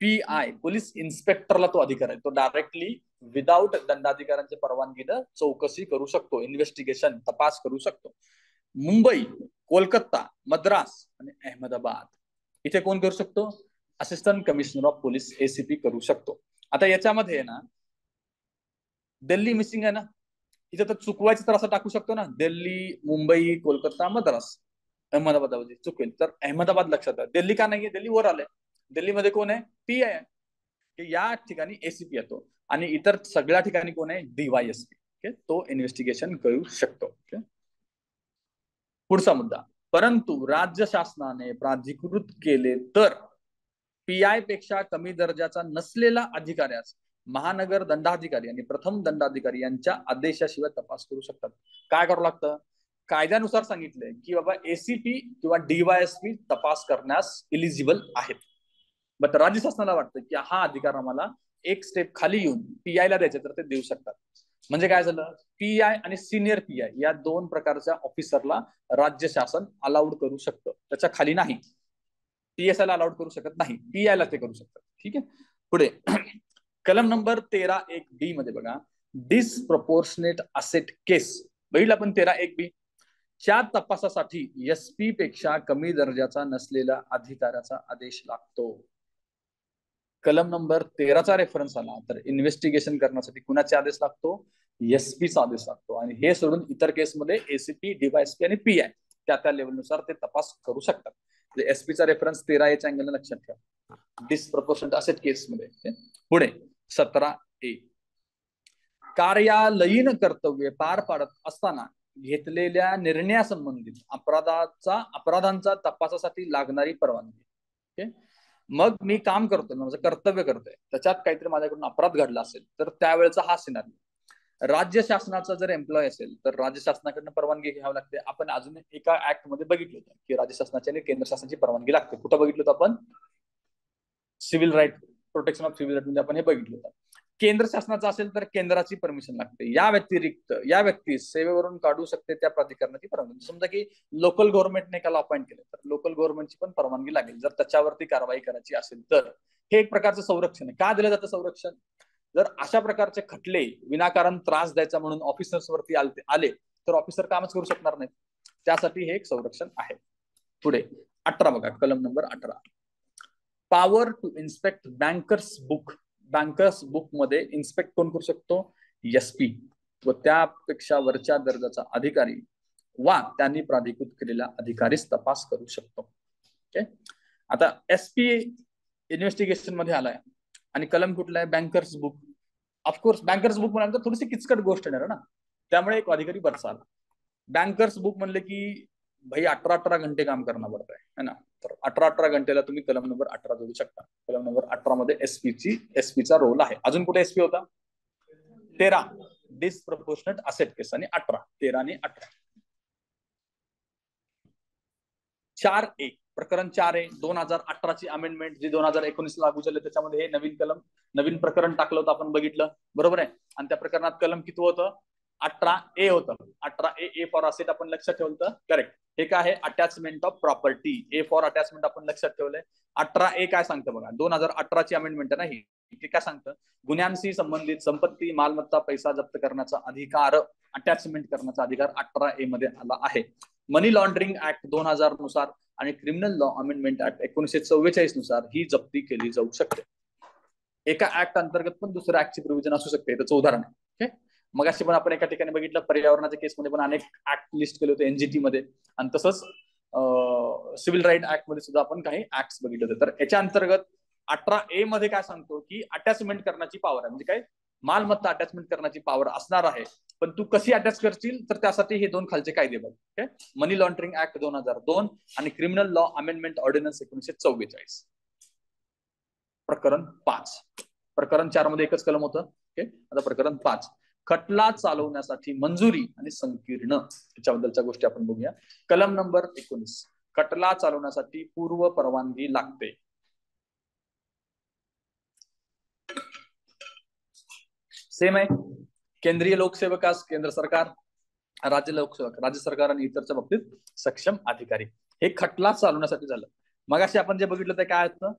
Speaker 1: PI, पोलीस इन्स्पेक्टरला तो अधिकार आहे, तो डायरेक्टली विदाउट दंडाधिकाऱ्यांच्या परवानगीनं चौकशी करू शकतो, इन्व्हेस्टिगेशन तपास करू शकतो. मुंबई, कोलकाता, मद्रास आणि अहमदाबाद इथे कोण करू शकतो? Assistant commissioner of police ACP करू शकतो. आता याच्यामध्ये ना दिल्ली मिसिंग आहे ना, इथे तर चुकवायचं तर असं टाकू शकतो ना, दिल्ली, मुंबई, कोलकाता, मद्रास, अहमदाबाद चुकेल तर अहमदाबाद लक्षात आहे. दिल्ली का नाहीये? दिल्ली वर आलंय. दिल्लीमध्ये कोण आहे? PI आहे, की या ठिकाणी ACP येतो आणि इतर सगळ्या ठिकाणी कोण आहे? DYSP. तो इन्व्हेस्टिगेशन करू शकतो. पुढचा मुद्दा, परंतु राज्य शासनाने प्राधिकृत केले तर पीआय पेक्षा कमी दर्जाचा नसलेला अधिकाऱ्यास महानगर दंडाधिकारी आणि प्रथम दंडाधिकारी यांच्या आदेशाशिवाय तपास करू शकतात. काय करावं लागतं? कायद्यानुसार सांगितलंय की बाबा एसीपी किंवा डीवायएसपी तपास करण्यास इलिजिबल आहेत. बट राज्य शासनाला वाटतं की हा अधिकार आम्हाला एक स्टेप खाली येऊन पीआय ला द्यायचे तर ते देऊ शकतात. म्हणजे काय झालं, पीआय आणि सिनियर पीआय या दोन प्रकारच्या ऑफिसरला राज्य शासन अलाउड करू शकतं, त्याच्या खाली नाही. पीएसआय ला अलाउड करू शकत नाही, पीआय ला ते करू शकतात. ठीक आहे, पुढे कलम नंबर 13(1)(b) मध्ये बघा, डिसप्रपोर्शनेट असेट केस बघितलं आपण 13(1)(b). च्या तपासासाठी एसपी पेक्षा कमी दर्जाचा नसलेला अधिकाऱ्याचा आदेश लागतो. कलम नंबर 13चा रेफरन्स आला तर इन्व्हेस्टिगेशन करण्यासाठी कुणाचे आदेश लागतो? एसपीचा आदेश लागतो. आणि हे सोडून इतर केसमध्ये एसीपी, डीवायएसपी आणि पीआय त्या लेवलनुसार ते तपास करू शकतात. एसपीचा रेफरन्स 13(a)च्या अँगलने लक्षात ठेवा, डिसप्रपोर्शनेट असेट केसमध्ये. पुढे 17(a), कार्यालयीन कर्तव्य पार पाडत असताना घेतलेल्या निर्णयासंबंधित अपराधांचा तपासासाठी लागणारी परवानगी. ओके, मग मी काम करतोय, माझं कर्तव्य करतोय, त्याच्यात काहीतरी माझ्याकडून अपराध घडला असेल तर त्यावेळेचा हा सिनारिओ. राज्य शासनाचा जर एम्प्लॉय असेल तर राज्य शासनाकडनं परवानगी घ्यावी लागते. आपण अजून एका ऍक्ट मध्ये बघितलं होतं की राज्य शासनाची आणि केंद्र शासनाची परवानगी लागते. कुठं बघितलं होतं आपण? Civil right, protection of civil right मध्ये आपण हे बघितलं होतं. केंद्र शासनाचा असेल तर केंद्राची परमिशन लागते. या व्यतिरिक्त या व्यक्तीस सेवेवरून काढू शकते त्या प्राधिकरणाची परवानगी. समजा की लोकल गव्हर्नमेंटने एकाला अपॉइंट केलं तर लोकल गव्हर्नमेंटची पण परवानगी लागेल जर त्याच्यावरती कारवाई करायची असेल तर. हे एक प्रकारचं संरक्षण आहे. का दिलं जातं संरक्षण? जर अशा प्रकारचे खटले विनाकारण त्रास द्यायचा म्हणून ऑफिसर्स वरती आले तर ऑफिसर कामच करू शकणार नाही. त्यासाठी हे एक संरक्षण आहे. पुढे 18 बघा, कलम number 18, power to inspect bankers book. Bankers book मध्ये इन्स्पेक्ट कोण करू शकतो? एसपी व त्यापेक्षा वरच्या दर्जाचा अधिकारी वा त्यांनी प्राधिकृत केलेला अधिकारीच तपास करू शकतो. ओके, आता एसपी इन्व्हेस्टिगेशन मध्ये आलाय आणि कलम कुठला आहे? Bankers book. Of course bankers book म्हणाल तर थोडीशी किचकट गोष्ट आहे ना, त्यामुळे एक अधिकारी बरसा आला. बँकर्स बुक म्हणले की भाई 18 घंटे काम करणं पडत आहे ना, तर 18 घंटेला तुम्ही कलम नंबर 18 जोडू शकता. कलम नंबर 18 मध्ये एसपीचा रोल आहे. अजून कुठे एसपी होता? 13 डिसप्रपोर्शनेट असेट केस आणि 18, 13 आणि 18. 4(a) प्रकरण 4(a) 2018ची अमेंडमेंट जी 2019 लागू झाली त्याच्यामध्ये हे नवीन प्रकरण टाकलं होतं, आपण बघितलं बरोबर आहे. आणि त्या प्रकरणात कलम किती होतं? 18(a) होतं. 18(a) फॉर असेट आपण लक्षात ठेवलं होतं, करेक्ट. हे काय आहे? Attachment of property. A for attachment आपण लक्षात ठेवलंय. 18(a) काय सांगतं बघा, 2018ची अमेंडमेंट आहे ना ही. ते काय सांगतं? गुन्ह्यांशी संबंधित संपत्ती, मालमत्ता, पैसा जप्त करण्याचा अधिकार, अटॅचमेंट करण्याचा अधिकार 18(a) मध्ये आला आहे. मनी लॉन्ड्रिंग ऍक्ट 2000 नुसार आणि क्रिमिनल लॉ अमेंडमेंट ऍक्ट 1944 नुसार ही जप्ती केली जाऊ शकते. एका ऍक्ट अंतर्गत पण दुसऱ्या ऍक्टची प्रोव्हिजन असू शकते. त्याचं उदाहरण आहे. ओके, मग अशी पण आपण एका ठिकाणी बघितलं, पर्यावरणाच्या केसमध्ये पण अनेक ऍक्ट लिस्ट केले होते एनजीटी मध्ये, आणि तसंच सिव्हिल राईट ऍक्ट मध्ये सुद्धा आपण काही ऍक्ट बघितले होते. तर याच्या अंतर्गत 18(a) मध्ये काय सांगतो की अटॅचमेंट करण्याची पॉवर आहे. म्हणजे काय? मालमत्ता अटॅचमेंट करण्याची पॉवर असणार आहे. पण तू कशी अटॅच करशील तर त्यासाठी हे दोन खालचे कायदे बघ. ओके, मनी लॉन्ड्रिंग ऍक्ट 2002 आणि क्रिमिनल लॉ अमेंडमेंट ऑर्डिनन्स 1944. प्रकरण 5. प्रकरण 4 मध्ये एकच कलम होतं. ओके, आता प्रकरण 5, खटला चालवण्यासाठी मंजुरी आणि संकीर्ण, त्याच्याबद्दलच्या गोष्टी आपण बघूया. कलम नंबर 19, खटला चालवण्यासाठी पूर्व परवानगी लागते. सेम आहे. केंद्रीय लोकसेवकास केंद्र सरकार, राज्य लोकसेवक राज्य सरकार आणि इतरच्या बाबतीत सक्षम अधिकारी. हे खटला चालवण्यासाठी झालं. मग असे आपण जे बघितलं ते काय होतं?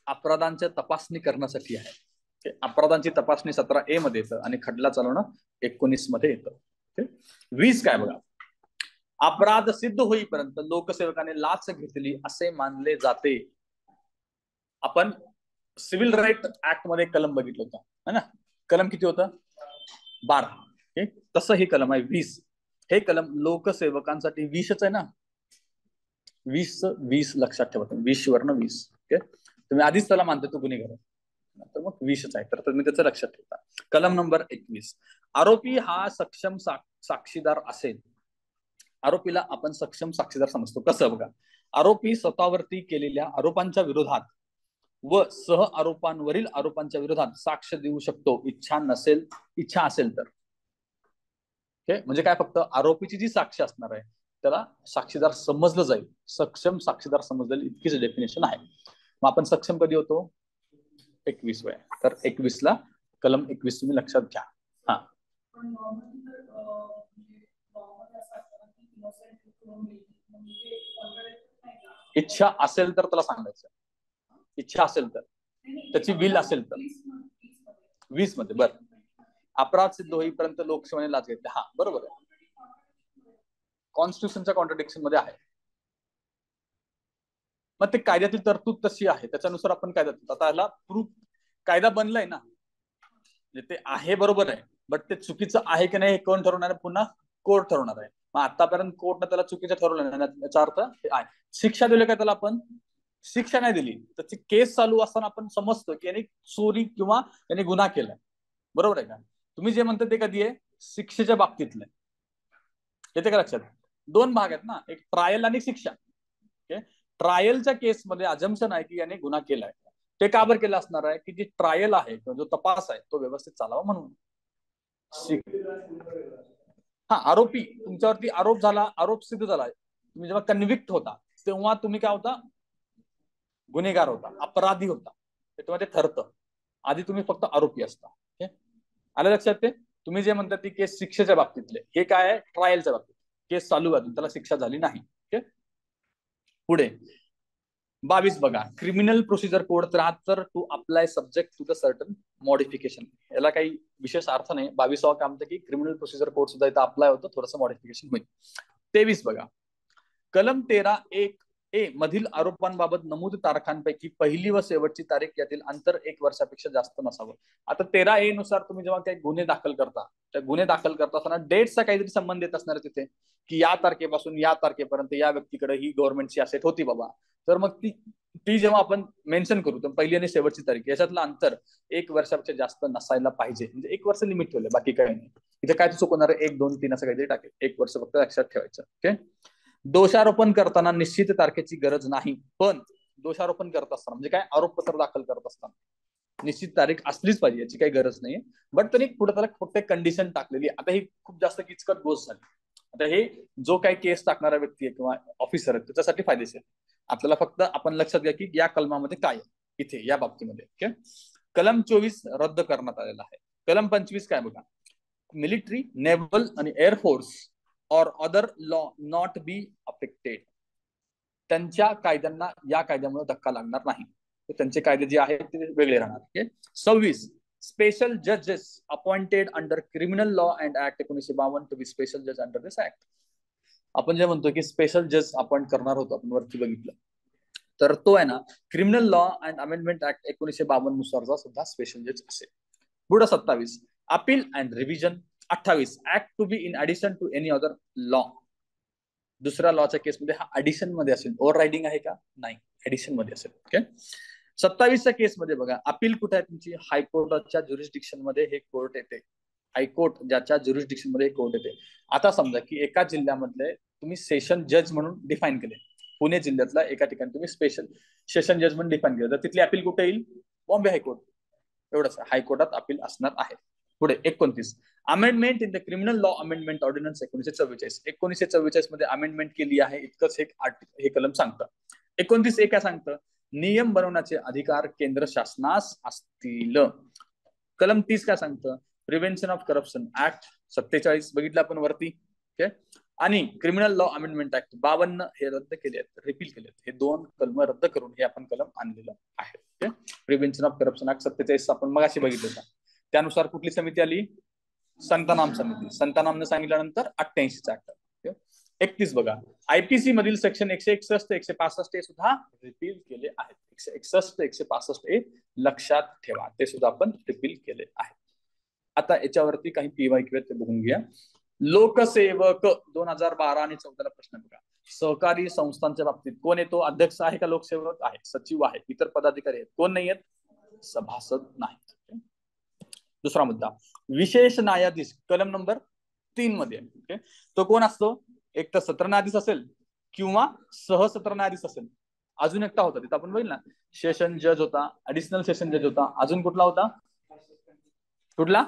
Speaker 1: अपराधांच्या तपासणी करण्यासाठी आहे. अपराधांची तपासणी 17(a) मध्ये येतं आणि खटला चालवणं 19 मध्ये येतं. 20 काय बघा, अपराध सिद्ध होईपर्यंत लोकसेवकाने लाच घेतली असे मानले जाते. आपण सिव्हिल राईट ऍक्ट मध्ये कलम बघितलं होतं है ना. कलम किती होतं? 12. तसं हे कलम आहे 20. हे कलम लोकसेवकांसाठी 20च आहे ना. 20 लक्षात ठेवा, 20 वरनं 20. ओके, तुम्ही आधीच त्याला मानते तो गुन्हेगार, तर मग 20च आहे, तर तुम्ही त्याचं लक्षात ठेवा. कलम नंबर 21, आरोपी हा सक्षम साक्षीदार असेल. आरोपीला आपण सक्षम साक्षीदार समजतो. कसं बघा, आरोपी स्वतःवरती केलेल्या आरोपांच्या विरोधात व सह आरोपांवरील आरोपांच्या विरोधात साक्ष देऊ शकतो, इच्छा असेल तर. म्हणजे काय, फक्त आरोपीची जी साक्ष असणार आहे त्याला साक्षीदार समजलं जाईल, सक्षम साक्षीदार समजलं जाईल, इतकीच डेफिनेशन आहे. मग आपण सक्षम कधी होतो? 21 वय. तर 21 ला कलम 21 तुम्ही लक्षात घ्या. हा, इच्छा असेल तर त्याला सांगायचं, इच्छा असेल तर, त्याची विल असेल तर. 20 मध्ये बर, अपराध सिद्ध होईपर्यंत लोकसेवेने लाच घेतली. हा बरोबर आहे, कॉन्स्टिट्यूशनच्या कॉन्ट्रडिक्शन मध्ये आहे. मग ते कायद्यातील तरतूद तशी आहे, त्याच्यानुसार आपण कायदा, आता याला प्रूफ कायदा बनलाय ना, ते आहे बरोबर आहे, बट ते चुकीचं आहे की नाही हे कोण ठरवणार आहे? पुन्हा कोर्ट ठरवणार आहे. मग आतापर्यंत कोर्टने त्याला चुकीचं ठरवलं नाही, याचा अर्थ हे आहे. शिक्षा दिली काय त्याला? आपण शिक्षा नाही दिली, त्याची केस चालू असताना आपण समजतो की याने चोरी किंवा याने गुन्हा केलाय, बरोबर आहे का? तुम्ही जे म्हणता ते कधी आहे? शिक्षेच्या बाबतीतलं. येते का लक्षात? दोन भाग आहेत ना, एक ट्रायल आणि शिक्षा. ट्रायलच्या केसमध्ये अजम्पशन आहे की याने गुन्हा केलाय. ते का बरं केलं असणार आहे? की जी ट्रायल आहे, जो तपास आहे तो व्यवस्थित चालावा म्हणून. हा, आरोपी, तुमच्यावरती आरोप झाला, आरोप सिद्ध झाला, तुम्ही जेव्हा कन्व्हिक्ट होता तेव्हा तुम्ही काय होता? गुन्हेगार होता, अपराधी होता, तेव्हा ते ठरतं. आधी तुम्ही फक्त आरोपी असता. आलं लक्षात? ते तुम्ही जे म्हणता ती केस शिक्षेच्या बाबतीतले, हे काय आहे? ट्रायलच्या बाबतीत. केस चालू आहे, त्याला शिक्षा झाली नाही. पुढे 22 बघा, criminal procedure code 73 to apply subject to the certain modification. याला काही विशेष अर्थ नाही. 22वा काम की क्रिमिनल प्रोसिजर कोड सुद्धा इथं अप्लाय होतं, थोडंसं मॉडिफिकेशन होईल. 23 बघा, कलम 13(1)(a) मधील आरोपांबाबत नमूद तारखांपैकी पहिली व शेवटची तारीख यातील अंतर 1 वर्षापेक्षा जास्त नसावं. आता 13(a) नुसार तुम्ही जेव्हा काही गुन्हे दाखल करता, त्या गुन्हे दाखल करता असताना डेटचा काहीतरी संबंध येत असणार तिथे, की या तारखेपासून या तारखेपर्यंत या व्यक्तीकडे ही गव्हर्नमेंटची असेट होती बाबा. तर मग ती जेव्हा आपण मेन्शन करू तर पहिली आणि शेवटची तारीख याच्यातलं अंतर 1 वर्षापेक्षा जास्त नसायला पाहिजे. म्हणजे 1 वर्ष लिमिट ठेवलं, बाकी काही नाही. इथे काय चुकवणार आहे? 1, 2, 3 असं काहीतरी टाकेल, 1 वर्ष फक्त लक्षात ठेवायचं. ओके. दोषारोपण करताना निश्चित तारखेची गरज नाही, पण दोषारोपण करत असताना म्हणजे काय, आरोपपत्र दाखल करत असताना निश्चित तारीख असलीच पाहिजे, याची काही गरज नाहीये. बट तरी पुढे त्याला फक्त कंडिशन टाकलेली. आता ही खूप जास्त किचकट गोष्ट झाली. आता हे जो काही केस टाकणारा व्यक्ती आहे किंवा ऑफिसर आहे त्याच्यासाठी फायदेशीर. आपल्याला फक्त आपण लक्षात घ्या की या कलमामध्ये काय आहे इथे या बाबतीमध्ये. ओके. कलम 24 रद्द करण्यात आलेला आहे. कलम 25 काय बघा, मिलिटरी, नेव्हल आणि एअरफोर्स और other law not be affected. त्यांच्या कायद्यांना या कायद्यामुळे धक्का लागणार नाही. त्यांचे कायदे जे आहेत ते वेगळे राहणार. ओके. 26 स्पेशल जजेस appointed under criminal law and act 1952 to be special जज अंडर दिस ऍक्ट. आपण जे म्हणतो की स्पेशल जज अपॉइंट करणार होतो, आपण वरती बघितलं, तर तो आहे ना criminal law and amendment act 1952 नुसारचा सुद्धा स्पेशल जज असेल. पुढे 27 appeal and revision. 28 act to be in addition to any other law. दुसऱ्या लॉच्या केसमध्ये हा ऍडिशन मध्ये असेल. ओव्हर रायडिंग आहे का? नाही, ऍडिशन मध्ये असेल. ओके. 27च्या केसमध्ये बघा, अपील कुठे आहे तुमची? हायकोर्टाच्या ज्युरिस्डिक्शन मध्ये हे कोर्ट येते. हायकोर्ट ज्याच्या ज्युरिस्डिक्शन मध्ये कोर्ट येते. आता समजा की एका जिल्ह्यामधले तुम्ही सेशन जज म्हणून डिफाईन केले, पुणे जिल्ह्यातला एका ठिकाणी तुम्ही स्पेशल सेशन जज म्हणून डिफाईन केलं, तर तिथली अपील कुठे येईल? बॉम्बे हायकोर्ट. एवढंच, हायकोर्टात अपील असणार आहे. पुढे 29 amendment in the criminal law amendment ordnance 1944. 1944 मध्ये अमेंडमेंट केली आहे, इतकंच हे कलम सांगतं. 29(1) काय सांगतं? नियम बनवण्याचे अधिकार केंद्र शासनास असतील. कलम 30 काय सांगतं? प्रिव्हेन्शन ऑफ करप्शन ऍक्ट 47 बघितलं आपण वरती. ओके. आणि क्रिमिनल लॉ अमेंडमेंट ऍक्ट 52 हे रद्द केले आहेत, रिपील केले आहेत. हे दोन कलम रद्द करून हे आपण कलम आणलेलं आहे. Okay. Prevention of corruption act 47 आपण मगाशी बघितलं होतं. त्यानुसार कुठली समिती आली? संतानाम समिती. संतानामने सांगितल्यानंतर 88चा ऍक्ट. 31 बघा, आयपीसी मधील सेक्शन 161 ते 165 हे सुद्धा रिपील केले आहेत. 161 ते 165 हे लक्षात ठेवा, ते सुद्धा आपण रिपील केले आहे. आता याच्यावरती काही पीवायक्यू आहेत ते बघून घ्या. लोकसेवक 2012 आणि 14 प्रश्न बघा. सहकारी संस्थांच्या बाबतीत कोण येतो? अध्यक्ष आहे का? लोकसेवक आहे. सचिव आहे. इतर पदाधिकारी आहेत. कोण नाही आहेत? सभासद नाही. दुसरा मुद्दा, विशेष न्यायाधीश कलम नंबर 3 मध्ये. ओके. तो कोण असतो? एक तर सत्र न्यायाधीश असेल किंवा सहसत्र न्यायाधीश असेल. अजून एकटा होता तिथं आपण बघितलं ना, सेशन जज होता, ऍडिशनल सेशन जज होता, अजून कुठला होता, कुठला,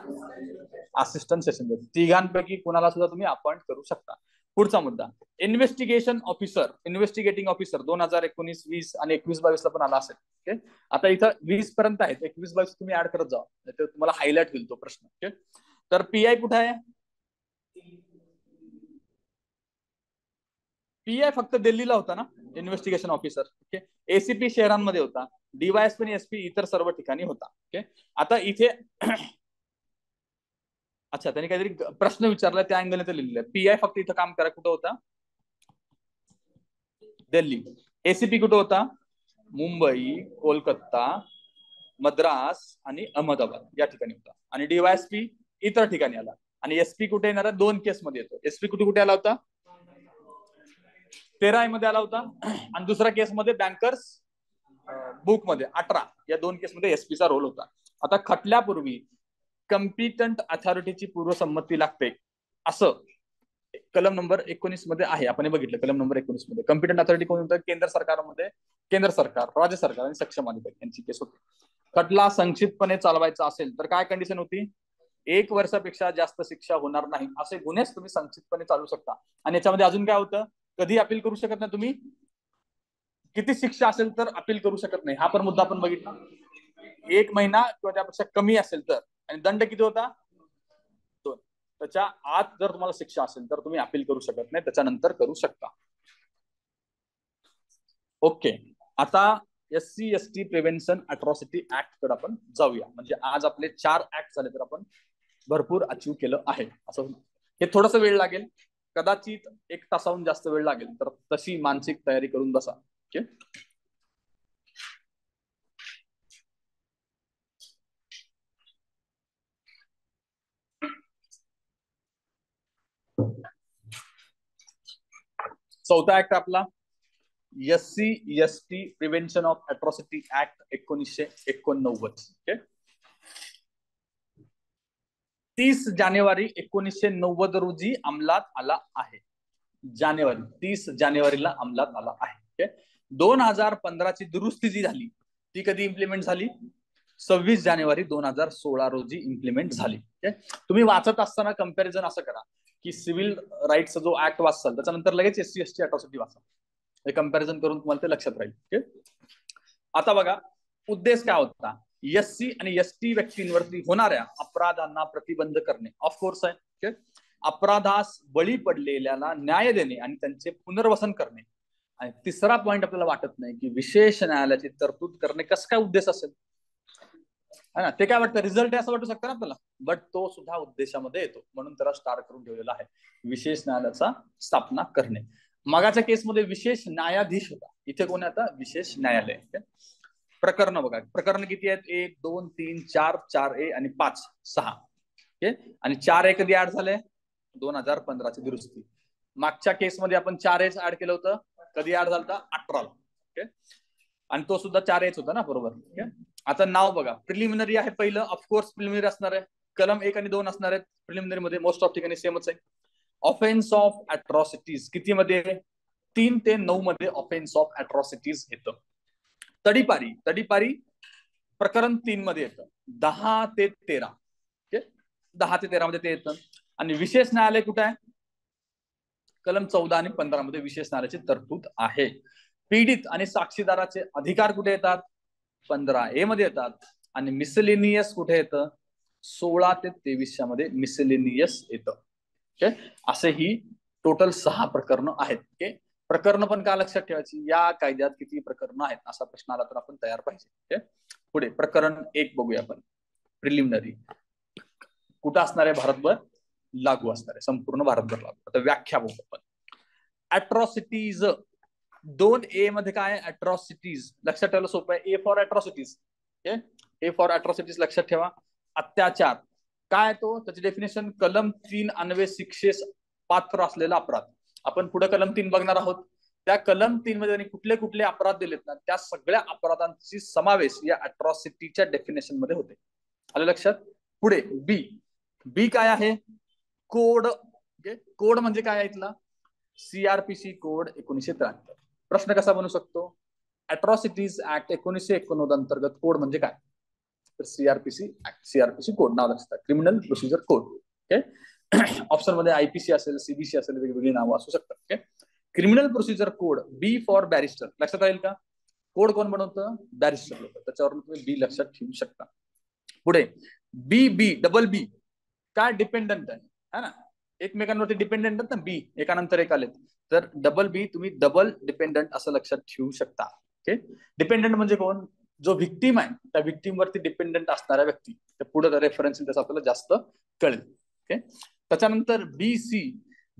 Speaker 1: असिस्टंट सेशन जज. तिघांपैकी कुणाला सुद्धा तुम्ही अपॉइंट करू शकता. पुढचा मुद्दा, इन्व्हेस्टिगेशन ऑफिसर, इन्व्हेस्टिगेटिंग ऑफिसर 2019, 20 आणि 21-22 ला पण आला असेल. ओके, आता इथं 20 पर्यंत आहेत, 21-22 तुम्ही ऍड करत जा, तर तुम्हाला हायलाइट होईल तो प्रश्न. ओके, तर पीआय कुठे आहे, पीआय फक्त दिल्लीला होता ना, इन्व्हेस्टिगेशन ऑफिसर. ओके, एसीपी शहरांमध्ये होता, डीवायएसपी आणि एसपी इतर सर्व ठिकाणी होता. ओके, आता इथे अच्छा, त्यांनी काहीतरी प्रश्न विचारला त्या अँगलने ते लिहिलेलं आहे. पीआय फक्त इथं काम करा कुठं होता, दिल्ली. एसीपी कुठं होता, मुंबई, कोलकाता, मद्रास आणि अहमदाबाद या ठिकाणी होता. आणि डीवायएसपी इतर ठिकाणी आला. आणि एसपी कुठे येणार, 2 केस मध्ये येतो. एसपी कुठे कुठे आला होता, 13 मध्ये आला होता, आणि दुसऱ्या केसमध्ये बँकर्स बुक मध्ये 18, या 2 केसमध्ये एसपीचा रोल होता. आता खटल्यापूर्वी कम्पिटंट अथॉरिटीची पूर्वसंमती लागते असं कलम नंबर 19 मध्ये आहे. आपण बघितलं कलम नंबर 19 मध्ये कम्पिटंट अथॉरिटी कोण होतं, केंद्र सरकारमध्ये केंद्र सरकार, राज्य सरकार आणि सक्षम अधिकारी यांची केस होती. खटला संक्षिप्तपणे चालवायचा असेल तर काय कंडिशन होती, 1 वर्षापेक्षा जास्त शिक्षा होणार नाही असे गुन्हेच तुम्ही संक्षिप्तपणे चालू शकता. आणि याच्यामध्ये अजून काय होतं, कधी अपील करू शकत नाही तुम्ही, किती शिक्षा असेल तर अपील करू शकत नाही, हा पण मुद्दा आपण बघितला. 1 महिना किंवा त्यापेक्षा कमी असेल तर, आणि दंड किती होता, 2. त्याच्या आत जर तुम्हाला शिक्षा असेल तर तुम्ही अपील करू शकत नाही, त्याच्यानंतर करू शकता. ओके, आता SC ST prevention atrocity act कडे आपण जाऊया. म्हणजे आज आपले 4 ऍक्ट झाले तर आपण भरपूर अचीव केलं आहे असं. हे थोडस वेळ लागेल, कदाचित 1 तासाहून जास्त वेळ लागेल, तर तशी मानसिक तयारी करून बसा. ओके, चौथा ऍक्ट आपला SC ST prevention of atrocity act 1989. Okay, 30 जानेवारी 1990 रोजी अंमलात आला आहे. जानेवारी 30 जानेवारीला अंमलात आला आहे. 2015 ची दुरुस्ती जी झाली ती कधी इम्प्लिमेंट झाली, 26 जानेवारी 2016 रोजी इम्प्लिमेंट झाली. तुम्ही वाचत असताना कंपॅरिझन असं करा की सिव्हिल राईट्सचा जो ऍक्ट वाचाल त्याच्यानंतर लगेच एससी एसटी अट्रॉसिटी वाचा, हे कंपॅरिझन करून तुम्हाला ते लक्षात राहील. आता बघा उद्देश काय होता, एससी आणि एसटी व्यक्तींवरती होणाऱ्या अपराधांना प्रतिबंध करणे ऑफकोर्स आहे. अपराधास बळी पडलेल्याला न्याय देणे आणि त्यांचे पुनर्वसन करणे. आणि तिसरा पॉइंट आपल्याला वाटत नाही की विशेष न्यायालयाची तरतूद करणे कसं काय उद्देश असेल, है ना, ते काय वाटतं रिझल्ट आहे असं वाटू शकतं ना आपल्याला, बट तो सुद्धा उद्देशामध्ये येतो, म्हणून त्याला स्टार करून ठेवलेला आहे, विशेष न्यायालयाचा स्थापना करणे. मगाच्या केसमध्ये विशेष न्यायाधीश होता, इथे कोण आहे आता, विशेष न्यायालय. प्रकरण बघा, प्रकरण किती आहेत, 1 2 3 4, 4A आणि 5 6. ओके, आणि 4A कधी ऍड झाले, 2015 ची दुरुस्ती. मागच्या केसमध्ये आपण 4A ऍड केलं होतं, कधी ऍड झालं होतं, 18. ओके, आणि तो सुद्धा 4A होता ना, बरोबर. ओके, आता नाव बघा, प्रिलिमिनरी आहे पहिलं, ऑफकोर्स प्रिलिमिनरी असणार आहे, कलम 1 आणि 2 असणार आहेत प्रिलिमिनरी मध्ये, मोस्ट ऑफ ठिकाणी सेमच आहे. ऑफेन्स ऑफ अट्रॉसिटीज किती मध्ये, 3 ते 9 मध्ये ऑफेन्स ऑफ अट्रॉसिटीज येतं. तडीपारी, तडीपारी प्रकरण 3 मध्ये येतं, 10 ते 13. ओके, 10 ते 13 मध्ये ते येतं. आणि विशेष न्यायालय कुठे आहे, कलम 14 आणि 15 मध्ये विशेष न्यायालयाची तरतूद आहे. पीडित आणि साक्षीदाराचे अधिकार कुठे येतात, 15A मध्ये येतात. आणि मिसलेनियस कुठे येतं, 16 ते 23 मध्ये मिसलेनियस येतं. ओके, असे ही टोटल 6 प्रकरणं आहेत. ओके, प्रकरण पण का लक्षात ठेवायची, या कायद्यात किती प्रकरणं आहेत असा प्रश्न आला तर आपण तयार पाहिजे. ओके, पुढे प्रकरण 1 बघूया आपण, प्रिलिमिनरी कुठं असणार आहे, भारतभर लागू असणार आहे, संपूर्ण भारतभर लागू. आता व्याख्या बघू आपण. अट्रॉसिटीज 2A मध्ये काय, अट्रॉसिटीज लक्षात ठेवायला सोपं आहे, A for atrocities. A for atrocities लक्षात ठेवा. अत्याचार काय तो, त्याची डेफिनेशन कलम 3 अन्वये शिक्षेस पात्र असलेला अपराध. आपण पुढे कलम 3 बघणार आहोत. त्या कलम 3 मध्ये कुठले कुठले अपराध दिलेत ना, त्या सगळ्या अपराधांची समावेश या अट्रॉसिटीच्या डेफिनेशन मध्ये होते. आलं लक्षात. पुढे बी, बी काय आहे, कोड. कोड म्हणजे काय आहे इथला, सीआरपीसी कोड 1973. प्रश्न कसा बनू शकतो? अट्रॉसिटीज ऍक्ट 1989 अंतर्गत कोड म्हणजे काय? तर सीआरपीसी ऍक्ट, सीआरपीसी कोड नाव लक्षात, criminal procedure code. Okay. Option मध्ये आयपीसी असेल, सीबीसी असेल, वेगवेगळी नावं असू शकतात. Okay. Criminal procedure code, B for barrister. लक्षात राहील का? कोड कोण बनवतं? बॅरिस्टर लोक. त्याच्यावरून तुम्ही बी लक्षात ठेवू शकता. पुढे बी, बी डबल बी काय डिपेंडंट आहे, है ना, एकमेकांवरती डिपेंडंट आहेत ना, बी एकानंतर एक आलेत, तर डबल बी तुम्ही डबल डिपेंडंट असं लक्षात ठेवू शकता. ओके. डिपेंडंट म्हणजे कोण? जो व्हिक्टीम आहे त्या व्हिक्टीम वरती डिपेंडंट असणाऱ्या व्यक्ती. तर पुढे रेफरन्स त्याचा आपल्याला जास्त कळेल. ओके. त्याच्यानंतर बीसी,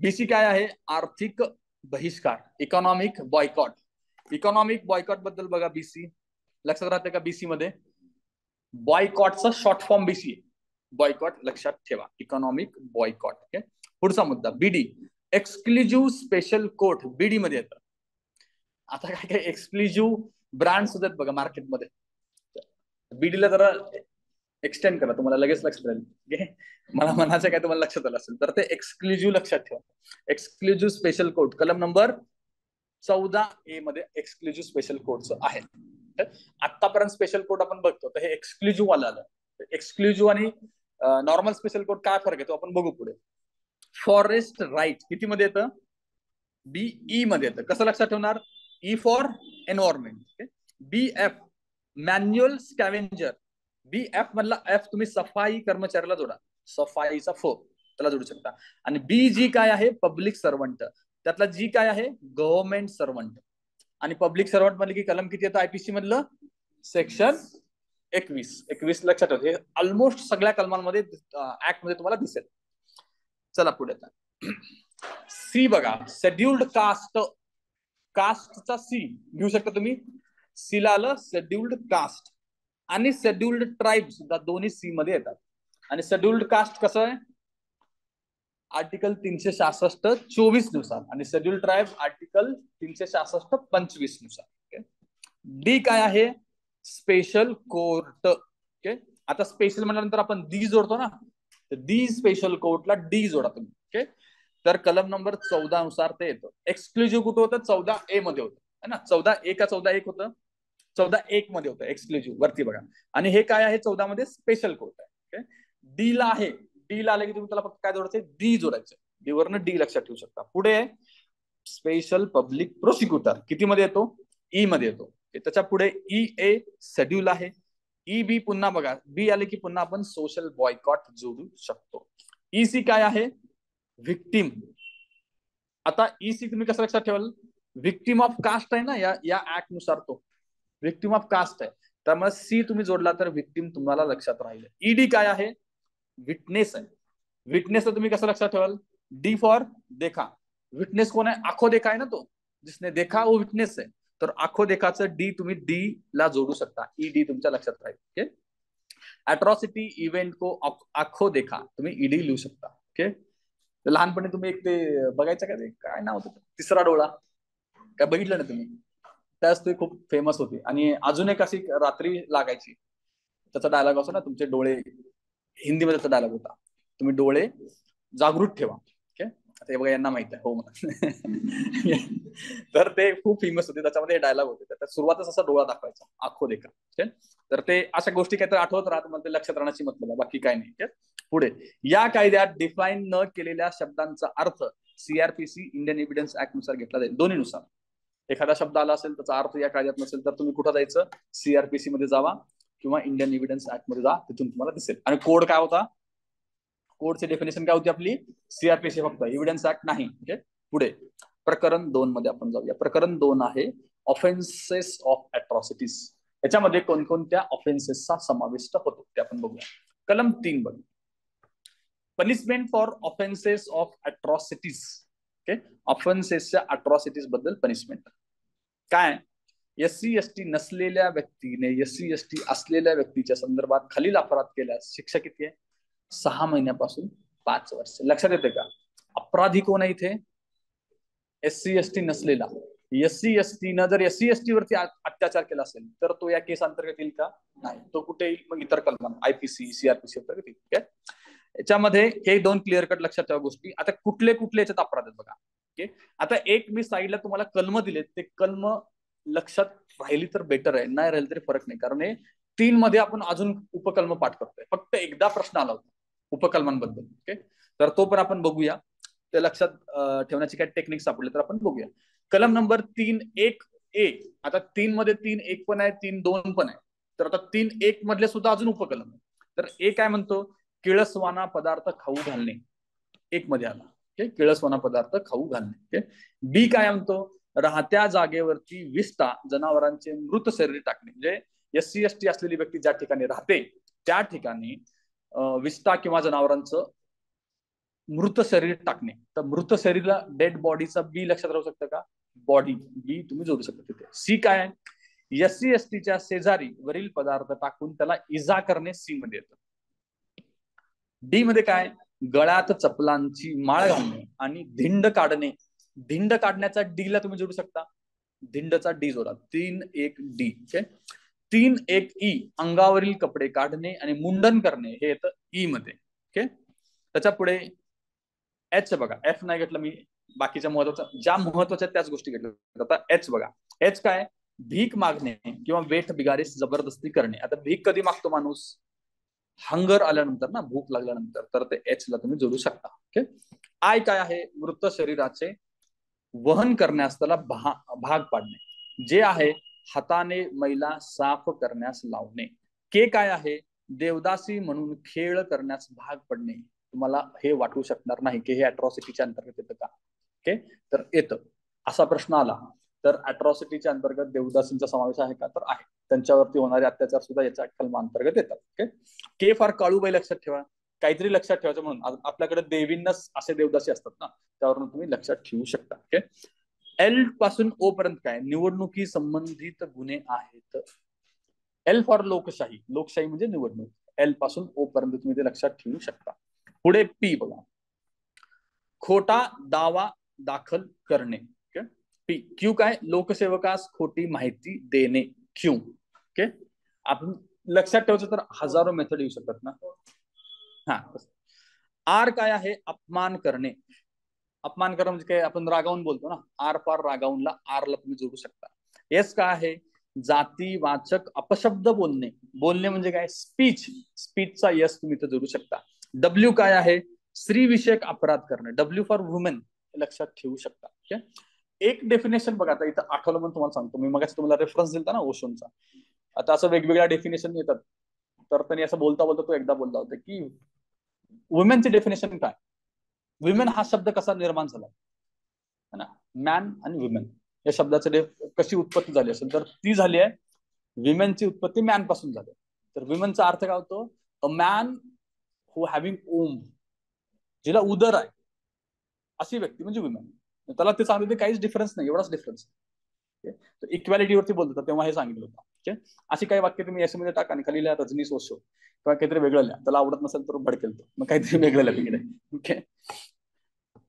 Speaker 1: बीसी काय आहे? आर्थिक बहिष्कार, इकॉनॉमिक बॉयकॉट. इकॉनॉमिक बॉयकॉट बद्दल बघा, बीसी लक्षात राहते का? बीसी मध्ये बॉयकॉटचा शॉर्ट फॉर्म बीसी, बॉयकॉट लक्षात ठेवा, इकॉनॉमिक बॉयकॉट. ओके. पुढचा मुद्दा बीडी, एक्सक्लुझिव्ह स्पेशल कोर्ट, बीडी मध्ये येतं. आता काय काय एक्सक्लुझिव्ह ब्रँड सुद्धा आहेत बघा मार्केटमध्ये. बीडीला जरा एक्सटेंड करा, तुम्हाला लगेच लक्षात राहील. ओके. मला म्हणायचं काय तुम्हाला लक्षात आलं असेल तर ते एक्सक्लुझिव्ह लक्षात ठेवा. एक्सक्लुझिव्ह स्पेशल कोर्ट कलम नंबर 14A मध्ये एक्सक्लुझिव्ह स्पेशल कोडचं आहे. आतापर्यंत स्पेशल कोड आपण बघतो, तर हे एक्सक्लुझिव्ह वाला आलं. एक्सक्लुझिव्ह आणि नॉर्मल स्पेशल कोड काय फरक आहे तो आपण बघू पुढे. फॉरेस्ट राईट किती मध्ये येतं? बीई मध्ये येतं. कसं लक्षात ठेवणार? E for environment. B F manual scavenger. B F मधला एफ तुम्ही सफाई कर्मचाऱ्याला जोडा, सफाईचा फो त्याला जोडू शकता. आणि बी जी काय आहे? Public servant. त्यातला जी काय आहे? Government servant. आणि पब्लिक सर्वंट मध्ये की कलम किती येतं आयपीसी मधलं? सेक्शन 21 लक्षात ठेवा. हे ऑलमोस्ट सगळ्या कलमांमध्ये ऍक्ट मध्ये तुम्हाला दिसेल. चला पुढे. सी बघा, शेड्युल्ड कास्ट. कास्टचा सी घेऊ शकता तुम्ही. सी ला आलं शेड्युल्ड कास्ट. आणि शेड्युल्ड ट्राईब सुद्धा दोन्ही सी मध्ये येतात. आणि शेड्युल्ड कास्ट कसं आहे? आर्टिकल 366(24) नुसार. आणि शेड्युल्ड ट्राईब आर्टिकल 366(25) नुसार. डी काय आहे? Special court. ओके. आता स्पेशल म्हटल्यानंतर आपण दी जोडतो ना, तर दी स्पेशल कोर्टला डी जोडा तुम्ही. ओके. तर कलम नंबर 14 नुसार ते येतं. एक्सक्लुझिव्ह कुठं होतं? 14A मध्ये होतं, है ना. 14A का 14(1) होतं? 14(1) मध्ये होतं एक्सक्लुझिव्ह, वरती बघा. आणि हे काय आहे? 14 मध्ये स्पेशल कोर्ट आहे. ओके. डी ला आहे, डी ला आले की तुम्ही त्याला फक्त काय जोडायचं? डी जोडायचं. डी वरनं डी लक्षात ठेवू शकता. पुढे स्पेशल पब्लिक प्रोसिक्युटर किती मध्ये येतो? ई मध्ये येतो. त्याच्या पुढे ई ए शेड्यूल आहे. ई बी पुन्हा बघा, बी आले की पुन्हा आपण सोशल बॉयकॉट जोडू शकतो. ई सी काय आहे? व्हिक्टीम. आता ई सी तुम्ही कसं लक्षात ठेवाल? व्हिक्टीम ऑफ कास्ट आहे ना, या ऍक्ट नुसार तो व्हिक्टीम ऑफ कास्ट आहे. त्यामुळे सी तुम्ही जोडला तर व्हिक्टीम तुम्हाला लक्षात राहील. ईडी काय आहे? विटनेस आहे. विटनेसला तुम्ही कसं लक्षात ठेवाल? डी फॉर देखा. विटनेस कोण आहे? आखो देखा आहे ना तो, जिसने देखा वो विटनेस आहे. तर आखो देखाचं डी तुम्ही डी ला जोडू शकता. ईडी तुमच्या लक्षात राहील. ओके. अट्रॉसिटी इव्हेंट को आखो देखा तुम्ही ईडी लिहू शकता. ओके. लहानपणी तुम्ही एक ते बघायचं का, ते काय नाव होतं? तिसरा डोळा. काय बघितलं ना तुम्ही? त्याच ते खूप फेमस होती. आणि अजून एक अशी रात्री लागायची, त्याचा डायलॉग असतो ना, तुमचे डोळे, हिंदीमध्ये त्याचा डायलॉग होता, तुम्ही डोळे जागृत ठेवा. ओके. आता हे बघा, यांना माहित आहे हो म्हणा. तर ते खूप फेमस होते, त्याच्यामध्ये हे डायलॉग होते. तर सुरुवातच असा डोळा दाखवायचा, आखो देखा. ओके. तर ते अशा गोष्टी काहीतरी आठवत राहत, मला ते लक्षात राहण्याची मतलब आहे, बाकी काय नाही. पुढे या कायद्यात डिफाईन न केलेल्या शब्दांचा अर्थ सीआरपीसी इंडियन एव्हिडन्स ऍक्ट नुसार घेतला जाईल. दोन्ही नुसार. एखादा शब्द आला असेल, त्याचा अर्थ या कायद्यात नसेल, तर तुम्ही कुठं जायचं? सीआरपीसी मध्ये जावा किंवा इंडियन एव्हिडन्स ऍक्ट मध्ये जा, तिथून तुम्हाला दिसेल. आणि कोड काय होता? कोडची डेफिनेशन काय होती आपली? सीआरपीसी फक्त, एव्हिडन्स ऍक्ट नाही. ओके. पुढे प्रकरण 2 मध्ये आपण जाऊया. प्रकरण 2 आहे ऑफेन्सेस ऑफ अट्रॉसिटीज. याच्यामध्ये कोणकोणत्या ऑफेन्सेसचा समाविष्ट होतो ते आपण बघूया. कलम 3 बघ, punishment for offences of atrocities. Okay. ऑफेन्सेसच्या अट्रॉसिटीज बद्दल पनिशमेंट काय? एससी एसटी नसलेल्या व्यक्तीने एससी एसटी असलेल्या व्यक्तीच्या संदर्भात खालील अपराध केल्यास शिक्षा किती आहे? 6 महिन्यापासून 5 वर्ष. लक्षात येते का? अपराधी कोण आहे इथे? एससी एसटी नसलेला. एससी एसटी न जर एससी एसटी वरती अत्याचार केला असेल तर तो या केस अंतर्गत येईल का? नाही. तो कुठे येईल? मग इतर कलम आयपीसी सीआरपीसी अंतर्गत येईल. याच्यामध्ये हे 2 क्लिअर कट लक्षात ठेवा गोष्टी. आता कुठले कुठले याच्यात अपराध आहेत बघा. ओके. आता एक मी साईडला तुम्हाला कलम दिले, ते कलम लक्षात राहिली तर बेटर आहे, नाही राहिली तरी फरक नाही, कारण हे 3 मध्ये आपण अजून उपकल्म पाठ करतोय. फक्त एकदा प्रश्न आला होता उपकल्मांबद्दल. ओके, तर तो पण आपण बघूया. ते लक्षात ठेवण्याची काय टेक्निक सापडले तर आपण बघूया. कलम नंबर 3.1 आता 3 मध्ये 3.1 पण आहे, 3.2 पण आहे. तर आता 3.1 मधले सुद्धा अजून उपकलम आहे. तर एक काय म्हणतो, किळसवाना पदार्थ खाऊ घालणे, एक मध्ये आला. ओके, किळसवाना पदार्थ खाऊ घालणे. ओके. बी काय म्हणतो, राहत्या जागेवरती विस्ता जनावरांचे मृत शरीर टाकणे. म्हणजे SC ST असलेली व्यक्ती ज्या ठिकाणी राहते त्या ठिकाणी विस्ता किंवा जनावरांचं मृत शरीर टाकणे. तर मृत शरीरला डेड बॉडीचा बी लक्षात राहू शकतं का, बॉडी बी तुम्ही जोडू शकता तिथे. सी काय आहे, SC STच्या शेजारी वरील पदार्थ टाकून त्याला इजा करणे, सी मध्ये येतं. डी मध्ये काय, गळ्यात चपलांची माळ घालणे आणि धिंड काढणे. धिंड काढण्याचा डी ला तुम्ही जोडू शकता, धिंडचा डी जोडा. 3.1 डी. 3.1 अंगावरील कपडे काढणे आणि मुंडन करणे हे येतं ई मध्ये. ओके. त्याच्या पुढे एच बघा, एफ नाही घेतलं मी, बाकीच्या महत्वाच्या ज्या महत्वाच्या त्याच गोष्टी घेतल्या. आता एच बघा, एच काय, भीक मागणे किंवा वेठ बिगारीस जबरदस्ती करणे. आता भीक कधी मागतो माणूस, हंगर आल्यानंतर ना, भूक लागल्यानंतर, तर ते एच ला तुम्ही जोडू शकता. ओके. आय काय आहे, मृत शरीराचे वहन करण्यास त्याला भाग पाडणे, जे आहे हाताने मैला साफ करण्यास लावणे. के काय आहे, देवदासी म्हणून खेळ करण्यास भाग पडणे. तुम्हाला हे वाटू शकणार नाही की हे अट्रॉसिटीच्या अंतर्गत येतं का. ओके, तर येतं. असा प्रश्न आला तर अट्रॉसिटीच्या अंतर्गत देवदासींचा समावेश आहे का, तर आहे. त्यांच्यावरती होणारे अत्याचार सुद्धा याच्या कलमांतर्गत येतात. ओके. के फार काळूबाई लक्षात ठेवा, काहीतरी लक्षात ठेवायचं म्हणून. आपल्याकडे देवींनाच असे देवदासी असतात ना, त्यावरून तुम्ही लक्षात ठेवू शकता. ओके. एल पासून ओ पर्यंत काय, निवडणुकी संबंधित गुन्हे आहेत. एल फॉर लोकशाही, लोकशाही म्हणजे निवडणूक. एल पासून ओ पर्यंत तुम्ही ते लक्षात ठेवू शकता. पुढे पी बघा, खोटा दावा दाखल करणे. पी. क्यू काय, लोकसेवकास खोटी माहिती देणे, क्यू. ओके. आपण लक्षात ठेवायचं तर हजारो मेथड येऊ शकतात ना. हा. आर काय आहे, अपमान करणे. अपमान करणं म्हणजे काय, आपण रागावून बोलतो ना, आर फॉर रागावूनला आर ला तुम्ही जोडू शकता. एस काय आहे, जातीवाचक अपशब्द बोलणे. बोलणे म्हणजे काय, स्पीच. स्पीचचा यस तुम्ही इथं जोडू शकता. डब्ल्यू काय आहे, स्त्री विषयक अपराध करणे. डब्ल्यू फॉर वुमेन लक्षात ठेवू शकता. ओके. एक डेफिनेशन बघा, आता इथं आठवलं म्हणून तुम्हाला सांगतो मी, मग तुम्हाला रेफरन्स दिलता ना ओशोनचा. आता असं वेगवेगळ्या डेफिनेशन येतात, तर त्यांनी असं बोलता बोलता तो एकदा बोलला होता की वुमेनचे डेफिनेशन काय, विमेन हा शब्द कसा निर्माण झाला है ना, मॅन आणि विमेन या शब्दाची कशी उत्पत्ती झाली असेल, तर ती झाली आहे विमेनची उत्पत्ती मॅन पासून झाली. तर विमेनचा अर्थ काय होतो, अ मॅन हु हॅव्हिंग ओम, जिला उदर आहे अशी व्यक्ती म्हणजे विमेन. त्याला ते सांगितलं काहीच डिफरन्स नाही, एवढाच डिफरन्स. इक्वॅलिटीवरती बोलतो तेव्हा हे सांगितलं होतं. ओके. अशी काही वाक्य तुम्ही एस मध्ये टाका आणि खाली लिहा रजनीश ओशो किंवा काहीतरी वेगळं लिहा. त्याला आवडत नसेल तर भडकेल तो, मग काहीतरी वेगळं लिहा तिकडे. ओके.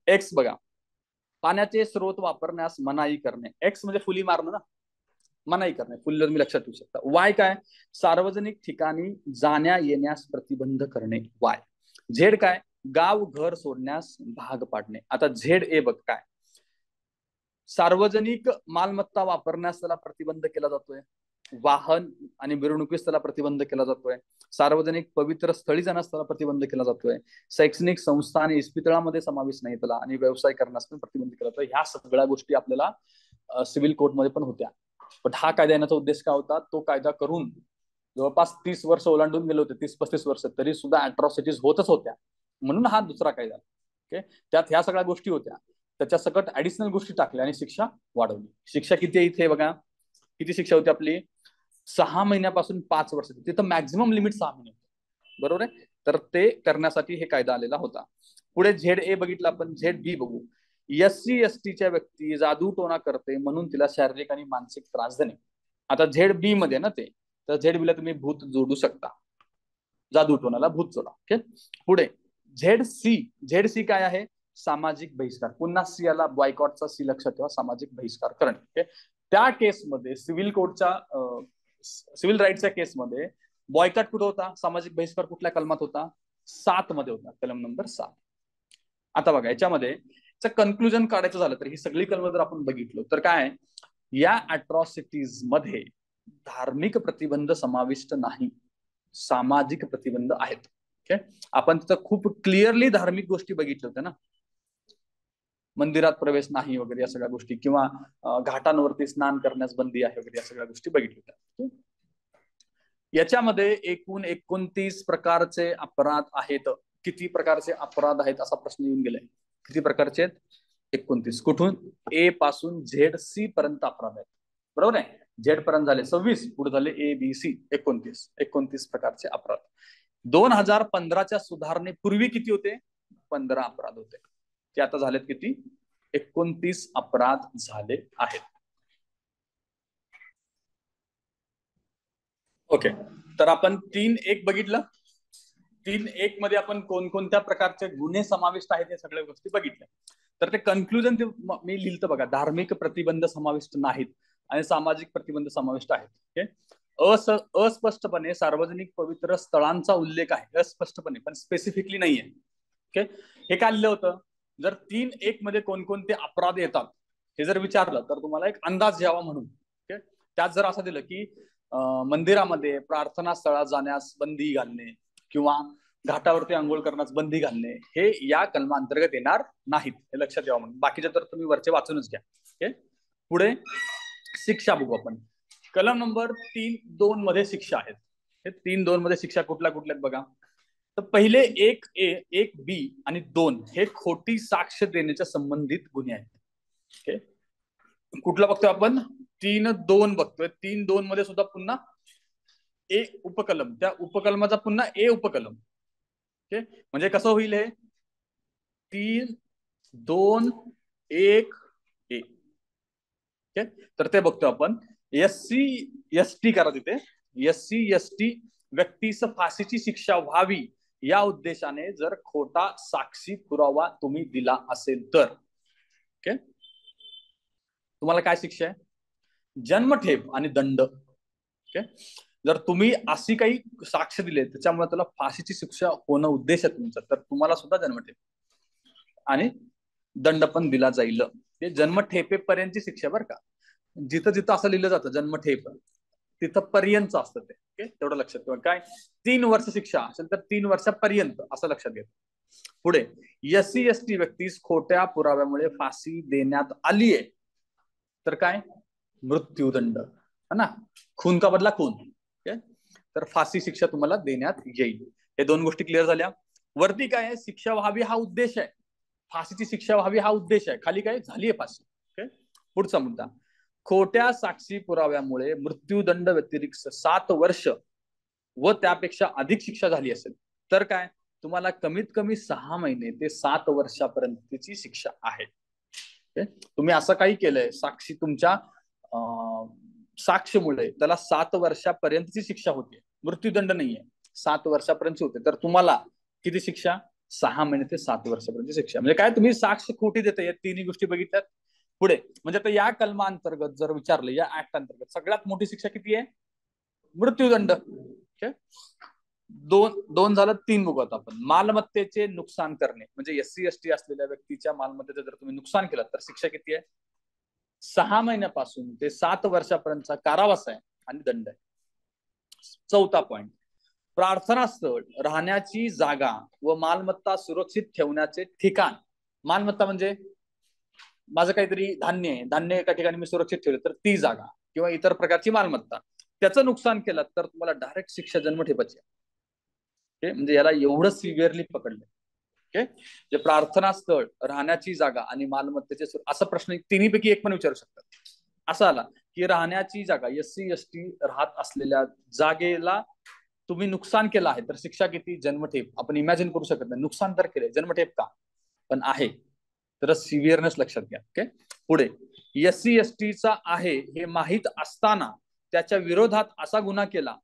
Speaker 1: एक्स बघा, पाण्याचे स्रोत वापरण्यास मनाई करणे. एक्स म्हणजे फुली मारणं ना, मनाई करणे, फुल्ल तुम्ही लक्षात ठेवू शकता. वाय काय, सार्वजनिक ठिकाणी जाण्या येण्यास प्रतिबंध करणे, वाय. झेड काय, गाव घर सोडण्यास भाग पाडणे. आता झेड ए बघ काय, सार्वजनिक मालमत्ता वापरण्यास त्याला प्रतिबंध केला जातोय, वाहन आणि मिरवणुकीस त्याला प्रतिबंध केला जातोय, सार्वजनिक पवित्र स्थळी जाण्यास त्याला प्रतिबंध केला जातोय, शैक्षणिक संस्था आणि इस्पितळामध्ये समावेश नाही त्याला, आणि व्यवसाय करण्यास पण प्रतिबंध केला जातोय. ह्या सगळ्या गोष्टी आपल्याला सिव्हिल कोर्टमध्ये पण होत्या. पण हा कायदा येण्याचा उद्देश काय होता, तो कायदा करून जवळपास 30 वर्ष ओलांडून गेले होते, 30-35 वर्ष, तरी सुद्धा अट्रॉसिटीज होतच होत्या, म्हणून हा दुसरा कायदा. ओके. त्यात ह्या सगळ्या गोष्टी होत्या, त्याच्या सकट ऍडिशनल गोष्टी टाकल्या आणि शिक्षा वाढवली. शिक्षा किती आहे इथे बघा, किती शिक्षा होती आपली, 6 महिन्यापासून 5 वर्ष. तिथं मॅक्झिमम लिमिट 6 महिने, बरोबर आहे. तर ते करण्यासाठी हे कायदा आलेला होता. पुढे झेड ए बघितलं आपण, झेड बी बघू. SC STच्या व्यक्ती जादू टोना करते म्हणून तिला शारीरिक आणि मानसिक त्रास देणे. आता झेड बी मध्ये ना ते, तर झेड बी ला तुम्ही भूत जोडू शकता, जादू टोनाला भूत जोडा. ओके. पुढे झेड सी काय आहे, सामाजिक बहिष्कार. पुन्हा सी आला, बॉयकॉटचा सी लक्षात ठेवा, सामाजिक बहिष्कार करणे. ओके. त्या केसमध्ये सिव्हिल कोर्टच्या सिव्हिल राईटच्या केसमध्ये बॉयकॉट कुठं होता, सामाजिक बहिष्कार कुठल्या कलमात होता, 7 मध्ये होता, कलम नंबर 7. आता बघा याच्यामध्ये कन्क्लुजन काढायचं झालं तर ही सगळी कलम जर आपण बघितलं तर काय, या अट्रॉसिटीज मध्ये धार्मिक प्रतिबंध समाविष्ट नाही, सामाजिक प्रतिबंध आहेत. ओके, आपण तिथं खूप क्लिअरली धार्मिक गोष्टी बघितल्या होत्या ना, मंदिरात प्रवेश नाही वगैरे या सगळ्या गोष्टी, किंवा घाटांवरती स्नान करण्यास बंदी आहे वगैरे या सगळ्या गोष्टी बघितल्या होत्या. याच्यामध्ये एकूण 29 प्रकारचे अपराध आहेत. किती प्रकारचे अपराध आहेत असा प्रश्न येऊन गेलाय. किती प्रकारचे आहेत? 29. कुठून? ए पासून झेड सी पर्यंत अपराध आहेत. बरोबर आहे. झेड पर्यंत झाले 26, पुढे झाले ए बी सी 29 प्रकारचे अपराध. 2015च्या सुधारणेपूर्वी किती होते? 15 अपराध होते. ते आता झालेत किती? 29 अपराध झाले आहेत. ओके, तर आपण 3.1 बघितलं. 3.1 मध्ये आपण कोणकोणत्या प्रकारचे गुन्हे समाविष्ट आहेत हे सगळ्या गोष्टी बघितल्या. तर ते कन्क्लुजन मी लिहिलं बघा, धार्मिक प्रतिबंध समाविष्ट नाहीत आणि सामाजिक प्रतिबंध समाविष्ट आहेत. ओके, अस्पष्टपणे सार्वजनिक पवित्र स्थळांचा उल्लेख आहे, अस्पष्टपणे, पण स्पेसिफिकली नाहीये. ओके, हे काय लिहिलं होतं? जर 3.1 मध्ये कोणकोणते अपराध येतात हे जर विचारलं तर तुम्हाला एक अंदाज यावा म्हणून. ओके, त्यात जर असं दिलं की मंदिरामध्ये प्रार्थना स्थळात जाण्यास बंदी घालणे किंवा घाटावरती आंघोळ करण्यास बंदी घालणे, हे या कलमांतर्गत येणार नाहीत, हे लक्षात ठेवा म्हणून. बाकीचे तर तुम्ही वरचे वाचूनच घ्या. ओके, पुढे शिक्षा बघू आपण. कलम नंबर 3.2 मध्ये शिक्षा आहेत. हे 3.2 मध्ये शिक्षा कुठल्या कुठल्या बघा. तर पहिले 1A, 1B आणि 2 हे खोटी साक्ष देण्याच्या संबंधित गुन्हे आहेत. ओके, कुठला बघतोय आपण? 3.2 बघतोय. 3.2 मध्ये सुद्धा पुन्हा ए उपकलम, त्या उपकलमाचा पुन्हा ए उपकलम. ओके, म्हणजे कसं होईल हे? 3.2.1 ए. ओके, तर ते बघतो आपण. SC/ST करा तिथे. SC/ST व्यक्तीस फाशीची शिक्षा व्हावी या उद्देशाने जर खोटा साक्षी पुरावा तुम्ही दिला असेल तर, ओके, तुम्हाला काय शिक्षा आहे? जन्मठेप आणि दंड. ओके, जर तुम्ही अशी काही साक्ष दिले त्याच्यामुळे त्याला फाशीची शिक्षा होणं उद्देश आहे तुमचा, तर तुम्हाला सुद्धा जन्मठेप आणि दंड पण दिला जाईल. ते जन्मठेपेपर्यंतची शिक्षा बरं का. जिथं जिथं असं लिहिलं जातं जन्मठेप, तिथं पर्यंत असतं ते. ओके, तेवढं लक्षात ठेवा. काय 3 वर्ष शिक्षा असेल तर 3 वर्षापर्यंत असं लक्षात घ्या. पुढे SC/ST व्यक्तीस खोट्या पुराव्यामुळे फाशी देण्यात आली आहे तर काय? मृत्यूदंड, है ना. खून का बदला खून. ओके, तर फाशी शिक्षा तुम्हाला देण्यात येईल. हे 2 गोष्टी क्लिअर झाल्या. वरती काय आहे? शिक्षा व्हावी हा उद्देश आहे, फाशीची शिक्षा व्हावी हा उद्देश आहे. खाली काय झालीये फाशी. ओके, पुढचा मुद्दा. खोट्या साक्षी पुराव्यामुळे मृत्यूदंड व्यतिरिक्त 7 वर्ष व त्यापेक्षा अधिक शिक्षा झाली असेल तर काय? तुम्हाला कमीत कमी 6 महिने ते 7 वर्षापर्यंतची शिक्षा आहे. ओके, तुम्ही असं काही केलंय साक्षी तुमच्या साक्षीमुळे, त्याला 7 वर्षापर्यंतची शिक्षा होते, मृत्यूदंड नाहीये, 7 वर्षापर्यंत होते. तर तुम्हाला किती शिक्षा? 6 महिने ते 7 वर्षापर्यंत शिक्षा. म्हणजे काय? तुम्ही साक्ष खोटी देता. या तिन्ही गोष्टी बघितल्यात. पुढे म्हणजे आता या कलमांतर्गत जर विचारलं, या ऍक्ट अंतर्गत सगळ्यात मोठी शिक्षा किती आहे? मृत्यूदंड. ओके, दोन झालं. 3 बघू आता आपण. मालमत्तेचे नुकसान करणे, म्हणजे SC/ST असलेल्या व्यक्तीच्या मालमत्तेचं जर तुम्ही नुकसान केलं तर शिक्षा किती आहे? 6 महिन्यापासून ते 7 वर्षापर्यंतचा कारावास आहे आणि दंड आहे. 4था पॉइंट. प्रार्थना स्थळ, राहण्याची जागा व मालमत्ता सुरक्षित ठेवण्याचे ठिकाण. मालमत्ता म्हणजे माझं काहीतरी धान्य आहे, धान्य एका ठिकाणी मी सुरक्षित ठेवलं तर ती जागा किंवा इतर प्रकारची मालमत्ता, त्याचं नुकसान केलं तर तुम्हाला डायरेक्ट शिक्षा जन्मठेपाची. ओके, म्हणजे याला एवढं सिव्हिअरली पकडलं. ओके, जे प्रार्थना स्थळ, राहण्याची जागा आणि मालमत्तेचे असा प्रश्न तिन्हीपैकी एक पण विचारू शकतात. असं आला की राहण्याची जागा, SC/ST राहत असलेल्या जागेला तुम्ही नुकसान केलं आहे तर शिक्षा किती? जन्मठेप. आपण इमॅजिन करू शकत नाही, नुकसान तर केलंय, जन्मठेप का? पण आहे, तर सिव्हिअरनेस लक्षात घ्या. ओके, पुढे SC/ST चा आहे हे माहीत असताना त्याच्या विरोधात असा गुन्हा केला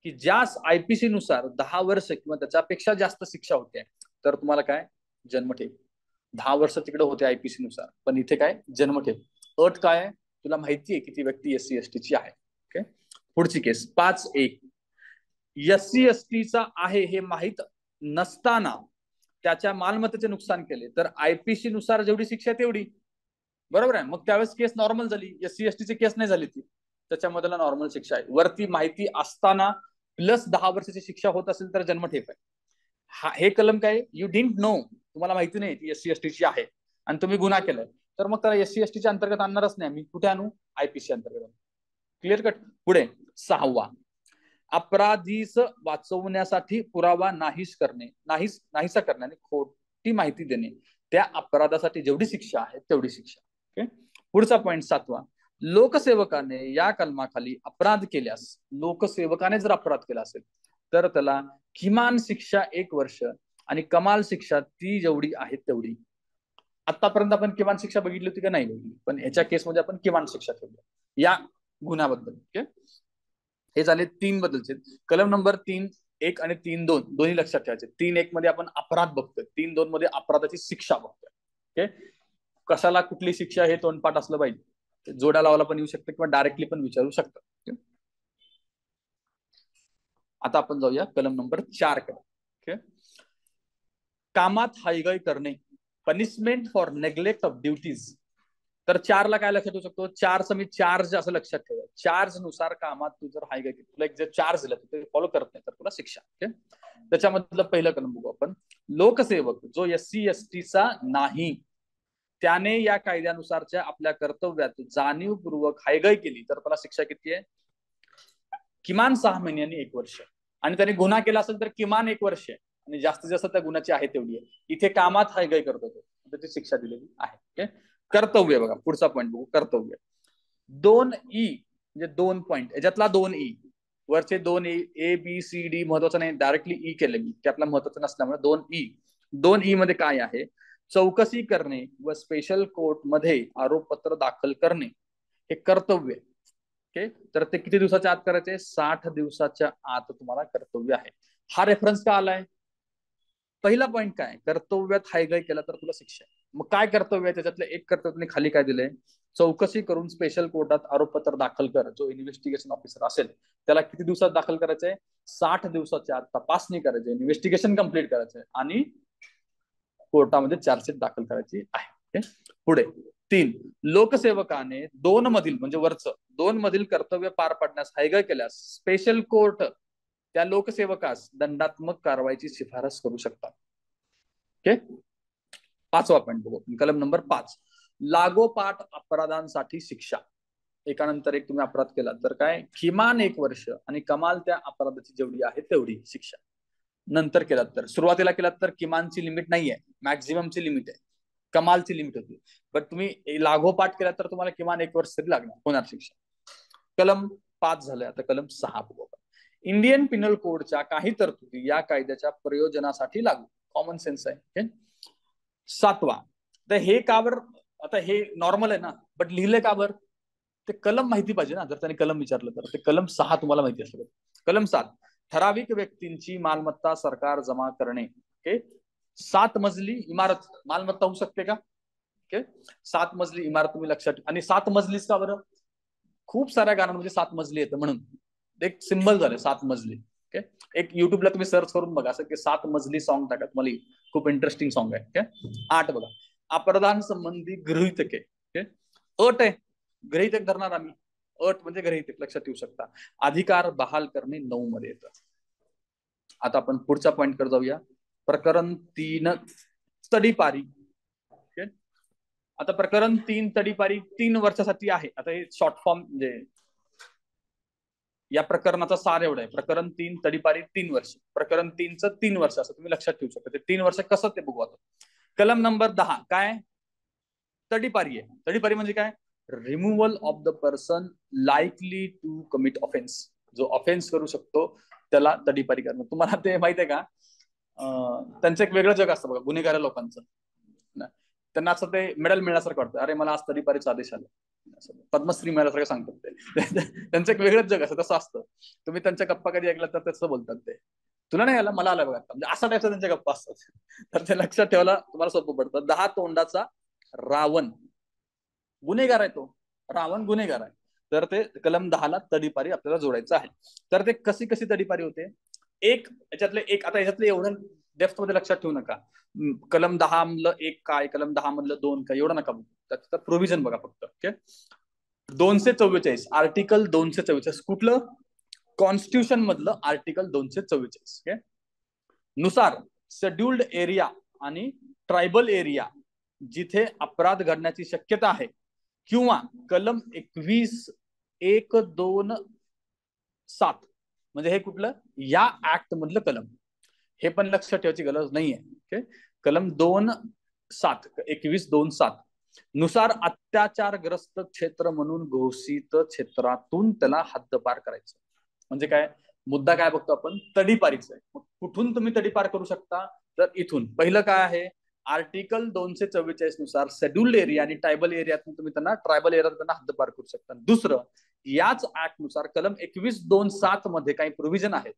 Speaker 1: की ज्यास IPC नुसार 10 वर्ष किंवा त्याच्यापेक्षा जास्त शिक्षा होते तर तुम्हाला काय? जन्मठेप. 10 वर्ष तिकडे होते IPC नुसार, पण इथे काय? जन्मठेप. अट काय आहे? तुला माहिती आहे किती व्यक्ती SC/ST ची आहे. ओके, पुढची केस 5.1. SC/ST चा आहे हे माहीत नसताना त्याच्या मालमत्तेचे नुकसान केले तर आयपीसी नुसार जेवढी शिक्षा तेवढी, बरोबर आहे. मग त्यावेळेस केस नॉर्मल झाली, SC ST ची केस नाही झाली ती, त्याच्यामध्ये नॉर्मल शिक्षा आहे. वरती माहिती असताना प्लस 10 वर्षाची शिक्षा होत असेल तर जन्मठेप आहे. हे कलम काय, यू डिडंट नो, तुम्हाला माहिती नाही ती SC ST ची आहे आणि तुम्ही गुन्हा केलाय, तर मग त्याला SC ST च्या अंतर्गत आणणारच नाही. मी कुठे आणू, आयपीसी अंतर्गत. Clear cut. पुढे 6वा, अपराधीस वाचवण्यासाठी पुरावा नाहीसा करणे आणि खोटी माहिती देणे, त्या अपराधासाठी जेवढी शिक्षा आहे तेवढी शिक्षा. ओके. पुढचा पॉईंट 7वा, लोकसेवकाने या कलमाखाली अपराध केल्यास, लोकसेवकाने जर अपराध केला असेल तर त्याला किमान शिक्षा 1 वर्ष आणि कमाल शिक्षा ती जेवढी आहे तेवढी. आतापर्यंत आपण किमान शिक्षा बघितली होती का नाही बघितली, पण ह्याच्या केसमध्ये आपण किमान शिक्षा ठेवली या गुन्ह्याबद्दल. ओके. हे झाले 3 बद्दलचे. कलम नंबर 3.1 आणि 3.2 दोन्ही लक्षात ठेवायचे. 3.1 मध्ये आपण अपराध बघतोय, 3.2 मध्ये अपराधाची शिक्षा बघतोय. ओके. कशाला कुठली शिक्षा हे तोंडपाठ असलं पाहिजे, जोड्या लावायला पण येऊ शकतं किंवा डायरेक्टली पण विचारू शकतं. आता आपण जाऊया कलम नंबर 4 कडे. ओके. कामात हायगय करणे, punishment for neglect of duties. तर 4ला काय लक्षात ठेवू शकतो, 4चं मी चार्ज असं लक्षात ठेवा. चार्ज नुसार कामात तू जर हायगय केली, तुला एक जे चार्ज दिला ते फॉलो करत नाही तर तुला शिक्षा. ओके. त्याच्यामधलं पहिलं कलम बघू आपण. लोकसेवक जो SC ST चा नाही, त्याने या कायद्यानुसारच्या आपल्या कर्तव्यात जाणीवपूर्वक हायगय केली तर त्याला शिक्षा किती आहे, किमान 6 महिने आणि 1 वर्ष. आणि त्याने गुन्हा केला असेल तर किमान 1 वर्ष आणि जास्तीत जास्त त्या गुन्ह्याची आहे तेवढी आहे. इथे कामात हायगय करतो तो, त्याची शिक्षा दिलेली आहे. ओके. कर्तव्य बघा, पुढचा पॉईंट बघू. कर्तव्य 2E म्हणजे 2 पॉईंट, याच्यातला 2E, वरचे 2E ABCD महत्वाचं नाही, डायरेक्टली E केलं मी की आपला महत्वाचं नसल्यामुळे 2E. 2E मध्ये काय आहे, चौकशी करणे व स्पेशल कोर्ट मध्ये आरोपपत्र दाखल करणे हे कर्तव्य. ओके. तर ते किती दिवसाच्या आत करायचे, 60 दिवसाच्या आत तुम्हाला कर्तव्य आहे. हा रेफरन्स का आलाय, पहिला पॉईंट काय, कर्तव्यात हायगय केला तर तुला शिक्षा आहे. मग काय कर्तव्य आहे, त्याच्यातलं एक कर्तव्य खाली काय दिलंय, चौकशी करून स्पेशल कोर्टात आरोपपत्र दाखल कर. जो इन्व्हेस्टिगेशन ऑफिसर असेल त्याला किती दिवसात दाखल करायचंय, 60 दिवसाच्या आत तपासणी करायची, इन्व्हेस्टिगेशन कंप्लीट करायचंय आणि कोर्टामध्ये चार्जशीट दाखल करायची आहे. पुढे 3, लोकसेवकाने 2 मधील म्हणजे वरचं 2 मधील कर्तव्य पार पाडण्यास हायगय केल्यास स्पेशल कोर्ट त्या लोकसेवकास दंडात्मक कारवाईची शिफारस करू शकतात. ओके. 5वा पॉईंट बघू, कलम नंबर 5, लागोपाठ अपराधांसाठी शिक्षा. एकानंतर एक तुम्ही अपराध केला तर काय, किमान 1 वर्ष आणि कमाल त्या अपराधाची जेवढी आहे तेवढी शिक्षा. नंतर केलात तर, सुरुवातीला केलात तर किमानची लिमिट नाहीये, मॅक्झिममची लिमिट आहे, कमालची लिमिट होती. पण तुम्ही लागोपाठ केला तर तुम्हाला किमान 1 वर्ष तरी लागणार, होणार शिक्षा. कलम 5 झाले. आता कलम 6 बघू. इंडियन पिनल कोडच्या काही तरतुदी या कायद्याच्या प्रयोजनासाठी लागू, कॉमन सेन्स आहे. 7वा, तर हे का बर, आता हे नॉर्मल आहे ना, बट लिहिले का बर, ते कलम माहिती पाहिजे ना, जर त्याने कलम विचारलं तर. ते कलम 6 तुम्हाला माहिती असलं. कलम 7, ठराविक व्यक्तींची मालमत्ता सरकार जमा करणे. ओके. 7 मजली इमारत मालमत्ता होऊ शकते का, ओके. 7 मजली इमारत तुम्ही लक्षात, आणि 7 मजलीच का बरं, खूप साऱ्या गाण्यांमध्ये 7 मजली येतं म्हणून एक सिंबल झालं 7 मजली. ओके. एक युट्यूबला तुम्ही सर्च करून बघा असं की 7 मजली सॉन्ग टाका, तुम्हाला खूप इंटरेस्टिंग सॉन्ग आहे. ओके. 8 बघा, अपराधान संबंधी गृहीतके. ओके. अट आहे, गृहीतक धरणार आम्ही, अट म्हणजे गृहीतक, लक्षात ठेवू शकता. अधिकार बहाल करणे 9 मध्ये येतं. आता आपण पुढच्या पॉइंट कडे जाऊया. प्रकरण 3 तडीपारी. ओके. आता प्रकरण 3 तडीपारी 3 वर्षासाठी आहे. आता हे शॉर्ट फॉर्म म्हणजे या प्रकरणाचा सार एवढा आहे, प्रकरण 3 तडीपारी 3 वर्ष, प्रकरण 3चं 3 वर्ष असं तुम्ही लक्षात ठेवू शकता. ते 3 वर्ष कसं ते बघू आता. कलम नंबर 10 काय, तडीपारी आहे. तडीपारी म्हणजे काय, removal of the person likely to commit offence. जो ऑफेन्स करू शकतो त्याला तडीपारी करणं. तुम्हाला ते माहित आहे का, त्यांचं एक वेगळं जग असतं बघा गुन्हेगार लोकांचं. त्यांना असं ते मेडल मिळण्यासारखं वाटतं, अरे मला आज तडीपारीचा आदेश आला, पद्मश्री मिळाल्यासारखं सांगतात ते. त्यांचं एक वेगळंच जग असतं, तसं असतं. तुम्ही त्यांच्या गप्पा कधी ऐकला तर तसं बोलतात ते, तुला नाही आला मला आला बघा, म्हणजे असा टाईपचा त्यांच्या गप्पा असतात. तर ते लक्षात ठेवायला तुम्हाला सोपं पडतं. 10 तोंडाचा रावण गुन्हेगार आहे तो, रावण गुन्हेगार आहे. तर ते कलम 10ला तडीपारी आपल्याला जोडायचं आहे. तर ते कशी कशी तडीपारी होते, एक याच्यातले एक, आता याच्यातले एवढं डेप्थ मध्ये लक्षात ठेवू नका. कलम 10 मधलं 1 काय, कलम 10 मधलं 2 काय, एवढं नका बघू. त्याचं प्रोव्हिजन बघा फक्त. ओके. 244 आर्टिकल 244 कुठलं? कॉन्स्टिट्यूशन मधलं आर्टिकल 244. ओके. नुसार शेड्युल्ड एरिया आणि ट्रायबल एरिया जिथे अपराध घडण्याची शक्यता आहे किंवा कलम 21(1)(2)(7 म्हणजे हे कुठलं? या ऍक्ट मधलं कलम. हे पण लक्षात ठेवायची गरज नाहीये. ओके. कलम 2(7) 21(2)(7 नुसार अत्याचारग्रस्त क्षेत्र म्हणून घोषित क्षेत्रातून त्याला हद्दपार करायचं. म्हणजे काय मुद्दा काय बघतो आपण? तडीपारीचा आहे. कुठून तुम्ही तडीपार करू शकता? तर इथून. पहिलं काय आहे? आर्टिकल 244 नुसार शेड्युल्ड एरिया आणि ट्रायबल एरियातून तुम्ही त्यांना ट्रायबल एरियात त्यांना हद्दपार करू शकता. दुसरं, याच ऍक्ट नुसार कलम 21(2)(7 मध्ये काही प्रोव्हिजन आहेत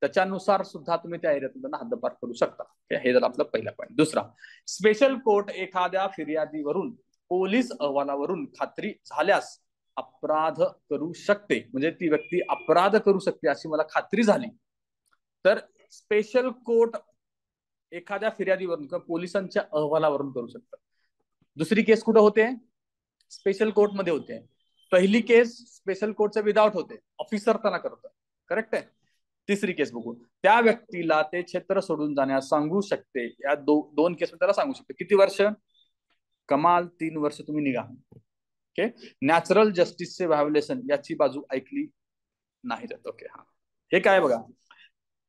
Speaker 1: त्याच्यानुसार सुद्धा तुम्ही त्या एरियातून त्यांना हद्दपार करू शकता. हे झालं आपला पहिला पॉईंट. दुसरा, स्पेशल कोर्ट एखाद्या फिर्यादीवरून पोलीस अहवालावरून खात्री झाल्यास अपराध करू शकते. म्हणजे ती व्यक्ती अपराध करू शकते अशी मला खात्री झाली तर स्पेशल कोर्ट एखाद्या फिर्यादीवरून किंवा पोलिसांच्या अहवालावरून करू शकतात. दुसरी केस कुठे होते? स्पेशल कोर्ट मध्ये होते. पहिली केस स्पेशल कोर्टच्या विदाउट होते, ऑफिसर त्यांना करतोय. करेक्ट आहे. तिसरी केस बघू. त्या व्यक्तीला ते क्षेत्र सोडून जाण्यास सांगू शकते. या दोन केस त्याला सांगू शकते. किती वर्ष? कमाल 3 वर्ष तुम्ही निघा. ओके. नॅचरल जस्टिसचे व्हायोलेशन याची बाजू ऐकली नाही जात. ओके. हा, हे काय बघा,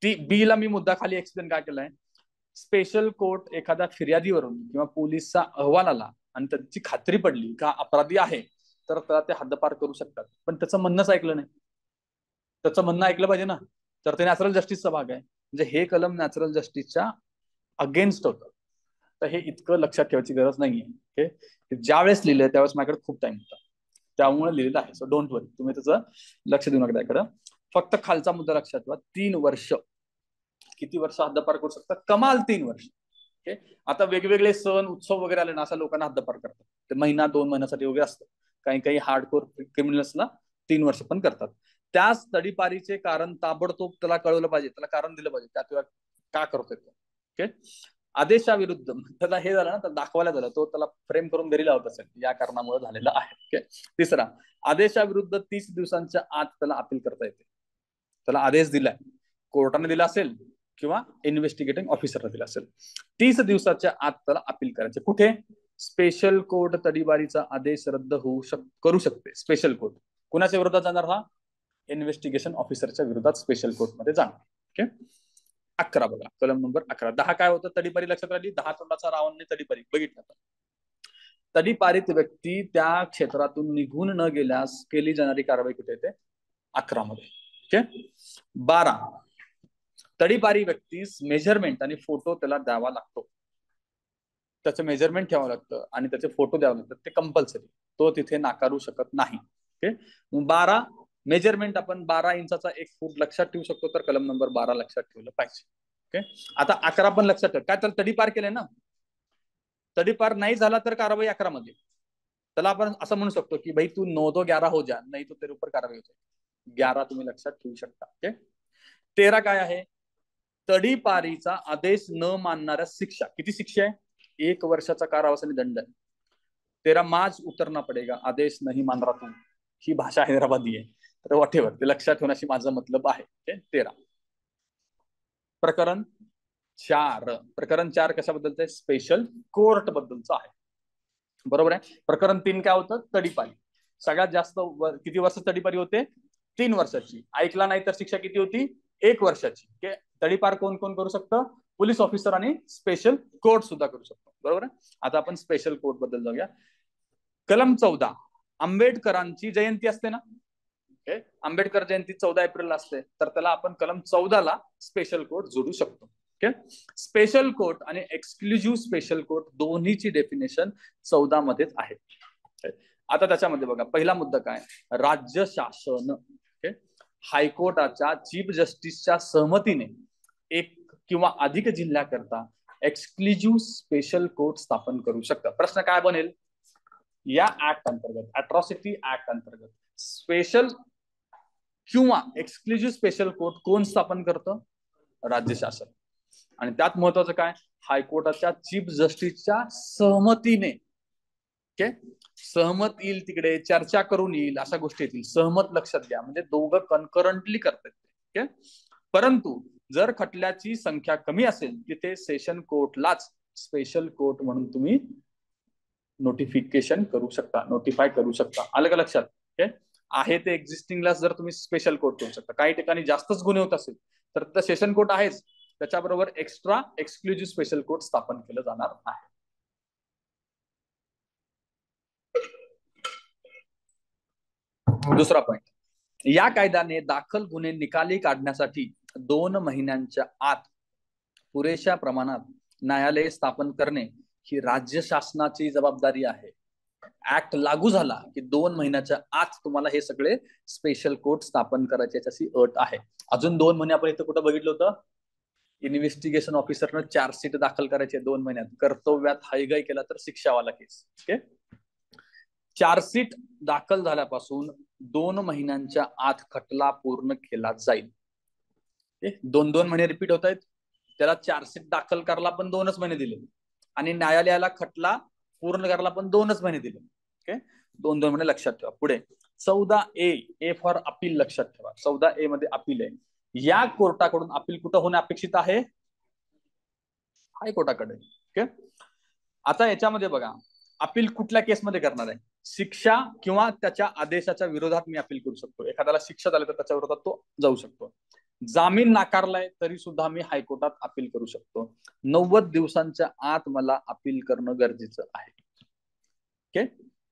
Speaker 1: ती बी ला मी मुद्दा खाली एक्सप्लेन काय केलाय. स्पेशल कोर्ट एखाद्या फिर्यादीवरून किंवा पोलिसचा अहवाल आला आणि त्याची खात्री पडली का अपराधी आहे तर त्याला ते हद्दपार करू शकतात. पण त्याचं म्हणणंच ऐकलं नाही. त्याचं म्हणणं ऐकलं पाहिजे ना. तर ते नॅचरल जस्टिसचा भाग आहे. म्हणजे हे कलम नॅचरल जस्टिसच्या अगेन्स्ट होतं. तर हे इतकं लक्षात ठेवायची गरज नाहीये. ओके. ज्या वेळेस लिहिलंय त्यावेळेस माझ्याकडे खूप टाइम होता त्यामुळे लिहिलेलं आहे. सो डोंट वरी, तुम्ही त्याचं लक्ष देऊ नका त्याकडं. फक्त खालचा मुद्दा लक्षात ठेवा. 3 वर्ष. किती वर्ष हद्दपार करू शकतात? कमाल 3 वर्ष. ओके. आता वेगवेगळे सण उत्सव वगैरे आले ना, असा लोकांना हद्दपार करतात. ते महिना 2 महिन्यासाठी वगैरे असतं. काही काही हार्डकोर क्रिमिनल्सला 3 वर्ष पण करतात. त्याच तडीपारीचे कारण ताबडतोब त्याला कळवलं पाहिजे, त्याला कारण दिलं पाहिजे त्या का करतोय. ओके. आदेशाविरुद्ध त्याला हे झालं ना, तर दाखवायला झालं, तो त्याला फ्रेम करून घरी लावत असेल या कारणामुळे झालेलं आहे. ओके. तिसरा, आदेशाविरुद्ध 30 दिवसांच्या आत त्याला अपील करता येते. त्याला आदेश दिलाय, कोर्टाने दिला असेल किंवा इन्व्हेस्टिगेटिंग ऑफिसरने दिला असेल, 30 दिवसाच्या आत त्याला अपील करायचे. कुठे? स्पेशल कोर्ट तडीबारीचा आदेश रद्द करू शकते. स्पेशल कोर्ट कुणाच्या विरोधात जाणार? हा इन्व्हेस्टिगेशन ऑफिसरच्या विरोधात स्पेशल कोर्ट मध्ये जाणार. ओके. 11 बघा, कलम नंबर 11. 10 काय होतं? तडीपारी लक्षात राहिली. 10 तोंडाचा रावण तडीपारी बघितलं. तडीपारीत व्यक्ती त्या क्षेत्रातून निघून न गेल्यास केली जाणारी कारवाई कुठे येते? 11 मध्ये. ओके. 12, तडीपारी व्यक्तीस मेजरमेंट आणि फोटो त्याला द्यावा लागतो. त्याचं मेजरमेंट ठेवावं लागतं आणि त्याचे फोटो द्यावे लागतात. ते कंपल्सरी, तो तिथे नाकारू शकत नाही. ओके. 12 मेजरमेंट आपण 12 इंचाचा 1 फूट लक्षात ठेवू शकतो, तर कलम नंबर 12 लक्षात ठेवलं पाहिजे. ओके. आता 11 पण लक्षात ठेव. काय तर तडीपार केले ना, तडीपार नाही झाला तर कारवाई 11 मध्ये. त्याला आपण असं म्हणू शकतो की भाई तू 9 तो 11 हो जा, नाही तो तेरे ऊपर कारवाई हो जाए. 11 तुम्ही लक्षात ठेवू शकता. ओके. 13 काय आहे? तडीपारीचा आदेश न मानणाऱ्या शिक्षा. किती शिक्षा आहे? 1 वर्षाचा कारावास आणि दंड आहे. 13 माज उतरना पडेगा, आदेश नाही मान रहा तू. ही भाषा हैदराबादी आहे, तर वॉटेवर ते लक्षात ठेवण्याशी माझा मतलब आहे. 13. प्रकरण 4. प्रकरण 4 कशाबद्दलचं आहे? स्पेशल कोर्ट बद्दलचं आहे. बरोबर आहे. प्रकरण 3 काय होतं? तडीपारी. सगळ्यात जास्त किती वर्ष तडीपारी होते? 3 वर्षाची. ऐकला नाही तर शिक्षा किती होती? 1 वर्षाची. ओके. तडीपार कोण कोण करू शकतं? पोलीस ऑफिसर आणि स्पेशल कोर्ट सुद्धा करू शकतो. बरोबर आहे. आता आपण स्पेशल कोर्ट बद्दल जाऊया. कलम 14, आंबेडकरांची जयंती असते ना. ओके. आंबेडकर जयंती 14 एप्रिलला असते, तर त्याला आपण कलम 14 ला स्पेशल कोर्ट जोडू शकतो. ओके. स्पेशल कोर्ट आणि एक्सक्लुझिव्ह स्पेशल कोर्ट दोन्हीची डेफिनेशन 14 मध्येच आहे. आता त्याच्यामध्ये बघा, पहिला मुद्दा काय? राज्य शासन हायकोर्टाच्या चीफ जस्टिसच्या सहमतीने एक किंवा अधिक जिल्ह्याकरता एक्सक्लुझिव्ह स्पेशल कोर्ट स्थापन करू शकतात. प्रश्न काय बनेल? या ऍक्ट अंतर्गत, अट्रॉसिटी ऍक्ट अंतर्गत स्पेशल किंवा एक्सक्लुझिव्ह स्पेशल कोर्ट कोण स्थापन करतं? राज्य शासन. आणि त्यात महत्वाचं काय, हायकोर्टाच्या चीफ जस्टिसच्या सहमतीने, ओके, सहमत येईल तिकडे, चर्चा करून येईल, अशा गोष्टी येतील. सहमत लक्षात घ्या, म्हणजे दोघं कन्करंटली करतात. ओके, परंतु जर खटल्याची संख्या कमी असेल तिथे सेशन कोर्टलाच स्पेशल कोर्ट म्हणून तुम्ही नोटिफिकेशन करू शकता, नोटिफाय करू शकता. आलं का लक्षात? ओके, आहे ते एक्झिस्टिंगला जर तुम्ही स्पेशल कोर्ट करू शकता. काही ठिकाणी जास्तच गुन्हे होत असेल तर त्या सेशन कोर्ट आहेच, त्याच्याबरोबर एक्स्ट्रा एक्सक्लुझिव्ह स्पेशल कोर्ट स्थापन केलं जाणार आहे. दुसरा पॉइंट, या कायद्याने दाखल गुन्हे निकाली काढण्यासाठी 2 महिन्यांच्या आत पुरेशा प्रमाणात न्यायालय स्थापन करणे ही राज्य शासनाची जबाबदारी आहे. ऍक्ट लागू झाला की 2 महिन्याच्या आत तुम्हाला हे सगळे स्पेशल कोर्ट स्थापन करायचे, याची अट आहे. अजून 2 महिने आपण इथं कुठं बघितलं होतं, इन्व्हेस्टिगेशन ऑफिसरनं चार्जशीट दाखल करायचे 2 महिन्यात, कर्तव्यात हायगाई केला तर शिक्षावाला केस. ओके, चार्जशीट दाखल झाल्यापासून 2 महिन्यांच्या आत खटला पूर्ण केला जाईल. 2 महिने रिपीट होत आहेत, त्याला चार्जशीट दाखल करायला पण 2च महिने दिले आणि न्यायालयाला खटला पूर्ण करायला पण 2च महिने दिले. ओके, 2 महिने लक्षात ठेवा. पुढे 14A, ए फॉर अपील लक्षात ठेवा. 14A मध्ये अपील आहे. या कोर्टाकडून अपील कुठं होणे अपेक्षित आहे, हायकोर्टाकडे. ओके, आता याच्यामध्ये बघा, अपील कुठल्या केसमध्ये करणार आहे, शिक्षा किंवा त्याच्या आदेशाच्या विरोधात मी अपील करू शकतो. एखाद्याला शिक्षा झाली तर त्याच्या विरोधात तो जाऊ शकतो. जामीन नाकारलाय तरी सुद्धा मी हायकोर्टात अपील करू शकतो. 90 दिवसांच्या आत मला अपील करणं गरजेचं आहे. ओके,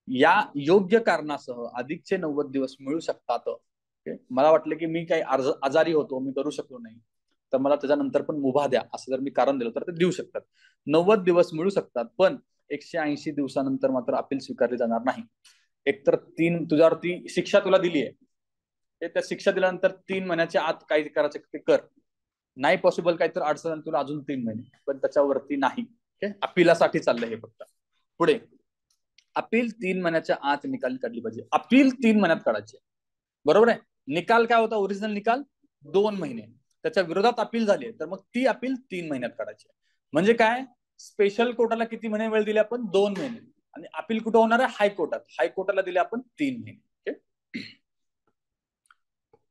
Speaker 1: या योग्य कारणासह अधिकचे 90 दिवस मिळू शकतात. ओके, मला वाटलं की मी काही आजारी होतो, मी करू शकलो नाही, तर मला त्याच्यानंतर पण मुभा द्या असं जर मी कारण दिलं तर ते देऊ शकतात. 90 दिवस मिळू शकतात, पण 180 दिवसानंतर मात्र अपील स्वीकारले जाणार नाही. एकतर तुझ्यावरती शिक्षा तुला दिली आहे, त्या शिक्षा दिल्यानंतर 3 महिन्याच्या आत काही करायचं ते कर, नाही पॉसिबल काही तर अडचण तुला अजून 3 महिने, पण त्याच्यावरती नाही. ओके, अपीलासाठी चाललंय हे फक्त. पुढे अपील 3 महिन्याच्या आत निकाल काढली पाहिजे. अपील 3 महिन्यात काढायचे, बरोबर आहे. निकाल काय होता, ओरिजिनल निकाल 2 महिने, त्याच्या विरोधात अपील झाली तर मग ती अपील 3 महिन्यात काढायची. म्हणजे काय, स्पेशल कोर्टाला किती महिने वेळ दिले आपण, 2 महिने, आणि अपील कुठं होणार आहे, हायकोर्टात. हायकोर्टाला दिले आपण 3 महिने. ओके,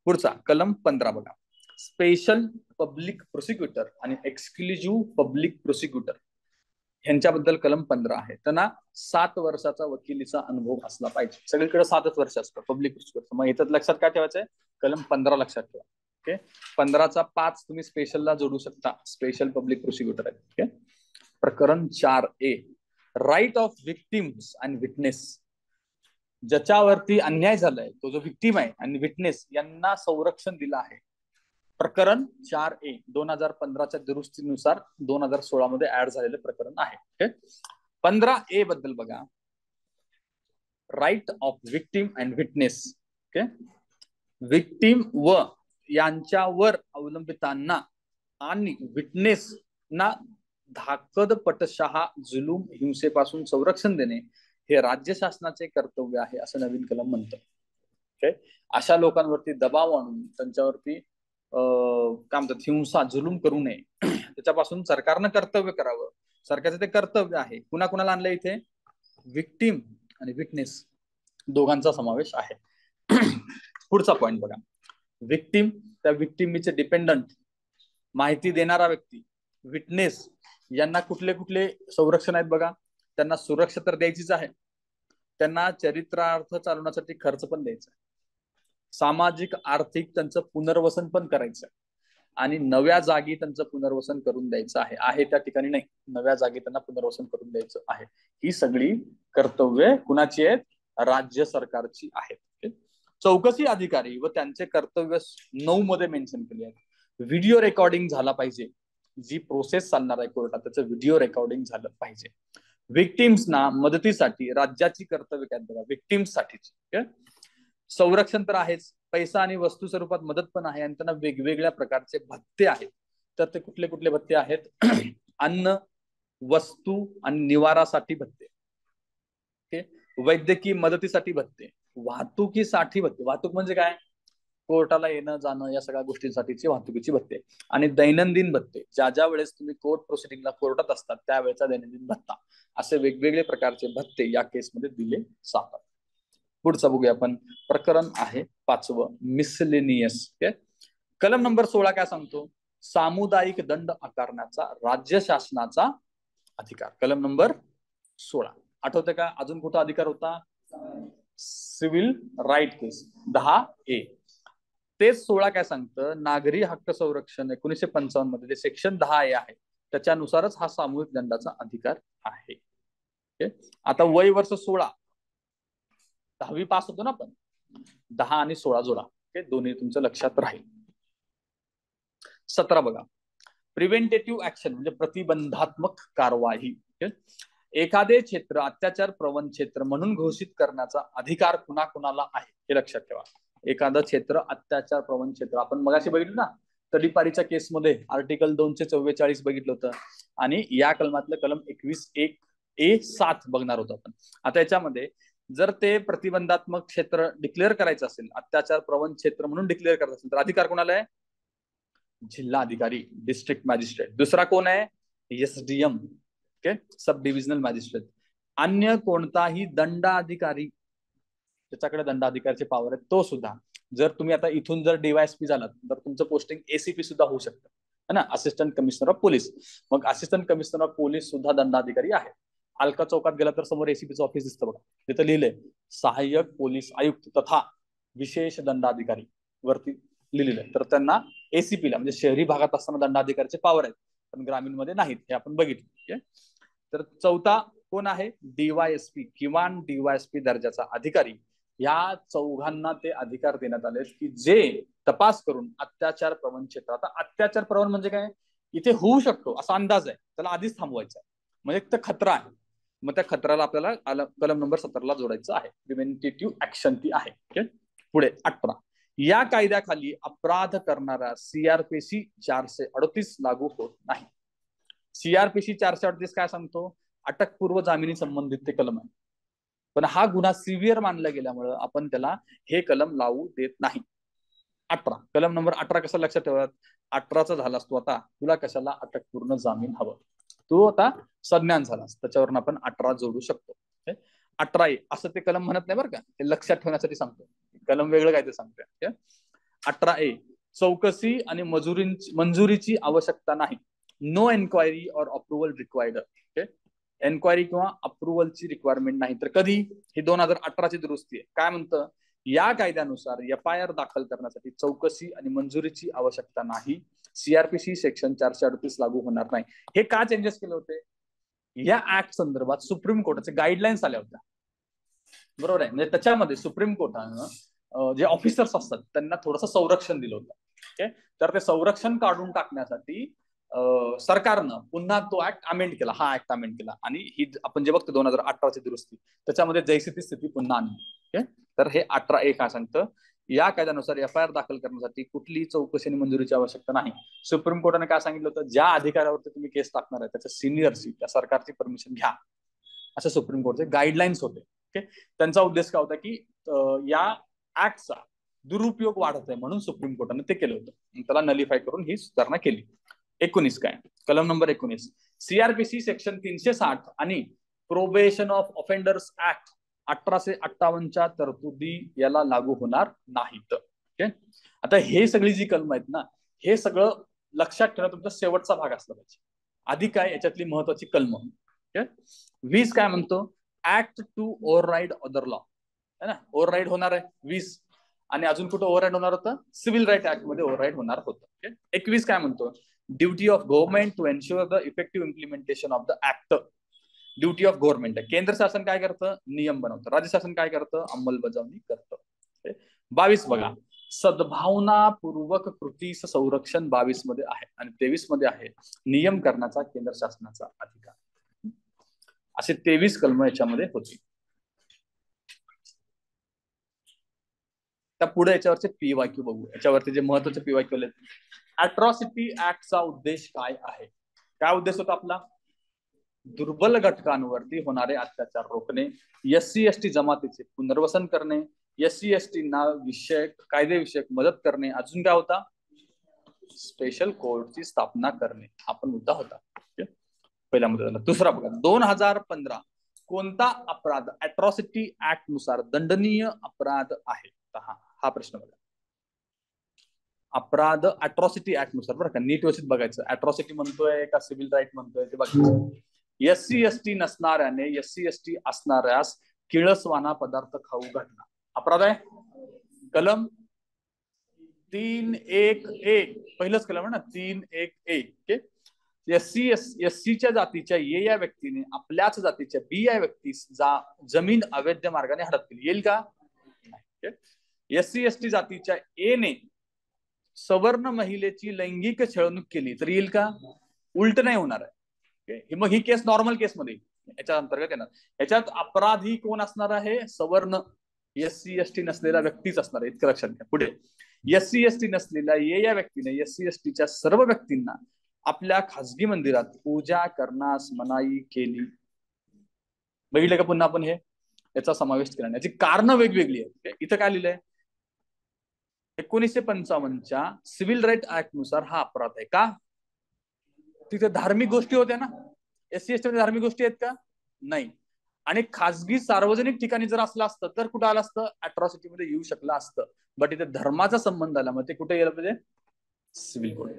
Speaker 1: पुढचा कलम 15 बघा, स्पेशल पब्लिक प्रोसिक्युटर आणि एक्सक्लुझिव्ह पब्लिक प्रोसिक्युटर यांच्याबद्दल कलम 15 आहे. त्यांना 7 वर्षाचा वकिलीचा अनुभव असला पाहिजे. सगळीकडे 7च वर्ष असतं पब्लिक प्रोसिक्युटर. मग याच्यात लक्षात काय ठेवायचंय, कलम 15 लक्षात ठेवा. ओके, 15चा 5 तुम्ही स्पेशलला जोडू शकता, स्पेशल पब्लिक प्रोसिक्युटर आहे. ओके, प्रकरण 4A, right of victims and witness. ज्याच्यावरती अन्याय झालाय तो जो विक्टिम आहे आणि विटनेस यांना संरक्षण दिलं आहे. प्रकरण 4A 2015च्या दुरुस्तीनुसार 2016 मध्ये ऍड झालेलं प्रकरण आहे. 15A बद्दल बघा, right of victim and witness. Okay, victim व यांच्यावर अवलंबितांना आणि विटनेस ना धाकद पटशहा जुलूम हिंसेपासून संरक्षण देणे हे राज्य शासनाचे कर्तव्य आहे, असं नवीन कलम म्हणतं. ओके, अशा लोकांवरती दबाव आणून त्यांच्यावरती काय म्हणतात, हिंसा जुलूम करू नये, त्याच्यापासून सरकारनं कर्तव्य करावं. सरकारचं ते कर्तव्य आहे. कुणाकुणाला आणलं इथे, विक्टिम आणि विटनेस दोघांचा समावेश आहे. पुढचा पॉइंट बघा, विक्टिम, त्या विक्टिमीचे डिपेंडंट, माहिती देणारा व्यक्ती, विटनेस यांना कुठले कुठले संरक्षण आहेत बघा. त्यांना सुरक्षा तर द्यायचीच आहे, त्यांना चरित्रार्थ चालवण्यासाठी खर्च पण द्यायचा आहे, सामाजिक आर्थिक त्यांचं पुनर्वसन पण करायचं, आणि नव्या जागी त्यांचं पुनर्वसन करून द्यायचं आहे त्या ठिकाणी नाही, नव्या जागी त्यांना पुनर्वसन करून द्यायचं आहे. ही सगळी कर्तव्य कुणाची आहेत, राज्य सरकारची आहेत. चौकशी अधिकारी व त्यांचे कर्तव्य 9 मध्ये मेन्शन केले आहेत. व्हिडिओ रेकॉर्डिंग झाला पाहिजे, जी प्रोसेस चालणार आहे कोर्टात त्याचं व्हिडिओ रेकॉर्डिंग झालं पाहिजे. विक्टिम्सना मदतीसाठी राज्याची कर्तव्य काय बघा, विक्टिम्ससाठीची संरक्षण तर आहेच, पैसा आणि वस्तू स्वरूपात मदत पण आहे, आणि त्यांना वेगवेगळ्या प्रकारचे भत्ते आहेत. तर ते कुठले कुठले भत्ते आहेत, अन्न, वस्तू आणि निवारासाठी भत्ते, ओके, वैद्यकीय मदतीसाठी भत्ते, वाहतुकीसाठी भत्ते. वाहतूक म्हणजे काय, कोर्टाला येणं जाणं या सगळ्या गोष्टींसाठीची वाहतुकीची भत्ते. आणि दैनंदिन भत्ते, ज्या ज्या वेळेस तुम्ही कोर्ट प्रोसिडिंगला कोर्टात असतात त्यावेळेचा दैनंदिन भत्ता, असे वेगवेगळे प्रकारचे भत्ते या केसमध्ये दिले जातात. पुढचं बघूया आपण. प्रकरण आहे 5वं, मिसलेनियस. कलम नंबर 16 काय सांगतो? सामुदायिक दंड आकारण्याचा राज्य शासनाचा अधिकार. कलम नंबर 16 आठवते का? अजून कुठं अधिकार होता? सिव्हिल राईट केस 10A. तेच 16 काय सांगतं? नागरी हक्क संरक्षण 1955 मध्ये जे सेक्शन 10A आहे त्याच्यानुसारच हा सामूहिक दंडाचा अधिकार आहे. आता वय वर्ष 16, 10वी पास होतो ना आपण, 10 आणि 16 जोडा. दोन्ही तुमचं लक्षात राहील. 17 बघा. प्रिव्हेंटेटिव्ह ऍक्शन म्हणजे प्रतिबंधात्मक कारवाई. एखादे क्षेत्र अत्याचार प्रवण क्षेत्र म्हणून घोषित करण्याचा अधिकार कुणाकुणाला आहे हे लक्षात ठेवा. एखादं क्षेत्र अत्याचार प्रवण क्षेत्र, आपण मगाशी बघितलं ना तडीपारीच्या केसमध्ये आर्टिकल 244 बघितलं होतं, आणि या कलमातलं कलम 21(1)(a)(7 बघणार होतो आपण. आता याच्यामध्ये जर ते प्रतिबंधात्मक क्षेत्र डिक्लेअर करायचं असेल, अत्याचार प्रवण क्षेत्र म्हणून डिक्लेअर करायचं असेल, तर अधिकार कोणाला आहे? जिल्हा अधिकारी, डिस्ट्रिक्ट मॅजिस्ट्रेट. दुसरा कोण आहे? एसडीएम, सब डिव्हिजनल मॅजिस्ट्रेट. अन्य कोणताही दंडाधिकारी, त्याच्याकडे दंडाधिकारीचे पॉवर आहे, तो सुद्धा. जर तुम्ही आता इथून जर डीवायएसपी झालात तर तुमचं पोस्टिंग एसीपी सुद्धा होऊ शकतं, है ना, असिस्टंट कमिशनर ऑफ पोलीस. मग असिस्टंट कमिशनर ऑफ पोलीस सुद्धा दंडाधिकारी आहे. अलका चौकात गेला तर समोर एसीपीचं ऑफिस दिसतं बघा, तिथं लिहिलंय सहाय्यक पोलीस आयुक्त तथा विशेष दंडाधिकारी वरती लिहिलेलं आहे. तर त्यांना एसीपीला म्हणजे शहरी भागात असताना दंडाधिकारीचे पॉवर आहेत, पण ग्रामीण मध्ये नाहीत, हे आपण बघितलं. तर चौथा कोण आहे? डीवायएसपी, किमान डीवायएसपी दर्जाचा अधिकारी. या चौघांना ते अधिकार देण्यात आले की जे तपास करून अत्याचार प्रवण क्षेत्र, आता अत्याचार प्रवण म्हणजे काय? इथे होऊ शकतो असा अंदाज आहे, त्याला आधीच थांबवायचा आहे, म्हणजे एक तर खतरा आहे. मग त्या खतराला आपल्याला कलम नंबर 17 जोडायचं आहे. प्रिव्हेंटेटिव्ह ऍक्शन ती आहे. पुढे 18. या कायद्याखाली अपराध करणारा सीआरपीसी 438 लागू होत नाही. सीआरपीसी 438 काय सांगतो? अटकपूर्व जामिनी संबंधित ते कलम आहे, पण हा गुन्हा सिव्हिअर मानला गेल्यामुळे आपण त्याला हे कलम लावू देत नाही. 18, कलम नंबर 18 कसं लक्षात ठेवत? 18चा झालास तू, आता तुला कशाला अटकपूर्ण जामीन हवं, तू आता सज्ञान झालास, त्याच्यावरून आपण 18 जोडू शकतो. 18A असं ते कलम म्हणत नाही बरं का, हे लक्षात ठेवण्यासाठी सांगतो. कलम वेगळं काय ते सांगतोय. 18A, चौकशी आणि मंजुरीची आवश्यकता नाही. नो एन्क्वायरी और अप्रुव्हल रिक्वायर्ड. एन्क्वायरी किंवा अप्रुव्हलची रिक्वायरमेंट नाही. तर कधी? ही 2018ची दुरुस्ती आहे. काय म्हणतं? या कायद्यानुसार FIR दाखल करण्यासाठी चौकशी आणि मंजुरीची आवश्यकता नाही. सीआरपीसी सेक्शन 438 लागू होणार नाही. हे का चेंजेस केले होते? या ऍक्ट संदर्भात सुप्रीम कोर्टाचे गाईडलाईन्स आल्या होत्या, बरोबर आहे. म्हणजे त्याच्यामध्ये सुप्रीम कोर्टानं जे ऑफिसर्स असतात त्यांना थोडंसं संरक्षण दिलं होतं. तर ते संरक्षण काढून टाकण्यासाठी सरकारनं पुन्हा तो ऍक्ट अमेंड केला, हा ऍक्ट अमेंड केला. आणि ही आपण जे बघतो 2018ची दुरुस्ती, त्याच्यामध्ये जैसी ती स्थिती पुन्हा आणली. तर हे 18A काय सांगतं? या कायद्यानुसार FIR दाखल करण्यासाठी कुठलीही चौकशी आणि मंजुरीची आवश्यकता नाही. सुप्रीम कोर्टाने काय सांगितलं होतं? ज्या अधिकाऱ्यावरती तुम्ही केस टाकणार आहे त्याच्या सिनियरची, त्या सरकारची परमिशन घ्या, असं सुप्रीम कोर्टचे गाईडलाईन्स होते. त्यांचा उद्देश काय होता की या ऍक्टचा दुरुपयोग वाढत आहे म्हणून सुप्रीम कोर्टाने ते केलं होतं, त्याला नलिफाय करून ही सुधारणा केली. 19 काय? कलम नंबर 19, सीआरपीसी सेक्शन 360 आणि प्रोबेशन ऑफ ऑफेंडर्स ऍक्ट 1858च्या तरतुदी याला लागू होणार नाहीत. आता हे सगळी जी कलम आहेत ना, हे सगळं लक्षात ठेवणं तुमचा शेवटचा भाग असला पाहिजे. आधी काय? याच्यातली महत्वाची कलम. 20 काय म्हणतो? Act to override other law, है ना, ओव्हरराईड होणार आहे 20. आणि अजून कुठं ओव्हरराईड होणार होतं? सिव्हिल राईट ऍक्ट मध्ये ओव्हरराईड होणार होतं. 21 काय म्हणतो? Duty of government to ensure the effective implementation of the act. Duty of government आहे. केंद्र शासन काय करतं? नियम बनवतं. राज्य शासन काय करतं? अंमलबजावणी करतं. 22 बघा, सद्भावनापूर्वक कृतीस संरक्षण 22 मध्ये आहे. आणि 23 मध्ये आहे नियम करण्याचा केंद्र शासनाचा अधिकार. असे 23 कलम याच्यामध्ये होते. त्या पुढे याच्यावरचे PYQ बघू. याच्यावरती जे महत्वाचे PYQ आहेत. अट्रॉसिटी ऍक्टचा उद्देश काय आहे? काय उद्देश होता आपला? दुर्बल घटकांवरती होणारे अत्याचार रोखणे, SC ST जमातीचे पुनर्वसन करणे, SC/ST ना कायदेविषयक मदत करणे. अजून काय होता? स्पेशल कोर्टची स्थापना करणे हा पण मुद्दा होता. पहिला मुद्दा झाला. दुसरा बघा, 2015 कोणता अपराध अट्रॉसिटी ऍक्ट नुसार दंडनीय अपराध आहे? हा प्रश्न बघा. अपराध अट्रॉसिटी ऍक्ट नुसार, बरं का, नीट व्यवस्थित बघायचं. अट्रॉसिटी म्हणतोय का सिव्हिल राईट म्हणतोय ते बघायचं. SC/ST नसणाऱ्याने SC/ST असणाऱ्यास किळसवाना पदार्थ खाऊ घालणं अपराध आहे. कलम 311 पहिलंच कलम आहे ना, 311. SCच्या जातीच्या A या व्यक्तीने आपल्याच जातीच्या B या व्यक्तीस जमीन अवैध मार्गाने हडप केली, येईल का? SC/ST जातीच्या A ने सवर्ण महिलेची लैंगिक छळवणूक केली तर येईल का? उलट नाही होणार आहे. मग ही केस नॉर्मल केसमध्ये याच्या अंतर्गत येणार. याच्यात अपराधी कोण असणार आहे? सवर्ण SC/ST नसलेला व्यक्तीच असणार आहे, इतकं लक्षात घ्या. पुढे, SC/ST नसलेल्या A या व्यक्तीने SC/STच्या सर्व व्यक्तींना आपल्या खासगी मंदिरात पूजा करण्यास मनाई केली. बघितलं का पुन्हा आपण हे याचा समावेश केला. याची कारण वेगवेगळी आहे. इथं काय लिहिलंय? 1955च्या सिव्हिल राईट ऍक्ट नुसार हा अपराध आहे का? तिथे धार्मिक गोष्टी होत्या ना. SC/ST मध्ये धार्मिक गोष्टी आहेत का? नाही. आणि खासगी सार्वजनिक ठिकाणी जर असलं असतं तर कुठं आलं असतं? अट्रॉसिटी मध्ये येऊ शकलं असतं. बट इथे धर्माचा संबंध आला, मग ते कुठे गेलं पाहिजे? Civil code.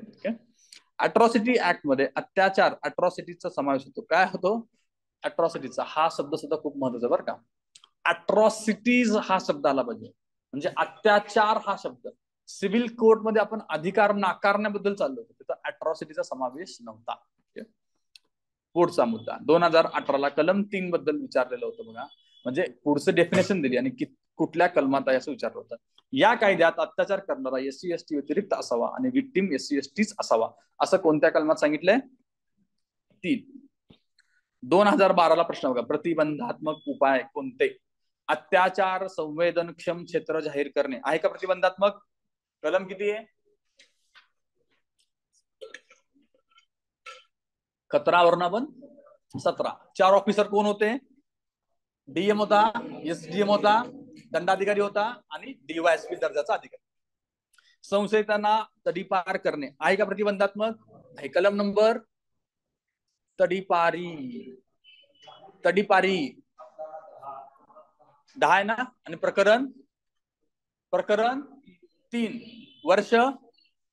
Speaker 1: अट्रॉसिटी ऍक्ट मध्ये अत्याचार अट्रॉसिटीचा समावेश होतो. काय होतो? अट्रॉसिटीचा. हा शब्द सुद्धा खूप महत्वाचा बरं का. अट्रॉसिटीज हा शब्द आला पाहिजे, म्हणजे अत्याचार हा शब्द. सिव्हिल कोर्ट मध्ये आपण अधिकार नाकारण्याबद्दल चाललो होतो, तिथं अट्रॉसिटीचा समावेश नव्हता. पुढचा मुद्दा 2018ला कलम 3 बद्दल विचारलेलं होतं बघा. म्हणजे पुढचं डेफिनेशन दिली आणि कुठल्या कलमात आहे असं विचारलं होतं. या कायद्यात अत्याचार करणारा SC/ST व्यतिरिक्त असावा आणि विक्टिम SC/STच असावा असं कोणत्या कलमात सांगितलंय? 3. 2012ला प्रश्न बघा, प्रतिबंधात्मक उपाय कोणते? अत्याचार संवेदनक्षम क्षेत्र जाहीर करणे आहे का प्रतिबंधात्मक? कलम किती आहे? 17 वरून आपण 17. 4 ऑफिसर कोण होते? DM होता, SDM होता, दंडाधिकारी होता आणि DYSP दर्जाचा अधिकारी. संशयितांना तडीपार करणे आहे का प्रतिबंधात्मक? आहे. कलम नंबर तडीपारी 10 आहे ना. आणि प्रकरण 3 वर्ष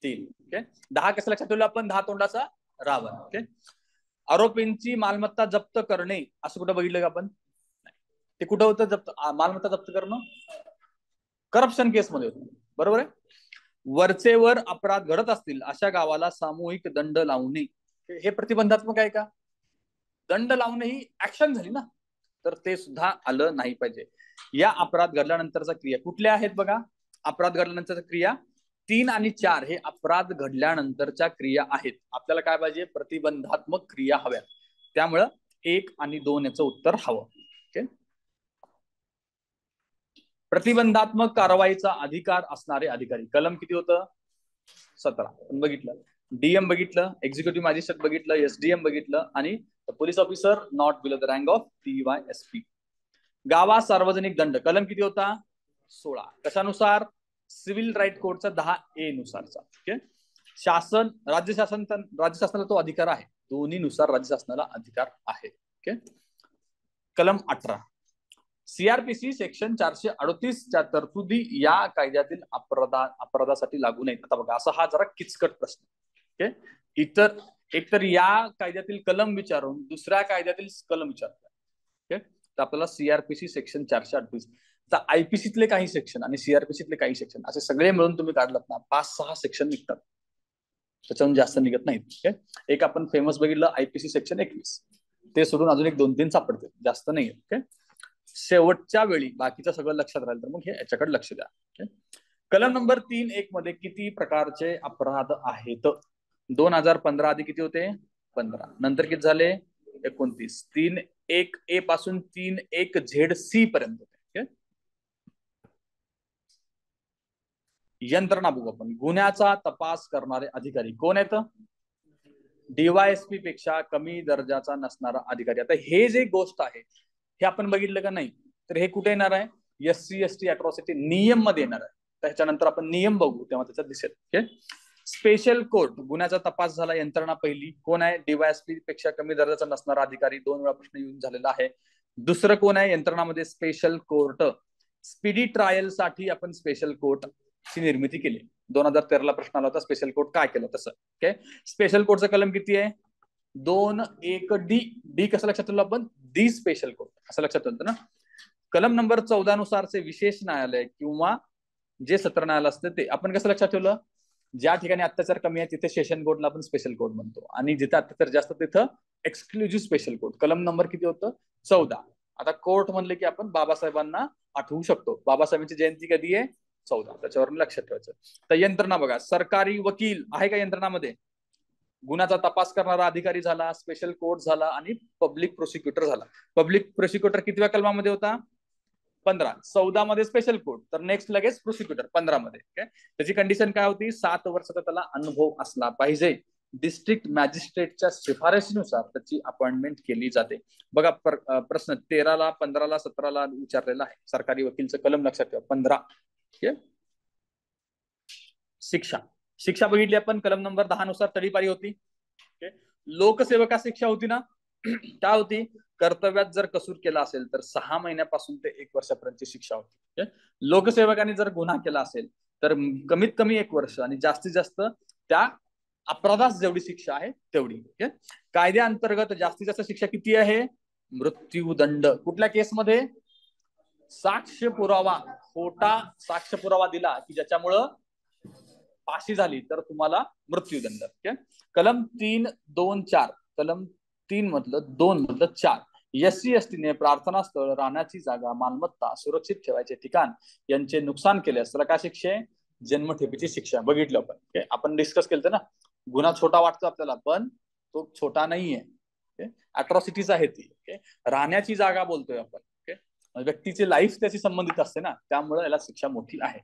Speaker 1: 3. ओके. 10 कसं लक्षात ठेवलं आपण? 10 तोंडाचा रावण. ओके. आरोपींची मालमत्ता जप्त करणे असं कुठं बघितलं का आपण? ते कुठं होतं? जप्त मालमत्ता जप्त करणं करप्शन केसमध्ये होतं, बरोबर आहे. वरचेवर अपराध घडत असतील अशा गावाला सामूहिक दंड लावणे हे प्रतिबंधात्मक आहे का? दंड लावणे ही ऍक्शन झाली ना, तर ते सुद्धा आलं नाही पाहिजे. या अपराध घडल्यानंतरच्या क्रिया कुठल्या आहेत बघा? अपराध घडल्यानंतरच्या क्रिया 3 आणि 4 हे अपराध घडल्यानंतरच्या क्रिया आहेत. आपल्याला काय पाहिजे? प्रतिबंधात्मक क्रिया हव्या. त्यामुळं 1 आणि 2 याचं उत्तर हवं. ओके. प्रतिबंधात्मक कारवाईचा अधिकार असणारे अधिकारी कलम किती होतं? 17. बघितलं. DM बघितलं, एक्झिक्युटिव्ह मॅजिस्ट्रेट बघितलं, SDM बघितलं आणि police officer not below the rank of DYSP. गावात सार्वजनिक दंड कलम किती होता? 16. कशानुसार? सिव्हिल राईट कोडचा 10A नुसारचा. ओके. शासन राज्य शासनाला तो अधिकार आहे. दोन्ही नुसार राज्य शासनाला अधिकार आहे. ओके. कलम 18 CRPC सेक्शन 438च्या तरतुदी या कायद्यातील अपराधासाठी लागू नाहीत. आता बघा, असा हा जरा किचकट प्रश्न. ओके. इतर एकतर या कायद्यातील कलम विचारून दुसऱ्या कायद्यातील कलम विचारतात. ओके. तर आपल्याला CRPC सेक्शन 438, तर IPCतले काही सेक्शन आणि CRPCतले काही सेक्शन असे सगळे मिळून तुम्ही काढलात ना, 5-6 सेक्शन निघतात. त्याच्याहून जास्त निघत नाहीत. ओके. एक आपण फेमस बघितलं IPC सेक्शन 21, ते सोडून अजून एक 2-3 सापडते, जास्त नाही. ओके. शेवटच्या वेळी बाकीचं सगळं लक्षात राहील तर मग हे याच्याकडे लक्ष द्या. ओके. कलम नंबर 3.1 मध्ये किती प्रकारचे अपराध आहेत? 2015 आधी किती होते? 15. नंतर किती झाले? 29. 3.1A पासून 3.1ZC पर्यंत. ओके. यंत्रणा बघू आपण. गुन्ह्याचा तपास करणारे अधिकारी कोण आहेत? DYSP पेक्षा कमी दर्जाचा नसणारा अधिकारी. आता हे जे गोष्ट आहे हे आपण बघितलं का नाही, तर हे कुठे येणार आहे? SC ST अट्रॉसिटी नियम मध्ये येणार आहे. त्याच्यानंतर आपण नियम बघू तेव्हा त्याच्यात दिसेल. ओके. स्पेशल कोर्ट गुन्ह्याचा तपास झाला, यंत्रणा पहिली कोण आहे? DYSP पेक्षा कमी दर्जाचा नसणारा अधिकारी. 2 वेळा प्रश्न येऊन झालेला आहे. दुसरं कोण आहे यंत्रणामध्ये? Special court. स्पीडी ट्रायल साठी आपण स्पेशल कोर्ट ची निर्मिती केली. 2013 ला प्रश्न आला होता स्पेशल कोर्ट काय केलं तसं. ओके. स्पेशल कोर्टचं कलम किती आहे? 2(1)D. डी कसं लक्षात ठेवलं आपण? दी स्पेशल कोर्ट असं लक्षात ठेवलं ना. कलम नंबर 14 नुसारचे विशेष न्यायालय किंवा जे सत्र न्यायालय असतं ते आपण कसं लक्षात ठेवलं? ज्या ठिकाणी अत्याचार कमी आहे तिथे सेशन कोर्टला आपण स्पेशल कोर्ट म्हणतो, आणि जिथे अत्याचार जास्त तिथं एक्सक्लुझिव्ह स्पेशल कोर्ट. कलम नंबर किती होतं? 14. आता कोर्ट म्हणले की आपण बाबासाहेबांना आठवू शकतो. बाबासाहेबांची जयंती कधी आहे? 14. त्याच्यावरून लक्षात ठेवायचं. तर यंत्रणा बघा, सरकारी वकील आहे का यंत्रणामध्ये? गुन्ह्याचा तपास करणारा अधिकारी झाला, स्पेशल कोर्ट झाला, आणि पब्लिक प्रोसिक्युटर झाला. पब्लिक प्रोसिक्युटर कितव्या कलमामध्ये होता? 15. 14 मध्ये स्पेशल कोर्ट, तर नेक्स्ट लगेच प्रोसिक्युटर 15 मध्ये. त्याची कंडिशन काय होती? 7 वर्षाचा त्याला अनुभव असला पाहिजे. डिस्ट्रिक्ट मॅजिस्ट्रेटच्या शिफारशीनुसार त्याची अपॉइंटमेंट केली जाते. बघा प्रश्न 13ला, 15ला, 17ला विचारलेला आहे. सरकारी वकीलचं कलम लक्षात ठेवा 15. शिक्षा. शिक्षा बघितली आपण कलम नंबर 10 नुसार तडीपारी होती. लोकसेवका शिक्षा होती ना. काय होती? कर्तव्यात जर कसूर केला असेल तर 6 महिन्यापासून ते 1 वर्षापर्यंतची शिक्षा होती. लोकसेवकाने जर गुन्हा केला असेल तर कमीत कमी 1 वर्ष, आणि जास्तीत जास्त त्या अपराधास जेवढी शिक्षा आहे तेवढी. कायद्याअंतर्गत जास्तीत जास्त शिक्षा किती आहे? मृत्यूदंड. कुठल्या केसमध्ये? साक्ष पुरावा, खोटा साक्ष पुरावा दिला की ज्याच्यामुळं फाशी झाली तर तुम्हाला मृत्यूदंड. कलम 3(2)(4). कलम 3 मधलं 2 मधलं 4. SC ST ने प्रार्थनास्थळ, राहण्याची जागा, मालमत्ता, सुरक्षित ठेवायचे ठिकाण यांचे नुकसान केल्यास त्याला काय शिक्षा आहे? जन्मठेपेची शिक्षा. बघितलं आपण. आपण डिस्कस केलं ना. गुन्हा छोटा वाटतो आपल्याला पण तो छोटा नाहीये. अट्रॉसिटीज आहे ती. राहण्याची जागा बोलतोय आपण. व्यक्तीची लाईफ त्याची संबंधित असते ना, त्यामुळे याला शिक्षा मोठी आहे.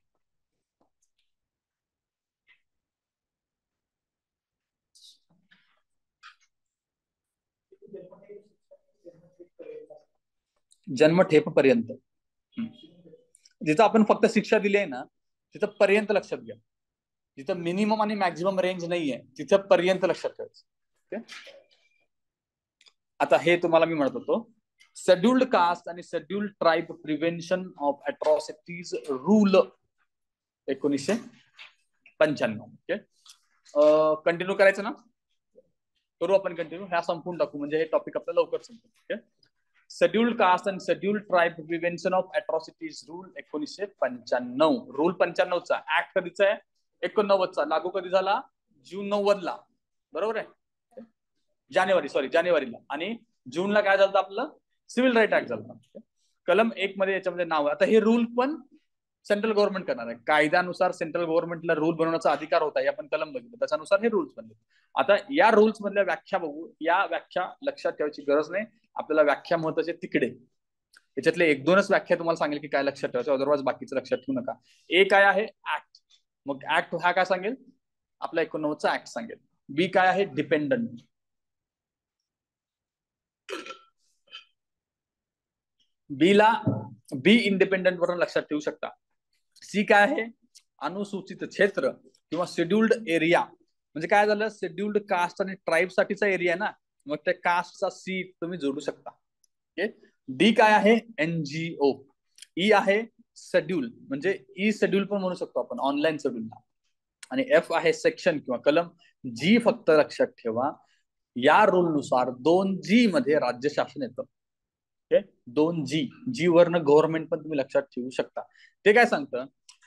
Speaker 1: जन्मठेप पर्यंत. जिथं आपण फक्त शिक्षा दिली आहे ना तिथं पर्यंत लक्षात घ्या. जिथं मिनिमम आणि मॅक्झिमम रेंज नाहीये तिथं पर्यंत लक्षात ठेवायचं. आता हे तुम्हाला मी म्हणत होतो, शेड्युल्ड कास्ट आणि scheduled tribe prevention of atrocities rule 1995. Continue करायचं ना? करू आपण कंटिन्यू. ह्या संपून टाकू म्हणजे हे टॉपिक आपल्याला लवकर संपेल. Scheduled caste and scheduled tribe prevention of atrocities rule 1995. Rule 95चा ऍक्ट कधीचा आहे? 89चा. लागू कधी झाला? जून 90ला. बरोबर आहे? जानेवारीला. आणि जूनला काय झालं आपलं? सिव्हिल राईट ऍक्ट झाला. कलम 1 मध्ये याच्यामध्ये नाव आहे. आता हे रूल पण सेंट्रल गव्हर्नमेंट करणार आहे. कायद्यानुसार सेंट्रल गव्हर्नमेंटला रूल बनवण्याचा अधिकार होता. हे आपण कलम बघितलं, त्याच्यानुसार हे रूल्स बनले. आता या रूल्स मधल्या व्याख्या बघू. या व्याख्या लक्षात ठेवायची गरज नाही. आपल्याला व्याख्या महत्वाची तिकडे. याच्यातले 1-2च व्याख्या तुम्हाला सांगेल की काय लक्षात ठेवायचं, अदरवाइज बाकीचं लक्षात ठेवू नका. ए काय आहे? ऍक्ट. मग ऍक्ट हा काय सांगेल? आपला 89चा ऍक्ट सांगेल. बी काय आहे? डिपेंडंट. बी इंडिपेंडंट वरून लक्षात ठेवू शकता. सी काय आहे? अनुसूचित क्षेत्र किंवा शेड्युल्ड एरिया. म्हणजे काय झालं? शेड्युल्ड कास्ट आणि ट्राईब साठीचा एरिया ना, मग त्या कास्टचा सी तुम्ही जोडू शकता. डी काय आहे? NGO. ई आहे शेड्यूल, म्हणजे ई शेड्यूल पण म्हणू शकतो आपण, ऑनलाईन शेड्यूलला. आणि F आहे सेक्शन किंवा कलम. जी फक्त लक्षात ठेवा, या रूल नुसार 2G मध्ये राज्य शासन येतं. 2G वरनं गव्हर्नमेंट पण तुम्ही लक्षात ठेवू शकता. ते काय सांगतं?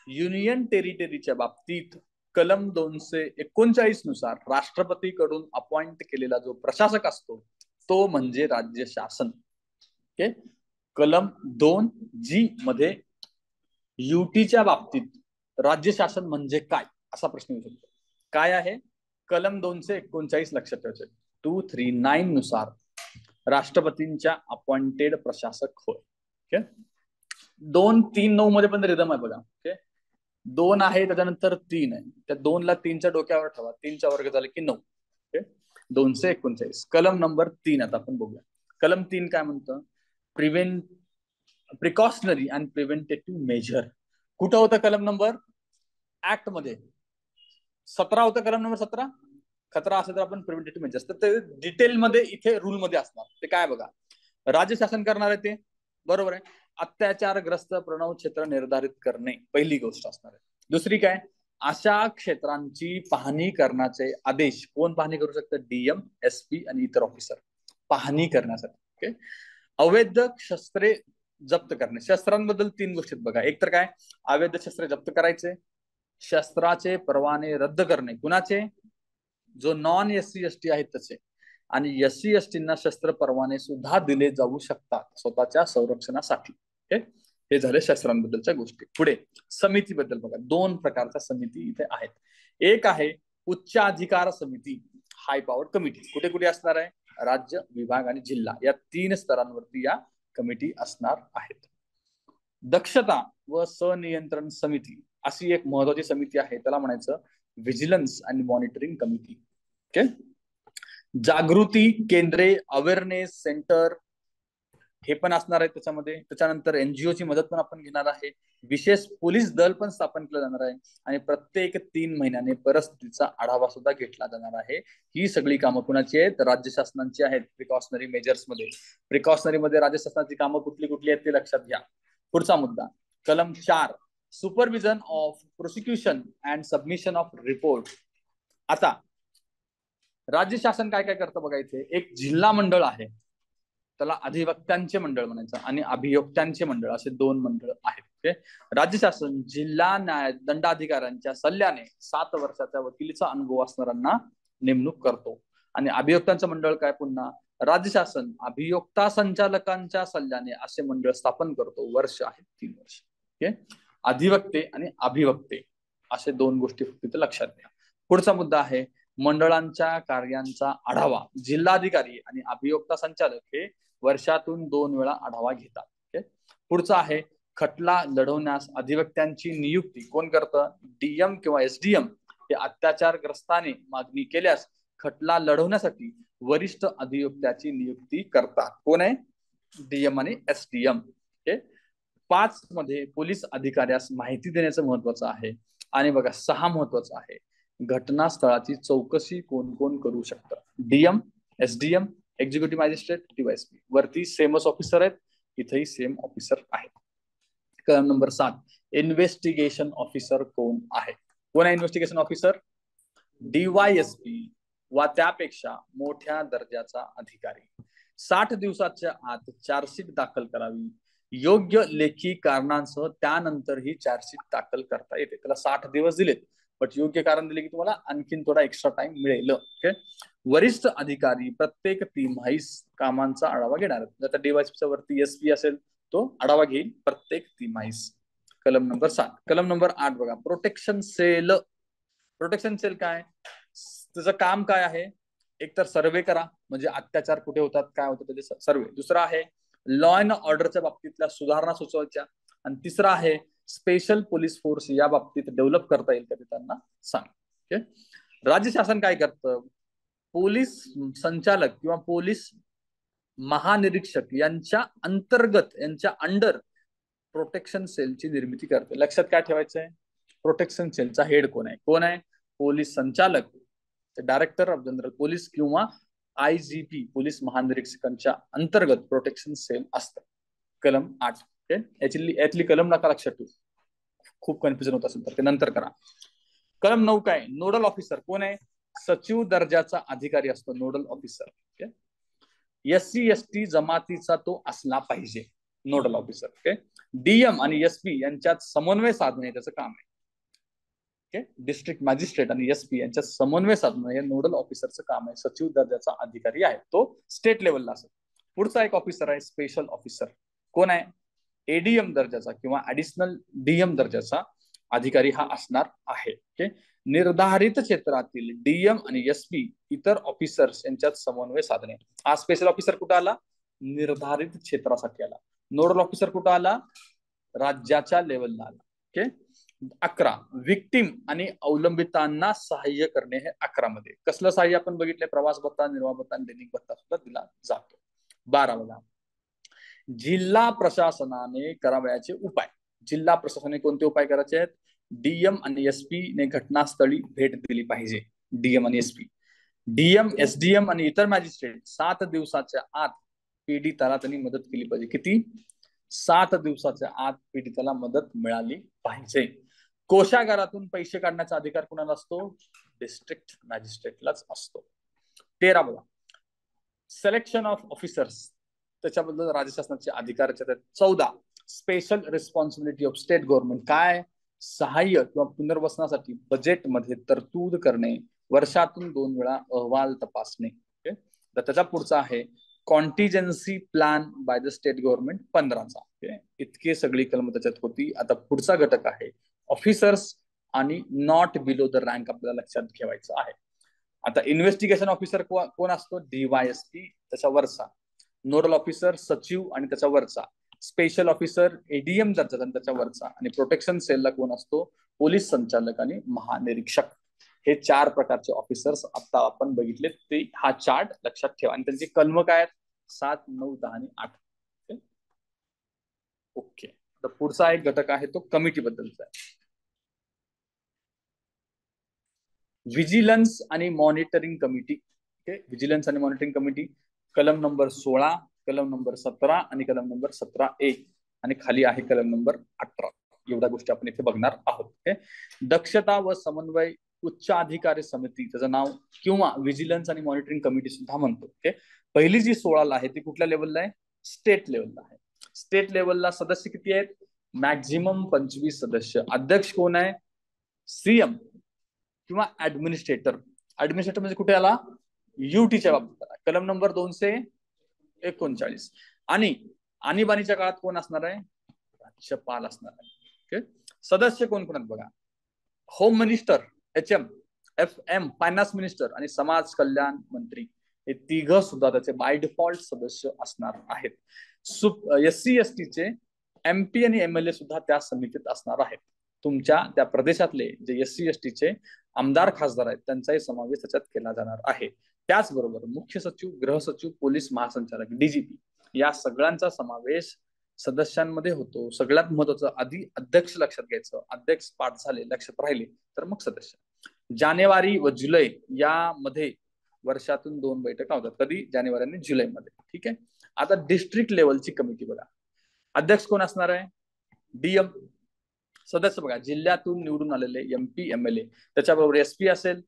Speaker 1: युनियन टेरिटरीच्या बाबतीत कलम 239 नुसार राष्ट्रपतीकडून अपॉइंट केलेला जो प्रशासक असतो तो म्हणजे राज्य शासन. कलम 2G मध्ये युटीच्या बाबतीत राज्य शासन म्हणजे काय असा प्रश्न येऊ शकतो. काय आहे? कलम 239 लक्षात ठेवायचे. 239 नुसार राष्ट्रपतींच्या अपॉइंटेड प्रशासक होय. 239 मध्ये पण रिदम आहे बघा. 2 आहे त्याच्यानंतर 3 आहे. त्या 2ला 3च्या डोक्यावर ठेवा. 3च्या वर्ग झाले की 9. 239 कलम नंबर 3 आता आपण बघूया. कलम 3 काय म्हणतं? प्रिकॉशनरी अँड प्रिव्हेंटेटिव्ह मेजर कुठं होतं कलम नंबर ऍक्ट मध्ये 17 होतं कलम नंबर 17. 17 असेल तर आपण प्रिव्हेंटेटिव्ह मेजर्स तर ते डिटेलमध्ये इथे रूल मध्ये असणार. ते काय बघा, राज्य शासन करणार आहे ते बरोबर आहे. अत्याचारग्रस्त प्रणव क्षेत्र निर्धारित करणे पहिली गोष्ट असणार आहे. दुसरी काय, अशा क्षेत्रांची पाहणी करण्याचे आदेश कोण पाहणी करू शकतं, डीएम, एसपी आणि इतर ऑफिसर पाहणी करण्यासाठी. ओके. अवैध शस्त्रे जप्त करणे, शस्त्रांबद्दल 3 गोष्टी बघा. एक तर काय, अवैध शस्त्रे जप्त करायचे, शस्त्राचे परवाने रद्द करणे कुणाचे, जो नॉन एससी एसटी आहेत त्याचे, आणि एससी एसटींना शस्त्र परवाने सुद्धा दिले जाऊ शकतात स्वतःच्या संरक्षणासाठी. हे झाले शस्त्रांबद्दलच्या गोष्टी. पुढे समितीबद्दल बघा, 2 प्रकारच्या समिती इथे आहेत. एक आहे उच्च अधिकार समिती, हाय पॉवर कमिटी. कुठे कुठे असणार आहे, राज्य, विभाग आणि जिल्हा या 3 स्तरांवरती या कमिटी असणार आहेत. दक्षता व सनियंत्रण समिती अशी एक महत्वाची समिती आहे, त्याला म्हणायचं vigilance and monitoring committee. Okay. जागृती केंद्रे, अवेअरनेस सेंटर हे पण असणार आहे त्याच्यामध्ये. त्याच्यानंतर एनजीओ ची मदत पण आपण घेणार आहे. विशेष पोलीस दल पण स्थापन केलं जाणार आहे आणि प्रत्येक 3 महिन्याने परिस्थितीचा आढावा सुद्धा घेतला जाणार आहे. ही सगळी कामं कुणाची आहेत, राज्य शासनाची आहेत. प्रिकॉशनरी मेजर्स मध्ये, प्रिकॉशनरी मध्ये राज्य शासनाची कामं कुठली कुठली आहेत ते लक्षात घ्या. पुढचा मुद्दा कलम 4, supervision of prosecution and submission of report. आता राज्य शासन काय काय करतं बघा, इथे एक जिल्हा मंडळ आहे, त्याला अधिवक्त्यांचे मंडळ म्हणायचं, आणि अभियोक्त्यांचे मंडळ असे 2 मंडळ आहेत. ओके. राज्य शासन जिल्हा न्याय दंडाधिकाऱ्यांच्या सल्ल्याने 7 वर्षाच्या वकिलीचा अनुभव असणाऱ्यांना नेमणूक करतो. आणि अभियोक्त्यांचं मंडळ काय, पुन्हा राज्य शासन अभियोक्ता संचालकांच्या सल्ल्याने असे मंडळ स्थापन करतो. वर्ष आहेत 3 वर्ष. ओके. अधिवक्ते आणि अभिवक्ते असे 2 गोष्टी फक्त लक्षात घ्या. पुढचा मुद्दा आहे मंडळांच्या कार्यांचा आढावा. जिल्हाधिकारी आणि अभियोक्ता संचालक हे वर्षातून 2 वेळा आढावा घेतात. ओके. पुढचा आहे खटला लढवण्यास अधिवक्त्यांची नियुक्ती कोण करतं, डीएम किंवा एसडीएम हे अत्याचारग्रस्ताने मागणी केल्यास खटला लढवण्यासाठी वरिष्ठ अधिवक्त्याची नियुक्ती करतात. कोण आहे, डीएम आणि एसडीएम. ओके. 5 मध्ये पोलीस अधिकाऱ्यास माहिती देण्याचं महत्वाचं आहे. आणि बघा 6 महत्वाचं आहे, घटनास्थळाची चौकशी कोण कोण करू शकतं, DM, SDM, executive magistrate, DySP. वरती सेमच ऑफिसर आहेत, इथेही सेम ऑफिसर आहेत. कलम नंबर 7, इन्व्हेस्टिगेशन ऑफिसर कोण आहे, कोण आहे इन्व्हेस्टिगेशन ऑफिसर, डीवायएसपी वा त्यापेक्षा मोठ्या दर्जाचा अधिकारी. 60 दिवसाच्या आत चार्जशीट दाखल करावी. योग्य लेखी कारणांसह त्यानंतर ही चार्जशीट दाखल करता येते. त्याला 60 दिवस दिलेत, बट योग्य कारण दिले की तुम्हाला आणखीन थोडा एक्स्ट्रा टाइम मिळेल. ओके. वरिष्ठ अधिकारी प्रत्येक तिमाहीस कामांचा आढावा घेणार. जर डीवायएसपीच्या वरती एसपी असेल तो आढावा घेईल प्रत्येक तिमाहीस. कलम नंबर 7. कलम नंबर 8 बघा, प्रोटेक्शन सेल. प्रोटेक्शन सेल काय, त्याचं काम काय आहे, एक तर सर्वे करा, म्हणजे अत्याचार कुठे होतात काय होतं त्याचे सर्वे. दुसरा आहे लॉ अँड ऑर्डरच्या बाबतीतल्या सुधारणा सुचवायच्या. आणि तिसरा आहे स्पेशल पोलीस फोर्स या बाबतीत डेव्हलप करता येईल का ते त्यांना सांग. ओके. राज्य शासन काय करतं, पोलीस संचालक किंवा पोलीस महानिरीक्षक यांच्या अंतर्गत, यांच्या अंडर प्रोटेक्शन सेलची निर्मिती करते. लक्षात काय ठेवायचं आहे, प्रोटेक्शन सेलचा हेड कोण आहे, कोण आहे, पोलीस संचालक, डायरेक्टर ऑफ जनरल पोलीस किंवा आयजीपी पोलीस महानिरीक्षकांच्या अंतर्गत प्रोटेक्शन सेल असतं. कलम 8. यातली कलम नका लक्षात ठेवू, खूप कन्फ्युजन होत असेल तर ते नंतर करा. कलम 9 काय, नोडल ऑफिसर कोण आहे, सचिव दर्जाचा अधिकारी असतो नोडल ऑफिसर. एससी एसटी जमातीचा तो असला पाहिजे नोडल ऑफिसर. ओके. डीएम आणि एसपी यांच्यात समन्वय साधणे त्याचं काम आहे. डिस्ट्रिक्ट मॅजिस्ट्रेट आणि एसपी यांच्यात समन्वय साधणं हे नोडल ऑफिसरचं काम आहे. सचिव दर्जाचा अधिकारी आहे तो स्टेट लेवलला असेल. पुढचा एक ऑफिसर आहे स्पेशल ऑफिसर, कोण आहे, एडीएम दर्जाचा किंवा ऍडिशनल डीएम दर्जाचा अधिकारी हा असणार आहे. ओके. निर्धारित क्षेत्रातील डीएम आणि एसपी इतर ऑफिसर्स यांच्यात समन्वय साधणे. हा स्पेशल ऑफिसर कुठं आला, निर्धारित क्षेत्रासाठी आला. नोडल ऑफिसर कुठं आला, राज्याच्या लेवलला आला. ओके. 11 विक्टिम आणि अवलंबितांना सहाय्य करणे हे 11 मध्ये. कसलं सहाय्य आपण बघितलंय, प्रवास भत्ता, निर्वाह भत्ता, दैनिक भत्ता सुद्धा दिला जातो. 12 बघा, जिल्हा प्रशासनाने करावयाचे उपाय. जिल्हा प्रशासनाने कोणते उपाय करायचे आहेत? डीएम आणि एसपी ने घटनास्थळी भेट दिली पाहिजे. डीएम आणि एसपी, डीएम एसडीएम आणि इतर मॅजिस्ट्रेट 7 दिवसाच्या आत पीडिताला त्यांनी मदत केली पाहिजे. किती? 7 दिवसाच्या आत पीडिताला मदत मिळाली पाहिजे. कोषागारातून पैसे काढण्याचा अधिकार कुणाला असतो? डिस्ट्रिक्ट मॅजिस्ट्रेटलाच असतो. 13 बघा, सिलेक्शन ऑफ ऑफिसर्स, त्याच्याबद्दल राज्य शासनाचे अधिकार. 14 special responsibility of state government. काय? सहाय्य किंवा पुनर्वसनासाठी बजेटमध्ये तरतूद करणे, वर्षातून 2 वेळा अहवाल तपासणे. तर त्याचा पुढचा आहे contingency plan by the state government 15चा. इतके सगळी कलम त्याच्यात होती. आता पुढचा घटक आहे ऑफिसर्स आणि नॉट बिलो द रँक, आपल्याला लक्षात ठेवायचं आहे. आता इन्व्हेस्टिगेशन ऑफिसर कोण असतो? डीवायएसपी, त्याच्या वरचा. नोडल ऑफिसर सचिव आणि त्याच्या वरचा. स्पेशल ऑफिसर एडीएम दर्जाचा आणि त्याच्या वरचा. आणि प्रोटेक्शन सेलला कोण असतो? पोलीस संचालक आणि महानिरीक्षक. हे 4 प्रकारचे ऑफिसर्स आता आपण बघितले. ते हा चार्ट लक्षात ठेवा. आणि त्यांची कलम काय आहेत? 7, 9, 10 आणि 8. ओके. तर पुढचा एक घटक आहे तो कमिटी बद्दलचा आहे. विजिलन्स आणि मॉनिटरिंग कमिटी. विजिलन्स आणि मॉनिटरिंग कमिटी कलम नंबर 16, कलम नंबर 17 आणि कलम नंबर 17A आणि खाली आहे कलम नंबर 18. एवढ्या गोष्टी आपण इथे बघणार आहोत. दक्षता व समन्वय उच्च अधिकारी समिती, त्याचं नाव, किंवा विजिलन्स आणि मॉनिटरिंग कमिटी सुद्धा म्हणतो. पहिली जी 16 आहे ती कुठल्या लेवलला आहे? स्टेट लेवलला आहे. स्टेट लेवलला सदस्य किती आहेत? मॅक्झिमम 25 सदस्य. अध्यक्ष कोण आहे? सीएम किंवा ऍडमिनिस्ट्रेटर. ऍडमिनिस्ट्रेटर म्हणजे कुठे आला? युटीच्या बाबतीत. कलम नंबर 239. आणि आणीबाणीच्या काळात कोण असणार आहे? राज्यपाल असणार आहे. सदस्य कोण कोण आहेत बघा? Home minister HM, FM finance minister आणि समाज कल्याण मंत्री. हे तिघ सुद्धा त्याचे बाय डिफॉल्ट सदस्य असणार आहेत. SC ST चे MP आणि MLA सुद्धा त्या समितीत असणार आहेत. तुमच्या त्या प्रदेशातले जे SC ST चे आमदार खासदार आहेत त्यांचाही समावेश त्याच्यात केला जाणार आहे. त्याचबरोबर मुख्य सचिव, गृह सचिव, पोलीस महासंचालक, DGP या सगळ्यांचा समावेश सदस्यांमध्ये होतो. सगळ्यात महत्वाचं, आधी अध्यक्ष लक्षात घ्यायचं. अध्यक्ष पाठ झाले, लक्षात राहिले तर मग सदस्य. जानेवारी व जुलै यामध्ये वर्षातून 2 बैठका होतात. कधी? जानेवारी आणि जुलैमध्ये. ठीक आहे. आता डिस्ट्रिक्ट लेवलची कमिटी बघा. अध्यक्ष कोण असणार आहे? डीएम. सदस्य बघा, जिल्ह्यातून निवडून आलेले MP MLA, त्याच्याबरोबर SP असेल,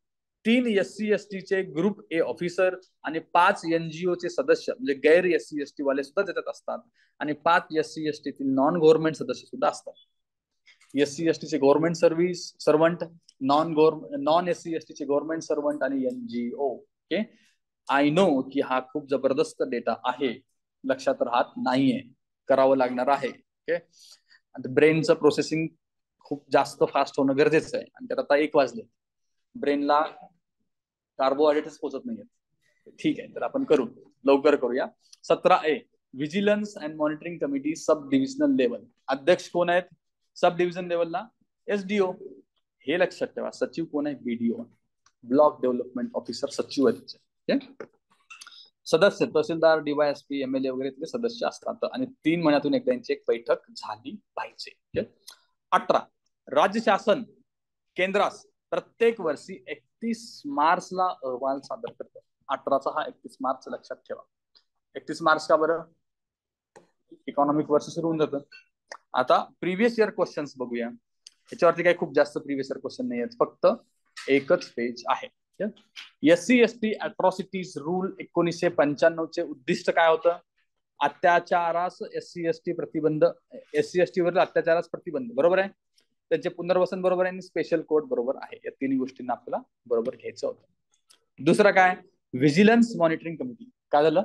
Speaker 1: 3 SC ST चे ग्रुप A ऑफिसर आणि 5 NGO चे सदस्य म्हणजे गैर SC ST वाले सुद्धा त्याच्यात असतात. आणि 5 SC ST तील नॉन गव्हर्नमेंट सदस्य सुद्धा असतात. SC ST चे government servant, non SC ST चे गव्हर्नमेंट सर्वंट आणि NGO. ओके. आय नो की हा खूप जबरदस्त डेटा आहे, लक्षात राहत नाहीये, करावं लागणार आहे. ओके. ब्रेनचं प्रोसेसिंग खूप जास्त फास्ट होणं गरजेचं आहे. आणि त्यात आता 1 वाजले, ब्रेनला कार्बोहायड्रेट्स पोचत नाहीये. ठीक आहे, तर आपण करू, लवकर करूया. 17A vigilance and monitoring committee sub divisional level. अध्यक्ष कोण आहेत? सब डिव्हिजन लेवलला SDO. हे लक्षात ठेवा. सचिव कोण आहे? BDO, ब्लॉक डेव्हलपमेंट ऑफिसर सचिव आहे. सदस्य तहसीलदार, DYSP, MLA वगैरे तिथे सदस्य असतात. आणि 3 महिन्यातून एकदा यांची एक बैठक झाली पाहिजे. 18 राज्य शासन केंद्रास प्रत्येक वर्षी 31 मार्चला अहवाल सादर करतो. 18चा हा 31 मार्च लक्षात ठेवा. 31 मार्च का बरं? इकॉनॉमिक वर्ष सुरू होऊन जातं. आता प्रिव्हियस इयर क्वेश्चन्स बघूया. याच्यावरती काही खूप जास्त प्रिव्हियस इयर क्वेश्चन नाही आहेत, फक्त एकच पेज आहे. SC ST अट्रॉसिटीज रूल 1995 चे उद्दिष्ट काय होतं? अत्याचारास SC ST प्रतिबंध, SC ST वरील अत्याचारास प्रतिबंध, बरोबर आहे. त्यांचे पुनर्वसन बरोबर आहे आणि स्पेशल कोर्ट बरोबर आहे. या 3 गोष्टींना आपल्याला बरोबर घ्यायचं होतं. दुसरं काय? Vigilance monitoring committee. काय झालं?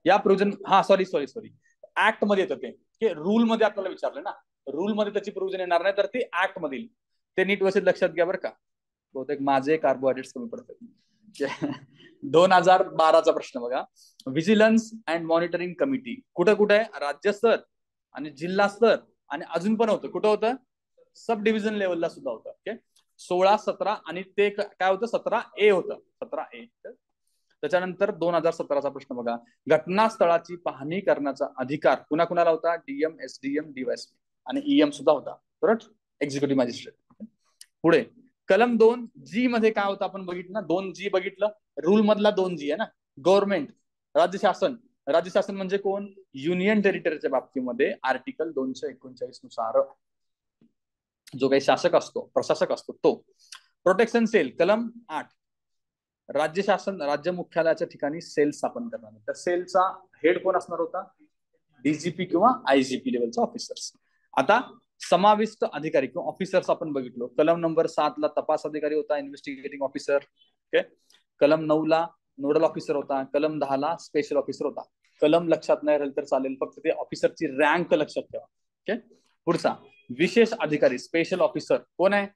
Speaker 1: या प्रोव्हिजन, हा सॉरी ऍक्ट मध्ये येतं ते, की रूल मध्ये आपल्याला विचारलं ना, रूल मध्ये त्याची प्रोव्हिजन येणार नाही, तर ती ऍक्ट मधील. ते नीट व्यवस्थित लक्षात घ्या बरं का. बहुतेक माझे कार्बोहायड्रेट्स कमी पडतात. 2012चा प्रश्न बघा. विजिलन्स अँड मॉनिटरिंग कमिटी कुठे कुठे आहे? राज्य स्तर आणि जिल्हा स्तर, आणि अजून पण होतं. कुठं होतं? सब डिव्हिजन लेवलला सुद्धा होतं. ओके. 16, 17 आणि ते काय होतं? 17A होतं. 17A. त्याच्यानंतर 2017चा प्रश्न बघा, घटनास्थळाची पाहणी करण्याचा अधिकार कुणाकुणाला होता? डीएम, एसडीएम, डीवायएसपी आणि ईएम सुद्धा होता, बरोबर, एक्झिक्युटिव्ह मॅजिस्ट्रेट. पुढे कलम 2G मध्ये काय होतं आपण बघितलं ना, 2G बघितलं, रूल मधला 2G आहे ना, गव्हर्नमेंट, राज्य शासन. राज्य शासन म्हणजे कोण? युनियन टेरिटरीच्या बाबतीमध्ये आर्टिकल 239 नुसार जो काही शासक असतो, प्रशासक असतो तो. प्रोटेक्शन सेल, कलम 8, राज्य शासन राज्य मुख्यालयाच्या ठिकाणी सेल स्थापन करणार. त्या सेलचा हेड कोण असणार होता? डीजीपी किंवा आयजीपी लेवलचा ऑफिसर्स. आता समाविष्ट अधिकारी किंवा ऑफिसर्स आपण बघितलो. कलम नंबर 7 ला तपास अधिकारी होता, इन्व्हेस्टिगेटिंग ऑफिसर. ओके. कलम 9 ला नोडल ऑफिसर होता. कलम 10 ला स्पेशल ऑफिसर होता. कलम लक्षात नाही राहील तर चालेल, फक्त ते ऑफिसरची रँक लक्षात ठेवा. ओके. पुढचा विशेष अधिकारी स्पेशल ऑफिसर कोण आहे?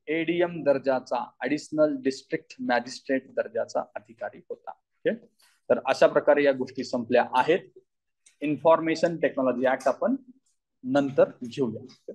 Speaker 1: एडीएम दर्जाचा, ऍडिशनल डिस्ट्रिक्ट मॅजिस्ट्रेट दर्जाचा अधिकारी होता. ओके. तर अशा प्रकारे या गोष्टी संपल्या आहेत. इन्फॉर्मेशन टेक्नॉलॉजी ऍक्ट आपण नंतर घेऊया.